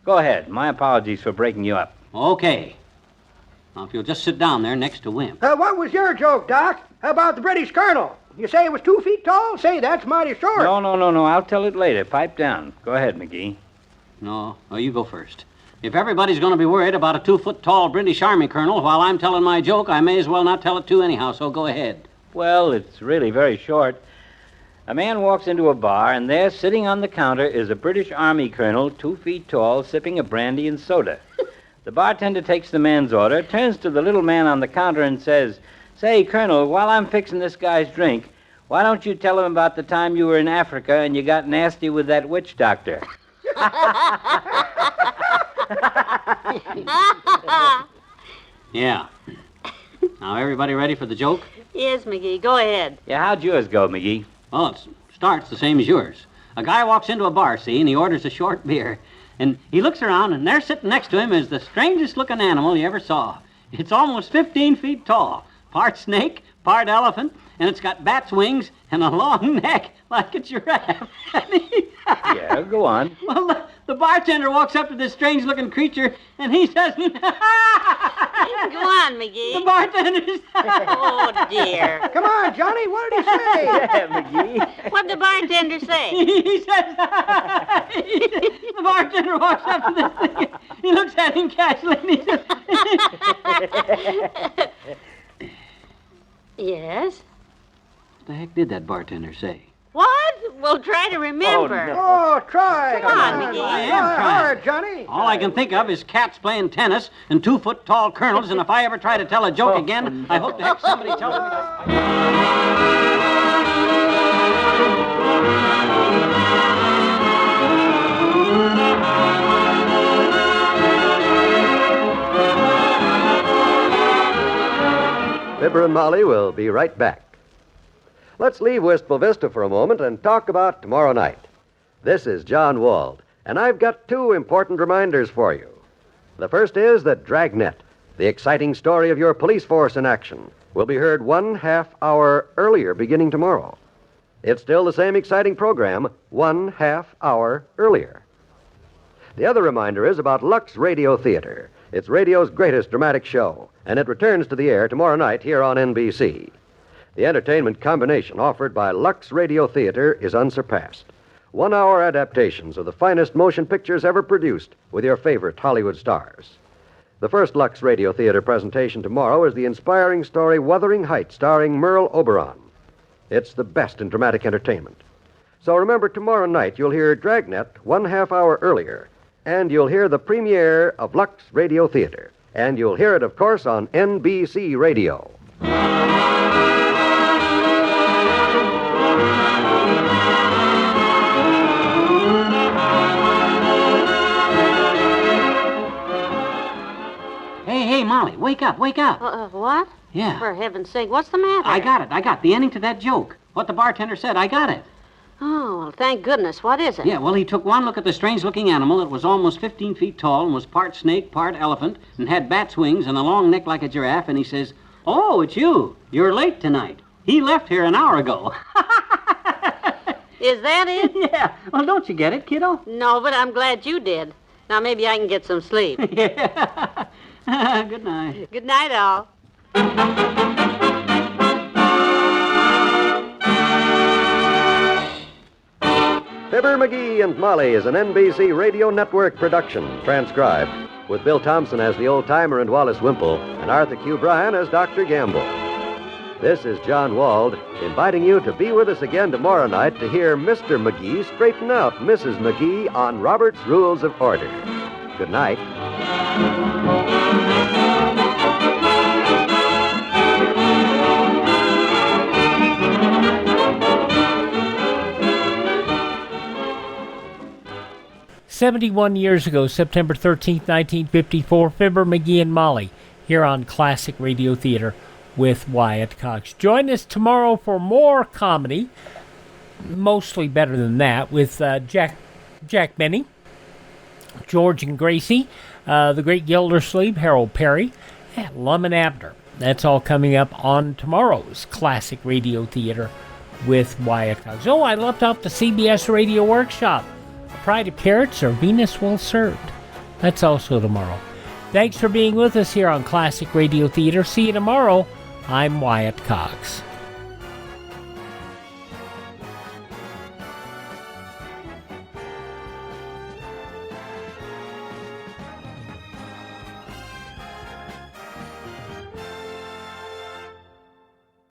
Go ahead. My apologies for breaking you up. Okay. Now, if you'll just sit down there next to Wimp. What was your joke, Doc? About the British colonel? You say it was 2 feet tall? Say, that's mighty short. No. I'll tell it later. Pipe down. Go ahead, McGee. No, you go first. If everybody's going to be worried about a 2-foot-tall British Army colonel while I'm telling my joke, I may as well not tell it too anyhow, so go ahead. Well, it's really very short. A man walks into a bar, and there, sitting on the counter, is a British Army colonel, 2 feet tall, sipping a brandy and soda. The bartender takes the man's order, turns to the little man on the counter and says, "Say, Colonel, while I'm fixing this guy's drink, why don't you tell him about the time you were in Africa and you got nasty with that witch doctor?" Yeah. Now, everybody ready for the joke? Yes, McGee, go ahead. Yeah, how'd yours go, McGee? Well, it starts the same as yours. A guy walks into a bar, see, and he orders a short beer. And he looks around, and there sitting next to him is the strangest-looking animal you ever saw. It's almost 15 feet tall. Part snake, part elephant, and it's got bat's wings and a long neck like a giraffe. Yeah, go on. Well, the bartender walks up to this strange-looking creature, and he says, Go on, McGee. The bartender Oh, dear. Come on, Johnny, what did he say? Yeah, McGee. What'd the bartender say? He says, the bartender walks up to this thing. He looks at him casually, and he says, Yes? What the heck did that bartender say? What? Well, try to remember. Oh, try. Come on, McGee. I am Try trying. hard, Johnny. All I can think of is cats playing tennis and 2-foot-tall colonels, and if I ever try to tell a joke again, I hope to heck somebody tells me that. Fibber and Molly will be right back. Let's leave Wistful Vista for a moment and talk about tomorrow night. This is John Wald, and I've got two important reminders for you. The first is that Dragnet, the exciting story of your police force in action, will be heard 1/2 hour earlier beginning tomorrow. It's still the same exciting program, 1/2 hour earlier. The other reminder is about Lux Radio Theater. It's radio's greatest dramatic show, and it returns to the air tomorrow night here on NBC. The entertainment combination offered by Lux Radio Theater is unsurpassed. 1-hour adaptations of the finest motion pictures ever produced with your favorite Hollywood stars. The first Lux Radio Theater presentation tomorrow is the inspiring story Wuthering Heights, starring Merle Oberon. It's the best in dramatic entertainment. So remember, tomorrow night you'll hear Dragnet 1/2 hour earlier, and you'll hear the premiere of Lux Radio Theater. And you'll hear it, of course, on NBC Radio. Hey, Molly, wake up. What? Yeah. For heaven's sake, what's the matter? I got it. The ending to that joke. What the bartender said, I got it. Oh, well, thank goodness. What is it? Yeah, well, he took one look at the strange-looking animal that was almost 15 feet tall and was part snake, part elephant, and had bat's wings and a long neck like a giraffe, and he says, "Oh, it's you. You're late tonight. He left here an hour ago." Is that it? Yeah. Well, don't you get it, kiddo? No, but I'm glad you did. Now maybe I can get some sleep. Yeah. Good night. Good night, all. Fibber, McGee, and Molly is an NBC Radio Network production, transcribed, with Bill Thompson as the old-timer and Wallace Wimple, and Arthur Q. Bryan as Dr. Gamble. This is John Wald, inviting you to be with us again tomorrow night to hear Mr. McGee straighten out Mrs. McGee on Robert's Rules of Order. Good night. "71 years ago, September 13th, 1954, Fibber, McGee, and Molly here on Classic Radio Theater with Wyatt Cox. Join us tomorrow for more comedy, mostly better than that, with Jack Benny, George and Gracie, the Great Gildersleeve, Harold Perry, and Lum and Abner. That's all coming up on tomorrow's Classic Radio Theater with Wyatt Cox. Oh, I left out the CBS Radio Workshop. Pride of Carrots or Venus Well Served. That's also tomorrow. Thanks for being with us here on Classic Radio Theater. See you tomorrow. I'm Wyatt Cox.